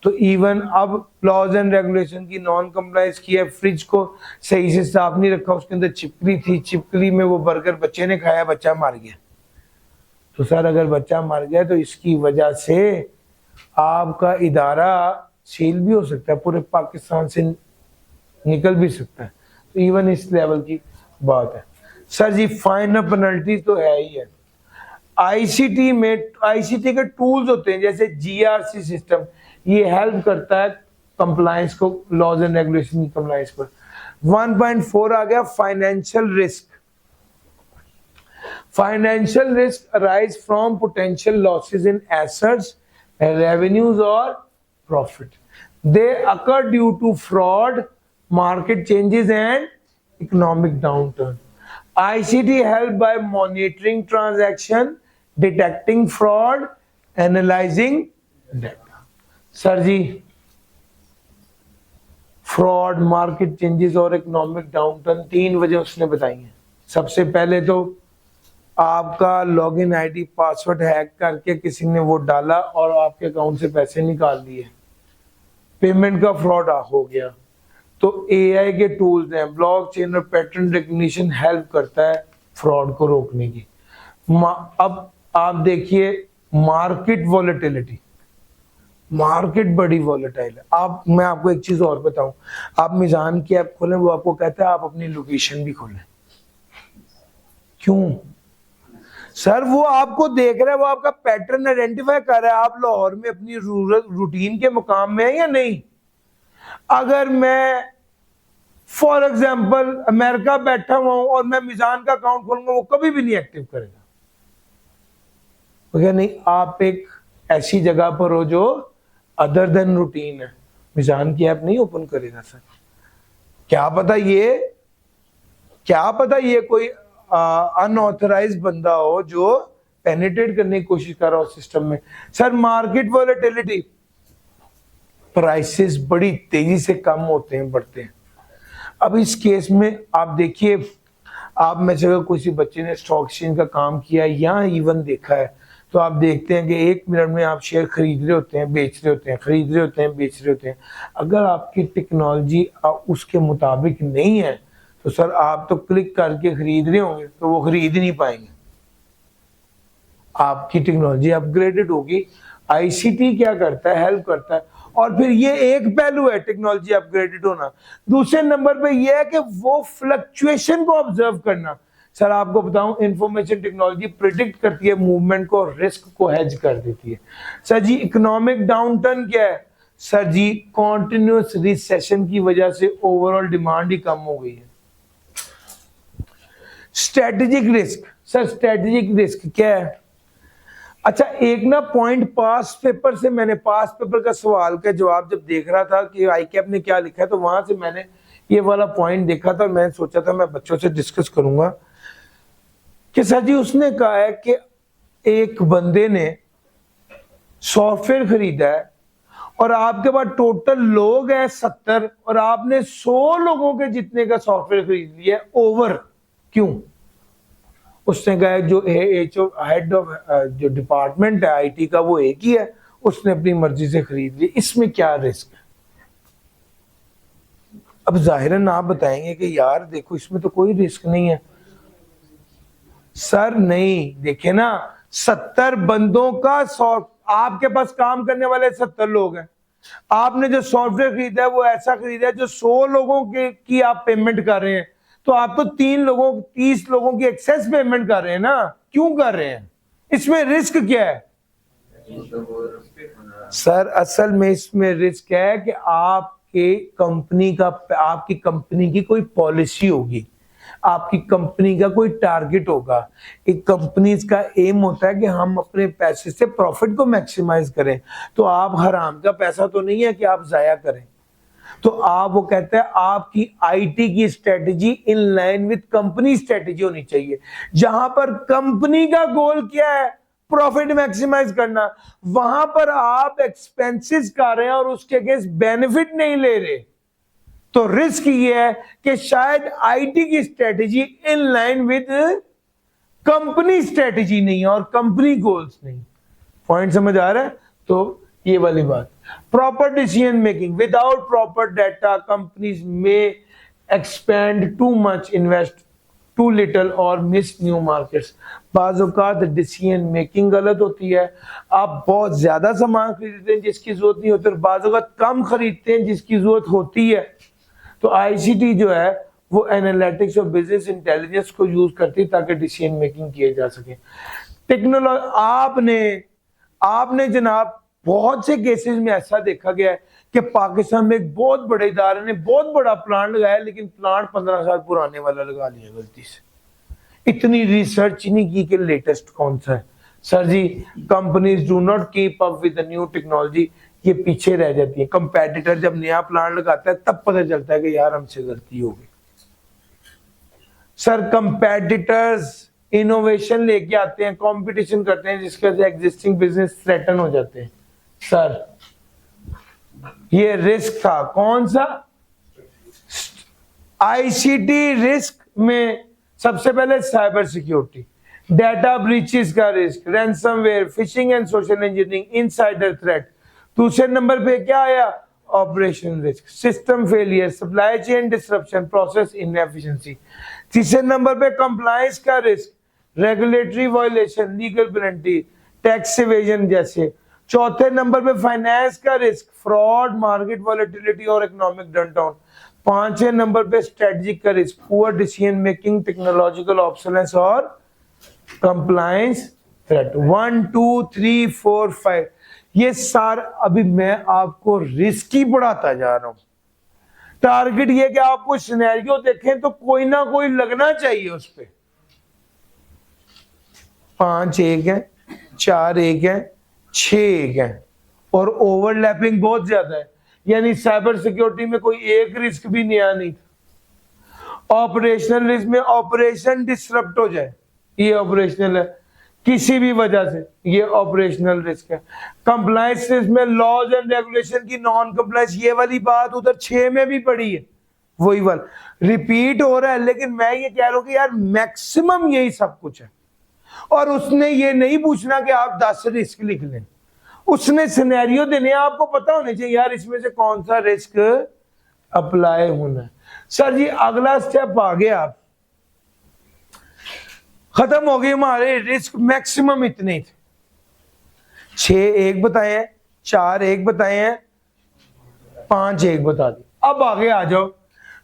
तो इवन अब लॉज एंड रेगुलेशन की नॉन कंप्लायंस की है, फ्रिज को सही से साफ नहीं रखा, उसके अंदर छिपकली थी, छिपकली में वो बर्गर बच्चे ने खाया, बच्चा मर गया। तो सर अगर बच्चा मर गया तो इसकी वजह से आपका इदारा सील भी हो सकता है, पूरे पाकिस्तान से निकल भी सकता है। तो इवन इस लेवल की बात है। सर जी फाइन और पेनल्टी तो है ही है। आईसीटी में आईसीटी के टूल्स होते हैं जैसे जीआरसी सिस्टम, ये हेल्प करता है कंप्लायंस को, लॉज एंड रेगुलेशन की कंप्लायंस पर। 1.4 आ गया financial risk. Financial risk arise from potential losses in assets, revenues और profit. They occur due to fraud, market changes and economic downturn. ICT help by monitoring transaction, detecting fraud, analyzing data. Sir ji fraud, market changes और इकोनॉमिक डाउनटर्न 3 वजह उसने बताई हैं। सबसे पहले तो आपका लॉगिन आईडी पासवर्ड हैक करके किसी ने वो डाला और आपके अकाउंट से पैसे निकाल लिए, पेमेंट का फ्रॉड हो गया। तो एआई के टूल्स हैं, ब्लॉकचेन और पैटर्न रिकग्निशन हेल्प करता है फ्रॉड को रोकने की। अब आप देखिए मार्केट वॉलेटिलिटी, मार्केट बड़ी वॉलेटाइल है। आप, मैं आपको एक चीज और बताऊं, आप मिजान की ऐप खोलें, वो आपको कहता है आप अपनी लोकेशन भी खोलें। क्यों? सर वो आपको देख रहा है, वो आपका पैटर्न आइडेंटिफाई कर रहा है, आप लाहौर में अपनी रूटीन के मुकाम में है या नहीं। अगर मैं फॉर एग्जाम्पल अमेरिका बैठा हुआ हूं और मैं मिजान का अकाउंट खोलूंगा, वो कभी भी नहीं एक्टिव करेगा। नहीं, आप एक ऐसी जगह पर हो जो अदर देन रूटीन है, मिजान की ऐप नहीं ओपन करेगा सर। क्या पता ये कोई अनऑथराइज्ड बंदा हो जो पेनिट्रेट करने की कोशिश कर रहा हो सिस्टम में। सर मार्केट वॉलेटिलिटी, प्राइसेस बड़ी तेजी से कम होते हैं, बढ़ते हैं। अब इस केस में आप देखिए, आप में से अगर किसी बच्चे ने स्टॉक एक्सचेंज का काम किया या इवन देखा है, तो आप देखते हैं कि 1 मिनट में आप शेयर खरीद रहे होते हैं, बेच रहे होते हैं, खरीद रहे होते हैं, बेच रहे होते हैं। अगर आपकी टेक्नोलॉजी उसके मुताबिक नहीं है तो सर आप तो क्लिक करके खरीद रहे होंगे तो वो खरीद नहीं पाएंगे। आपकी टेक्नोलॉजी अपग्रेडेड होगी। आईसीटी क्या करता है, हेल्प करता है। और फिर ये एक पहलू है टेक्नोलॉजी अपग्रेडेड होना। दूसरे नंबर पे ये है कि वो फ्लक्चुएशन को ऑब्जर्व करना। सर आपको बताऊं, इंफॉर्मेशन टेक्नोलॉजी प्रिडिक्ट करती है मूवमेंट को, रिस्क को हेज कर देती है। सर जी इकोनॉमिक डाउनटर्न क्या है? सर जी कॉन्टिन्यूस रिसेशन की वजह से ओवरऑल डिमांड ही कम हो गई है। Strategic risk, sir strategic risk क्या है? अच्छा, एक ना पॉइंट पास पेपर से, मैंने पास पेपर का सवाल का जवाब जब देख रहा था कि आईकैप ने क्या लिखा है, तो वहां से मैंने ये वाला पॉइंट देखा था। मैंने सोचा था मैं बच्चों से डिस्कस करूंगा कि सर जी उसने कहा है कि एक बंदे ने सॉफ्टवेयर खरीदा है और आपके पास टोटल लोग हैं 70 और आपने 100 लोगों के जितने का सॉफ्टवेयर खरीद लिया। ओवर क्यों? उसने कहा जो हेड ऑफ जो डिपार्टमेंट है आईटी का वो एक ही है, उसने अपनी मर्जी से खरीद लिया, इसमें क्या रिस्क है? अब जाहिरन आप बताएंगे कि यार देखो इसमें तो कोई रिस्क नहीं है। सर नहीं, देखे ना 70 बंदों का आपके पास काम करने वाले 70 लोग हैं। आपने जो सॉफ्टवेयर खरीदा है वो ऐसा खरीदा है जो 100 लोगों की आप पेमेंट कर रहे हैं, तो आप तो 30 लोगों की एक्सेस पेमेंट कर रहे हैं ना। क्यों कर रहे हैं? इसमें रिस्क क्या है? सर असल में इसमें रिस्क है कि आपकी कंपनी की कोई पॉलिसी होगी, आपकी कंपनी का कोई टारगेट होगा। एक कंपनी का एम होता है कि हम अपने पैसे से प्रॉफिट को मैक्सिमाइज करें, तो आप हराम का पैसा तो नहीं है कि आप जाया करें। तो आप वो कहते हैं आपकी आईटी की strategy in line with company strategy होनी चाहिए, जहां पर कंपनी का गोल क्या है? प्रॉफिट मैक्सिमाइज करना। वहां पर आप एक्सपेंसेस कर रहे हैं और उसके अगेंस्ट बेनिफिट नहीं ले रहे, तो रिस्क ये है कि शायद आईटी की strategy in line with company strategy नहीं है और कंपनी गोल्स नहीं। पॉइंट समझ आ रहा है? तो ये वाली बात। Proper decision making, without proper data companies में expend too much, invest too little और मिस न्यू मार्केट्स। बाज़ औक़ात डिसीजन मेकिंग गलत होती है। आप बहुत ज्यादा सामान खरीदते हैं जिसकी जरूरत नहीं होती और बाज़ औक़ात कम खरीदते हैं जिसकी जरूरत होती है। तो आईसीटी जो है वो एनालिटिक्स और बिजनेस इंटेलिजेंस को यूज करती है ताकि डिसीजन मेकिंग किए जा सके। टेक्नोलॉजी आपने जनाब बहुत से केसेस में ऐसा देखा गया है कि पाकिस्तान में एक बहुत बड़े इदारे ने बहुत बड़ा प्लांट लगाया, लेकिन प्लांट 15 साल पुराने वाला लगा लिया गलती से। इतनी रिसर्च नहीं की कि लेटेस्ट कौन सा है। Sir ji companies do not keep up with the new technology, ये पीछे रह जाती है। कंपेटिटर जब नया प्लांट लगाता है तब पता चलता है कि यार हमसे गलती हो गई। सर कंपेटिटर्स इनोवेशन लेके आते हैं, कंपटीशन करते हैं, जिसके वजह से एग्जिस्टिंग बिजनेस थ्रेटन हो जाते हैं। सर ये रिस्क था कौन सा? आईसीटी रिस्क में सबसे पहले साइबर सिक्योरिटी, डेटा ब्रीचेस का risk, ransomware, phishing and social engineering, insider threat. दूसरे नंबर पे क्या आया? Operation risk, system failure, supply chain disruption, process inefficiency. तीसरे नंबर पे कंप्लायंस का risk, regulatory violation, legal penalty, tax evasion जैसे। चौथे नंबर पे फाइनेंस का रिस्क, फ्रॉड, मार्केट वॉलेटिलिटी और इकोनॉमिक डाउनटाउन। पांचवें नंबर पे स्ट्रेटजिक का risk, poor decision making, technological obsolescence और कंप्लायंस थ्रेट। 1 2 3 4 5 ये सार अभी मैं आपको रिस्क ही बढ़ाता जा रहा हूं। टारगेट ये कि आप कोई सिनेरियो देखें तो कोई ना कोई लगना चाहिए उस पे। 5 एक है, 4 एक है, 6 एक है, और ओवरलैपिंग बहुत ज्यादा है, यानी साइबर सिक्योरिटी में कोई एक रिस्क भी नया नहीं था। ऑपरेशनल रिस्क में ऑपरेशन डिसरप्ट हो जाए, ये ऑपरेशनल है किसी भी वजह से, ये ऑपरेशनल रिस्क है। कंप्लायंस रिस्क में लॉज एंड रेगुलेशन की नॉन कंप्लायंस, ये वाली बात उधर 6 में भी पड़ी है, वही वाला रिपीट हो रहा है। लेकिन मैं ये कह रहा हूं कि यार मैक्सिमम यही सब कुछ है, और उसने ये नहीं पूछना कि आप 10 रिस्क लिख लें, उसने सिनेरियो देने, आपको पता होना चाहिए यार इसमें से कौन सा रिस्क अप्लाई होना है। सर जी अगला स्टेप आ गया, आप खत्म हो गए हमारे रिस्क, मैक्सिमम इतने थे, 6 एक बताए हैं, 4 एक बताए हैं, 5 एक बता दी। अब आगे आ जाओ,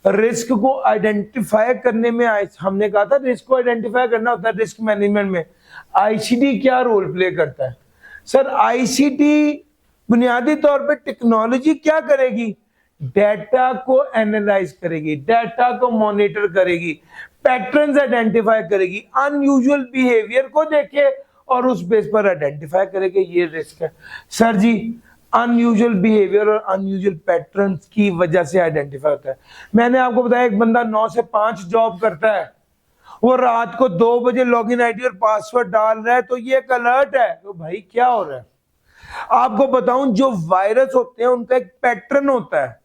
रिस्क को आइडेंटिफाई करने में हमने कहा था रिस्क को आइडेंटिफाई करना होता है रिस्क मैनेजमेंट में। आईसीटी क्या रोल प्ले करता है? सर आईसीटी बुनियादी तौर पे टेक्नोलॉजी क्या करेगी? डेटा को एनालाइज करेगी, डेटा को मॉनिटर करेगी, पैटर्न्स आइडेंटिफाई करेगी, अनयूजुअल बिहेवियर को देखे और उस बेस पर आइडेंटिफाई करेगी ये रिस्क है। सर जी अनयूजुअल बिहेवियर और अनयूजुअल पैटर्न्स की वजह से आइडेंटिफाई होता है। मैंने आपको बताया एक बंदा 9 से 5 जॉब करता है, वो रात को 2 बजे लॉगिन आईडी और पासवर्ड डाल रहा है, तो ये एक अलर्ट है तो भाई क्या हो रहा है। आपको बताऊं जो वायरस होते हैं उनका एक पैटर्न होता है,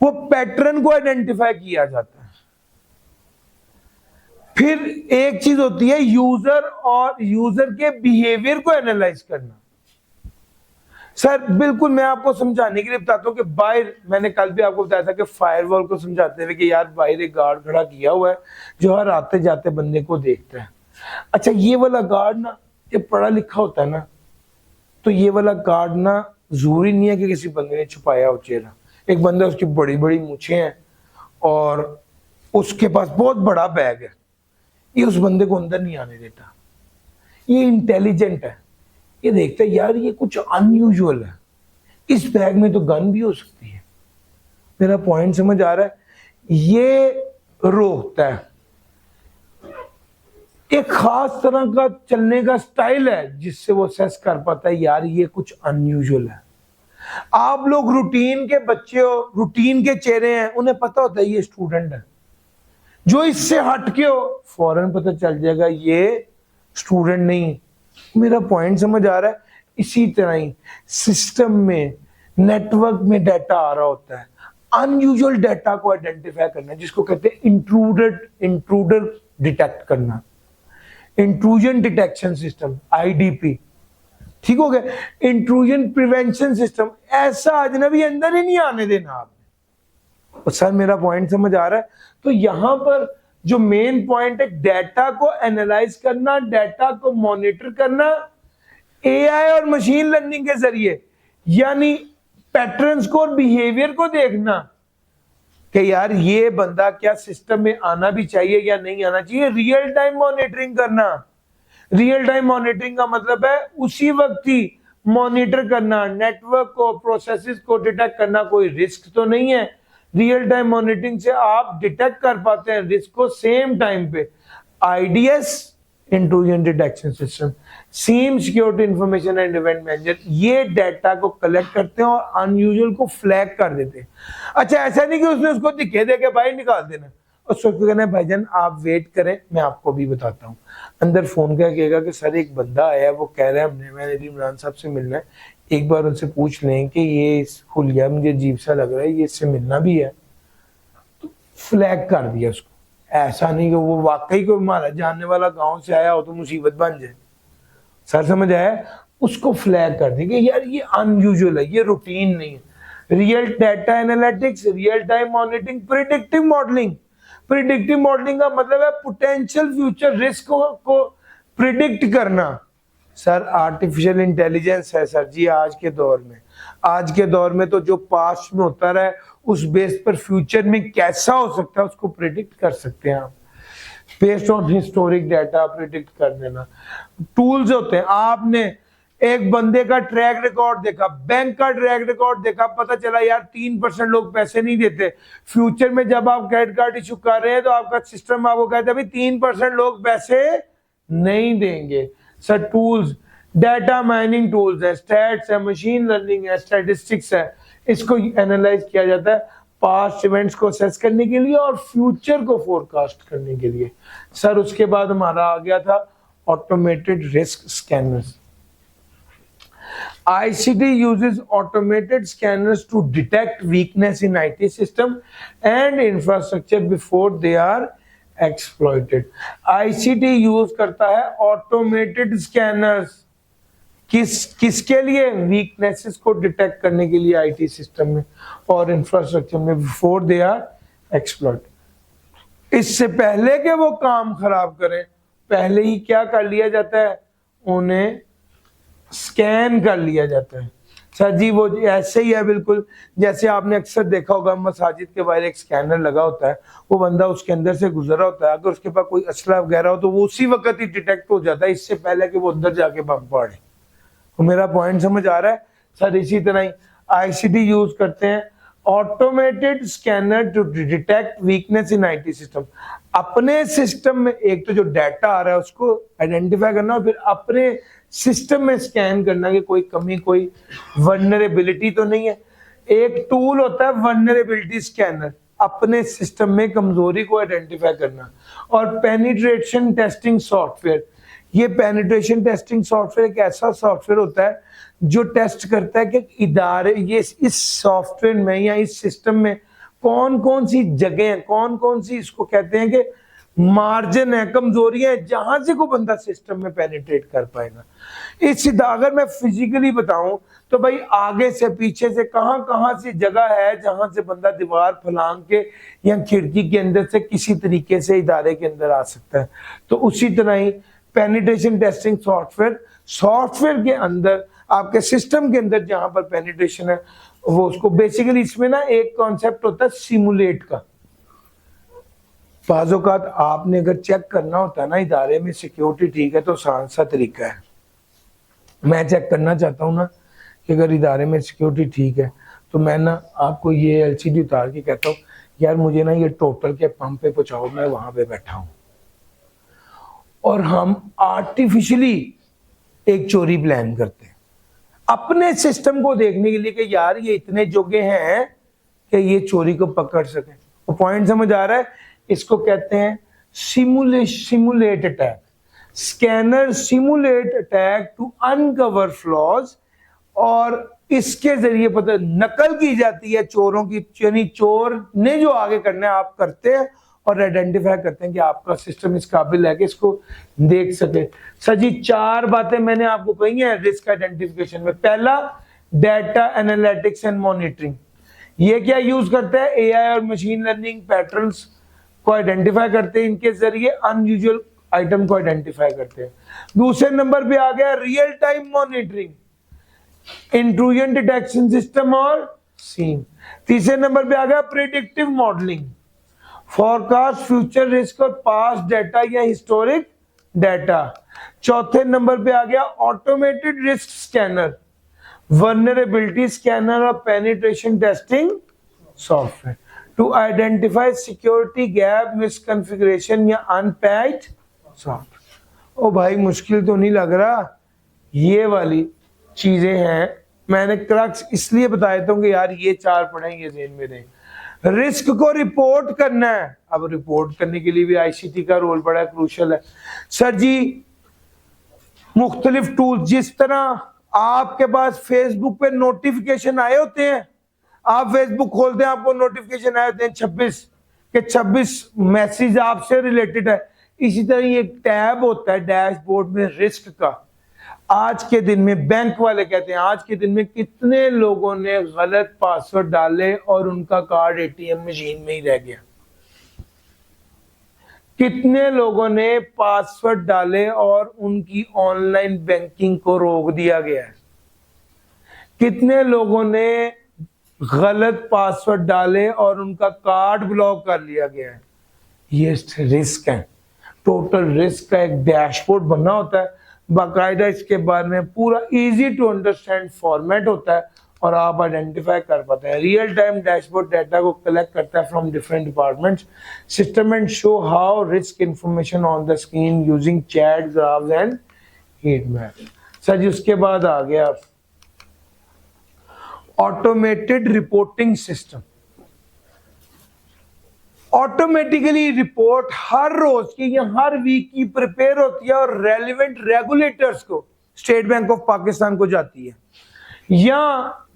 वो पैटर्न को आइडेंटिफाई किया जाता है। फिर एक चीज होती है यूजर और यूजर के बिहेवियर को एनालाइज करना। सर बिल्कुल मैं आपको समझाने के लिए बताता हूं कि बाहर, मैंने कल भी आपको बताया था कि फायरवॉल को समझाते हुए कि यार बाहर एक गार्ड खड़ा किया हुआ है जो हर आते जाते बंदे को देखता है। अच्छा ये वाला गार्ड ना, ये पढ़ा लिखा होता है ना, तो ये वाला गार्ड ना जरूरी नहीं है कि किसी बंदे ने छुपाया हो चेहरा। एक बंदा उसकी बड़ी बड़ी मूछें हैं और उसके पास बहुत बड़ा बैग है, ये उस बंदे को अंदर नहीं आने देता। ये इंटेलिजेंट है, ये देखता है यार ये कुछ अनयूजुअल है, इस बैग में तो गन भी हो सकती है। मेरा पॉइंट समझ आ रहा है? ये रोकता है, एक खास तरह का चलने का स्टाइल है जिससे वो असेस कर पाता है यार ये कुछ अनयूजुअल है। आप लोग रूटीन के बच्चे हो, रूटीन के चेहरे हैं, उन्हें पता होता है ये स्टूडेंट है। जो इससे हटके हो फौरन पता चल जाएगा ये स्टूडेंट नहीं। मेरा पॉइंट समझ आ रहा है? इसी तरह ही सिस्टम में, नेटवर्क में डाटा आ रहा होता है, अनयूजुअल डाटा को आइडेंटिफाई करना जिसको कहते हैं इंट्रूडर डिटेक्ट करना, इंट्रूजन डिटेक्शन सिस्टम आईडीपी। ठीक हो गया? इंट्रूजन प्रिवेंशन सिस्टम, ऐसा अजनबी अंदर ही नहीं आने देना आपने। और सर मेरा पॉइंट समझ आ रहा है? तो यहां पर जो मेन पॉइंट है डाटा को एनालाइज करना, डाटा को मॉनिटर करना एआई और मशीन लर्निंग के जरिए, यानी पैटर्न्स को और बिहेवियर को देखना कि यार ये बंदा क्या सिस्टम में आना भी चाहिए या नहीं आना चाहिए। रियल टाइम मॉनिटरिंग करना, रियल टाइम मॉनिटरिंग का मतलब है उसी वक्त ही मॉनिटर करना, नेटवर्क को, प्रोसेसेस को डिटेक्ट करना, कोई रिस्क तो नहीं है। रियल टाइम मॉनिटरिंग से आप डिटेक्ट कर पाते हैं रिस्क को सेम टाइम पे। IDS intrusion detection system, SIEM security information and event manager, ये डाटा को कलेक्ट करते हैं और अनयूजुअल को फ्लैग कर देते हैं। अच्छा ऐसा नहीं कि उसने उसको दिखे दे के भाई निकाल देना और उसको कहना है भाईजान आप वेट करें मैं आपको भी बताता हूँ। अंदर फोन का कहेगा कि सर एक बंदा आया, वो कह रहा है हमने मैंने इमरान साहब से मिलना है, एक बार उनसे पूछ लें कि ये हुलिया मुझे अजीब सा लग रहा है, ये इससे मिलना भी है। तो फ्लैग कर दिया उसको। ऐसा नहीं कि वो वाकई कोई हमारा जानने वाला गांव से आया हो तो मुसीबत बन जाए। सर समझ आया? उसको फ्लैग कर दिया कि यार ये अनयूजुअल है, ये रूटीन नहीं है। Real data analytics, real time monitoring, predictive modelling. Predictive modelling का मतलब है पोटेंशियल फ्यूचर रिस्क को प्रिडिक्ट करना। सर आर्टिफिशियल इंटेलिजेंस है सर जी आज के दौर में। आज के दौर में तो जो पास्ट में होता रहा है उस बेस पर फ्यूचर में कैसा हो सकता है उसको प्रिडिक्ट कर सकते हैं आप। Based on historic data predict कर देना। टूल्स होते हैं, आपने एक बंदे का ट्रैक रिकॉर्ड देखा, बैंक का ट्रैक रिकॉर्ड देखा, पता चला यार 3% लोग पैसे नहीं देते। फ्यूचर में जब आप क्रेडिट कार्ड इशू कर रहे हैं तो आपका सिस्टम आपको कहता है भाई 3% लोग पैसे नहीं देंगे। Sir tools, data mining tools है, स्टैट्स है, मशीन लर्निंग है, स्टैटिस्टिक्स है, इसको एनालाइज किया जाता है पास्ट इवेंट्स को असेस करने के लिए और फ्यूचर को फोरकास्ट करने के लिए। सर उसके बाद हमारा आ गया था automated risk scanners. ICT uses automated scanners to detect weakness in IT system and infrastructure before they are exploited. ICT use करता है ऑटोमेटेड स्कैनर्स किसके लिए? वीकनेसेस को डिटेक्ट करने के लिए आईटी सिस्टम में और इंफ्रास्ट्रक्चर में बिफोर दे आर एक्सप्लॉइट। इससे पहले के वो काम खराब करें, पहले ही क्या कर लिया जाता है? उन्हें स्कैन कर लिया जाता है। सर जी वो ऐसे ही है बिल्कुल, जैसे आपने अक्सर देखा होगा मसाजिद के बाहर एक स्कैनर लगा होता है, वो बंदा उसके अंदर से गुजरा होता है, अगर उसके पास कोई असला वगैरह हो तो वो उसी वक्त ही डिटेक्ट हो जाता है, इससे पहले कि वो अंदर जाके बम पड़े। तो मेरा पॉइंट समझ आ रहा है? सर इसी तरह ही आईसीटी यूज करते हैं automated scanner to detect weakness in IT system. अपने सिस्टम में एक तो जो डाटा आ रहा है उसको आइडेंटिफाई करना और फिर अपने सिस्टम में स्कैन करना कि कोई कमी, कोई वल्नरेबिलिटी तो नहीं है। एक टूल होता है वल्नरेबिलिटी स्कैनर, अपने सिस्टम में कमजोरी को आइडेंटिफाई करना। और पेनिट्रेशन टेस्टिंग सॉफ्टवेयर, ये पेनिट्रेशन टेस्टिंग सॉफ्टवेयर एक ऐसा सॉफ्टवेयर होता है जो टेस्ट करता है कि इदारे ये इस सॉफ्टवेयर में या इस सिस्टम में कौन कौन सी जगह है, कौन कौन सी इसको कहते हैं कि मार्जिन है, कमजोरियां है, जहां से कोई बंदा सिस्टम में पेनिट्रेट कर पाएगा। इस अगर मैं फिजिकली बताऊं तो भाई आगे से पीछे से कहां कहां सी जगह है जहां से बंदा दीवार फलांग के या खिड़की के अंदर से किसी तरीके से इदारे के अंदर आ सकता है। तो उसी तरह ही पेनिट्रेशन टेस्टिंग सॉफ्टवेयर के अंदर आपके सिस्टम के अंदर जहां पर पेनिट्रेशन है वो उसको बेसिकली इसमें ना एक कॉन्सेप्ट होता है सिमुलेट का। बाज़-औक़ात आपने अगर चेक करना होता है ना इदारे में सिक्योरिटी ठीक है तो आसान सा तरीका है। मैं चेक करना चाहता हूँ ना कि अगर इदारे में सिक्योरिटी ठीक है तो मैं ना आपको ये एलसीडी उतार के कहता हूँ यार मुझे ना ये टोटल के पंप पे पहुंचाओ, मैं वहां पे बैठा हूँ, और हम आर्टिफिशियली एक चोरी प्लान करते हैं अपने सिस्टम को देखने के लिए कि यार ये इतने जोगे हैं कि ये चोरी को पकड़ सके। वो पॉइंट समझ आ रहा है? इसको कहते हैं simulate attack. Scanner simulate attack to uncover flaws, और इसके जरिए पता नकल की जाती है चोरों की, यानी चोर ने जो आगे करना है आप करते हैं और आइडेंटिफाई करते हैं कि आपका सिस्टम इस काबिल है कि इसको देख सके। सर जी 4 बातें मैंने आपको कही हैं रिस्क आइडेंटिफिकेशन में। पहला, डाटा एनालिटिक्स एंड मॉनिटरिंग। ये क्या यूज करता है? एआई और मशीन लर्निंग पैटर्न्स को आइडेंटिफाई करते हैं, इनके जरिए अनयूजुअल आइटम को आइडेंटिफाई करते हैं। दूसरे नंबर पे आ गया real time monitoring, intrusion detection system और सीन। तीसरे नंबर पे आ गया predictive modelling, forecast future risk और पास्ट डाटा या हिस्टोरिक डाटा। चौथे नंबर पे आ गया automated risk scanner, vulnerability scanner और penetration testing software to identify security gap, misconfiguration या अनपैच्ड सॉफ्टवेयर। ओ भाई मुश्किल तो नहीं लग रहा? ये वाली चीजें हैं। मैंने क्रक्स इसलिए बताया था कि यार ये 4 पढ़ें, ये ज़हन में रहें। रिस्क को रिपोर्ट करना है, अब रिपोर्ट करने के लिए भी आईसीटी का रोल बड़ा क्रूशल है। सर जी मुख्तलिफ टूल, जिस तरह आपके पास फेसबुक पे नोटिफिकेशन आए होते हैं, आप फेसबुक खोलते हैं आपको नोटिफिकेशन आए होते हैं 26 मैसेज आपसे रिलेटेड है। इसी तरह एक टैब होता है डैशबोर्ड में रिस्क का। आज के दिन में बैंक वाले कहते हैं आज के दिन में कितने लोगों ने गलत पासवर्ड डाले और उनका कार्ड एटीएम मशीन में ही रह गया। कितने लोगों ने पासवर्ड डाले और उनकी ऑनलाइन बैंकिंग को रोक दिया गया है। कितने लोगों ने गलत पासवर्ड डाले और उनका कार्ड ब्लॉक कर लिया गया है। ये रिस्क है। टोटल रिस्क का एक डैशबोर्ड बनना होता है बाकायदा इसके बारे में पूरा इजी टू अंडरस्टैंड फॉर्मेट होता है और आप आइडेंटिफाई कर पाते हैं। रियल टाइम डैशबोर्ड डाटा को कलेक्ट करता है from different departments system and show how risk information on the screen using chart graphs and heat map. Sir ji उसके बाद आ गया automated reporting system. Automatically report हर रोज की या हर वीक की प्रिपेयर होती है और रेलिवेंट रेगुलेटर्स को, स्टेट बैंक ऑफ पाकिस्तान को जाती है या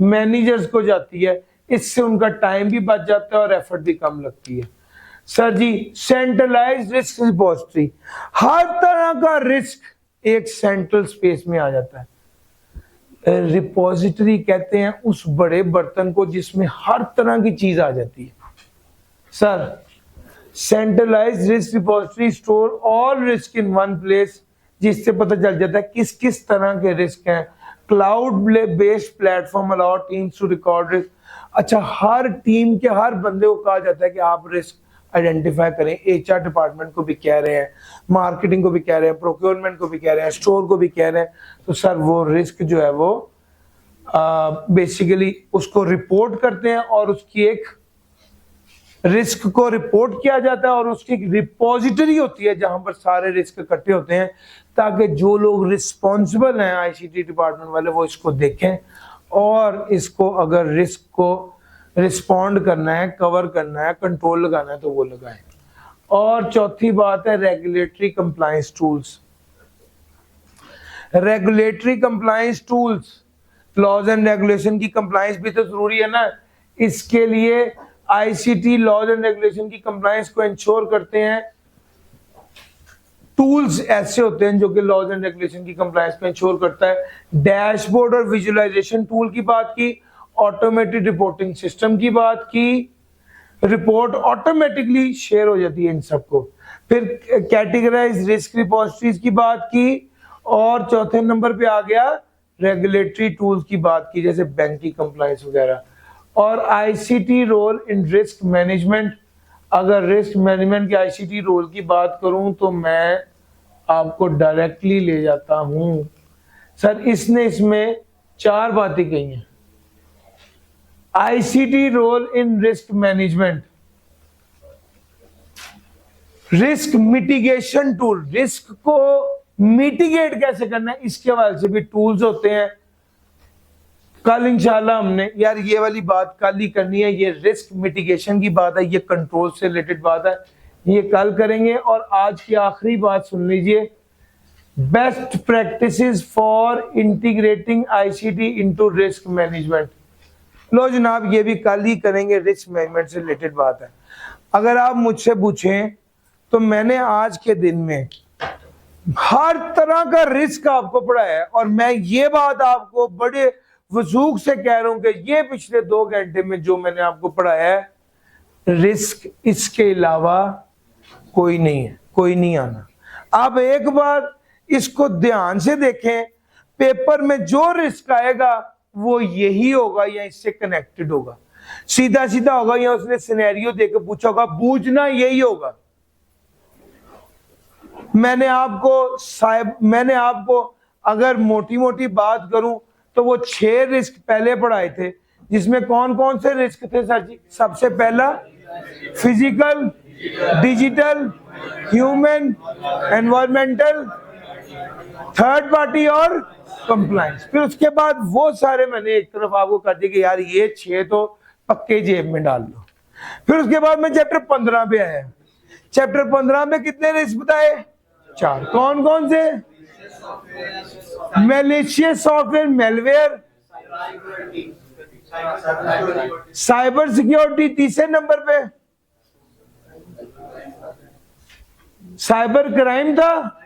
मैनेजर्स को जाती है। इससे उनका टाइम भी बच जाता है और एफर्ट भी कम लगती है। सर जी सेंट्रलाइज्ड रिस्क रिपोजिटरी, हर तरह का रिस्क एक सेंट्रल स्पेस में आ जाता है। रिपोजिटरी कहते हैं उस बड़े बर्तन को जिसमें हर तरह की चीज आ जाती है। Sir centralised risk repository store all risk in one place, जिससे पता चल जाता है किस किस तरह के रिस्क हैं। Cloud based platform allow teams to record risk. अच्छा हर टीम के हर बंदे को कहा जाता है कि आप रिस्क आइडेंटिफाई करें। एचआर डिपार्टमेंट को भी कह रहे हैं, मार्केटिंग को भी कह रहे हैं, प्रोक्योरमेंट को भी कह रहे हैं, स्टोर को भी कह रहे हैं। तो सर वो रिस्क जो है वो बेसिकली उसको रिपोर्ट करते हैं और उसकी एक रिस्क को रिपोर्ट किया जाता है और उसकी एक रिपोजिटरी होती है जहां पर सारे रिस्क इकट्ठे होते हैं, ताकि जो लोग रिस्पॉन्सिबल हैं आईसीटी डिपार्टमेंट वाले वो इसको देखें और इसको अगर रिस्क को रिस्पॉन्ड करना है, कवर करना है, कंट्रोल लगाना है तो वो लगाएं। और चौथी बात है regulatory compliance tools. Regulatory compliance tools, laws and regulation की कंप्लायंस भी तो जरूरी है ना। इसके लिए आईसीटी लॉज एंड रेगुलेशन की कंप्लायंस को इंश्योर करते हैं। टूल्स ऐसे होते हैं जो कि लॉज एंड रेगुलेशन की कंप्लायंस को इंश्योर करता है। डैशबोर्ड और विजुअलाइजेशन टूल की बात की, ऑटोमेटेड रिपोर्टिंग सिस्टम की बात की, रिपोर्ट ऑटोमेटिकली शेयर हो जाती है इन सबको। फिर कैटेगराइज रिस्क रिपोजिटरीज की बात की और चौथे नंबर पे आ गया रेगुलेटरी टूल्स की बात की, जैसे बैंक की कंप्लायंस वगैरह। और ICT role in risk management, अगर रिस्क मैनेजमेंट के आईसीटी रोल की बात करूं तो मैं आपको डायरेक्टली ले जाता हूं। सर इसने इसमें 4 बातें कही हैं। ICT role in risk management, risk mitigation tool, risk को मिटिगेट कैसे करना है इसके हवाले से भी टूल्स होते हैं। कल इंशाल्लाह हमने यार ये वाली बात कल ही करनी है, ये रिस्क मिटिगेशन की बात है, ये कंट्रोल से रिलेटेड बात है, ये कल करेंगे। और आज की आखिरी बात सुन लीजिए, best practices for integrating ICT into risk management. लो जनाब ये भी कल ही करेंगे, रिस्क मैनेजमेंट से रिलेटेड बात है। अगर आप मुझसे पूछें तो मैंने आज के दिन में हर तरह का रिस्क आपको पढ़ाया है और मैं ये बात आपको बड़े वसूख से कह रहा हूं कि ये पिछले 2 घंटे में जो मैंने आपको पढ़ाया है, रिस्क इसके अलावा कोई नहीं है, कोई नहीं आना। आप एक बार इसको ध्यान से देखें, पेपर में जो रिस्क आएगा वो यही होगा या इससे कनेक्टेड होगा, सीधा सीधा होगा या उसने सिनेरियो देकर पूछा होगा, बूझना यही होगा। मैंने आपको अगर मोटी मोटी बात करूं तो वो 6 रिस्क पहले पढ़ाए थे, जिसमें कौन कौन से रिस्क थे सर जी? सबसे पहला physical, digital, human, environmental, third party और कंप्लायंस। फिर उसके बाद वो सारे मैंने एक तरफ आपको कर दिया कि यार ये 6 तो पक्के जेब में डाल लो। फिर उसके बाद मैं चैप्टर 15 पे आया। चैप्टर 15 में कितने रिस्क बताए? 4। कौन कौन से? Malicious software, malware, cyber security तीसरे नंबर पे, साइबर क्राइम था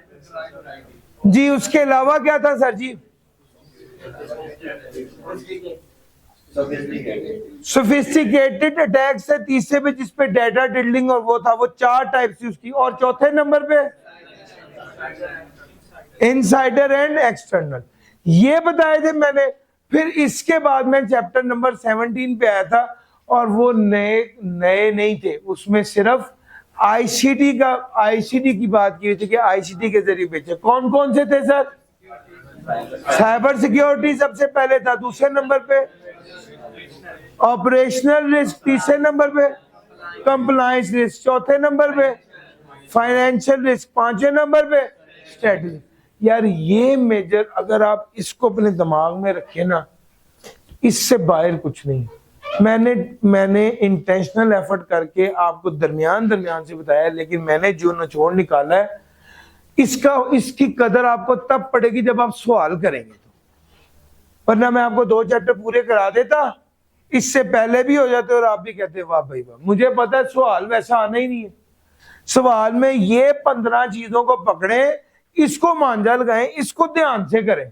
जी। उसके अलावा क्या था सर जी? सोफिस्टिकेटेड अटैक्स है तीसरे पे, जिसपे डाटा डिल्डिंग और वो था, वो 4 टाइप थी उसकी। और चौथे नंबर पे इनसाइडर एंड एक्सटर्नल, ये बताए थे मैंने। फिर इसके बाद मैं चैप्टर नंबर 17 पे आया था और वो नए नहीं थे, उसमें सिर्फ आईसीटी की बात की हुई थी कि आईसीटी के जरिए बेचे। कौन कौन से थे सर? साइबर सिक्योरिटी सबसे पहले था, दूसरे नंबर पे ऑपरेशनल रिस्क, तीसरे नंबर पे कंप्लायंस रिस्क, चौथे नंबर पे फाइनेंशियल रिस्क, पांचवें नंबर पे स्ट्रेटजी। यार ये मेजर अगर आप इसको अपने दिमाग में रखें ना, इससे बाहर कुछ नहीं। मैंने इंटेंशनल एफर्ट करके आपको दरमियान से बताया, लेकिन मैंने जो निचोड़ निकाला है इसकी कदर आपको तब पड़ेगी जब आप सवाल करेंगे। तो वरना मैं आपको 2 चैप्टर पूरे करा देता, इससे पहले भी हो जाते और आप भी कहते वाह भाई वाह। मुझे पता है सवाल वैसा आना ही नहीं है। सवाल में ये 15 चीजों को पकड़े, इसको मांझा लगाएं, इसको ध्यान से करें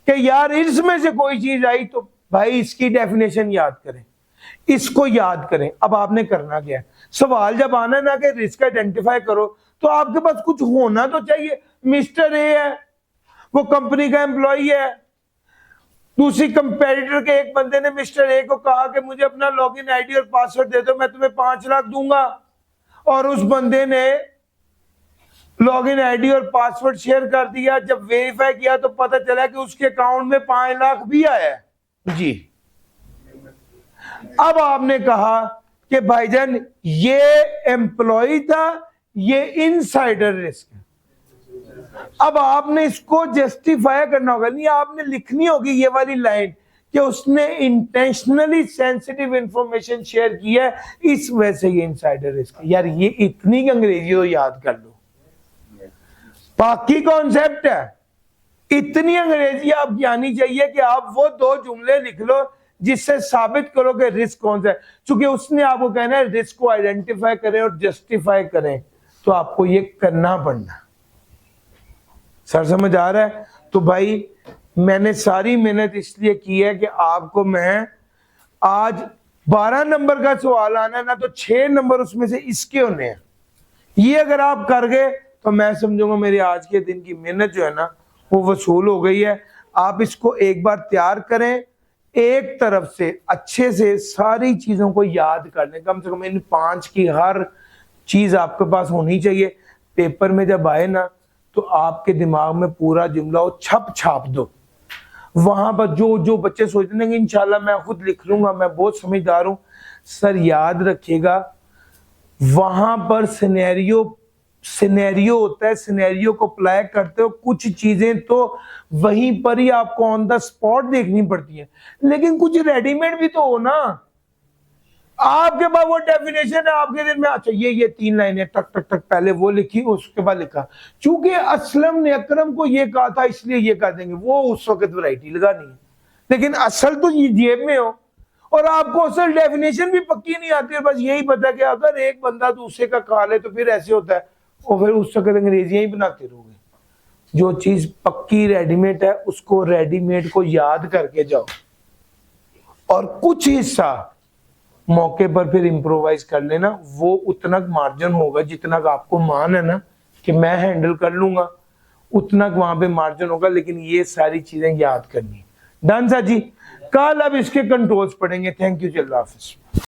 कि यार इसमें से कोई चीज आई तो भाई इसकी डेफिनेशन याद करें, इसको याद करें। अब आपने करना क्या है, सवाल जब आना ना कि रिस्क आइडेंटिफाई करो, तो आपके पास कुछ होना तो चाहिए। मिस्टर ए है, वो कंपनी का एम्प्लॉई है, दूसरी कंपेटिटर के एक बंदे ने मिस्टर ए को कहा कि मुझे अपना लॉगिन आईडी और पासवर्ड दे दो, मैं तुम्हें 5 लाख दूंगा, और उस बंदे ने लॉगिन आईडी और पासवर्ड शेयर कर दिया। जब वेरीफाई किया तो पता चला कि उसके अकाउंट में 5 लाख भी आया है जी। अब आपने कहा कि भाईजान ये एम्प्लॉय था, ये इनसाइडर रिस्क है। अब आपने इसको जस्टिफाई करना होगा, नहीं आपने लिखनी होगी ये वाली लाइन कि उसने इंटेंशनली सेंसिटिव इंफॉर्मेशन शेयर की है, इस वजह से ये इनसाइडर रिस्क है। यार ये इतनी अंग्रेजी तो याद कर लो, बाकी कॉन्सेप्ट है। इतनी अंग्रेजी आपकी आनी चाहिए कि आप वो 2 जुमले लिख लो जिससे साबित करो कि रिस्क कौन सा है। चूंकि उसने आपको कहना है रिस्क को आइडेंटिफाई करें और जस्टिफाई करें, तो आपको ये करना पड़ना। सर समझ आ रहा है? तो भाई मैंने सारी मेहनत इसलिए की है कि आपको मैं आज 12 नंबर का सवाल आना है ना, तो 6 नंबर उसमें से इसके होने हैं। ये अगर आप कर गए तो मैं समझूंगा मेरी आज के दिन की मेहनत जो है ना वो वसूल हो गई है। आप इसको एक बार तैयार करें, एक तरफ से अच्छे से सारी चीजों को याद कर लें। कम से कम इन 5 की हर चीज आपके पास होनी चाहिए। पेपर में जब आए ना तो आपके दिमाग में पूरा जुमला वो छाप दो। वहां पर जो बच्चे सोचते हैं कि इंशाल्लाह मैं खुद लिख लूंगा, मैं बहुत समझदार हूं, सर याद रखिएगा वहां पर सिनेरियो होता है, सिनेरियो को अप्लाई करते हो। कुछ चीजें तो वहीं पर ही आपको ऑन द स्पॉट देखनी पड़ती हैं, लेकिन कुछ रेडीमेड भी तो हो ना। आपके पास वो डेफिनेशन है आपके दिल में, अच्छा ये 3 लाइनें टक टक टक पहले वो लिखी, उसके बाद लिखा। चूंकि असलम ने अकरम को ये कहा था इसलिए ये कह देंगे, वो उस वक्त वैरायटी लगानी है, लेकिन असल तो ये जेब में हो और आपको असल डेफिनेशन भी पक्की नहीं आती है। बस यही पता कि अगर एक बंदा दूसरे का खा ले तो फिर ऐसे होता है, और फिर उस वक्त अंग्रेजियां ही बनाते रहोगे। जो चीज पक्की रेडीमेड है उसको रेडीमेड को याद करके जाओ, और कुछ हिस्सा मौके पर फिर इम्प्रोवाइज कर लेना। वो उतना मार्जिन होगा जितना आपको मान है ना कि मैं हैंडल कर लूंगा, उतना वहां पे मार्जिन होगा, लेकिन ये सारी चीजें याद करनी। डन सा जी, कल अब इसके कंट्रोल्स पढ़ेंगे। थैंक यू, अल्लाह हाफिज़।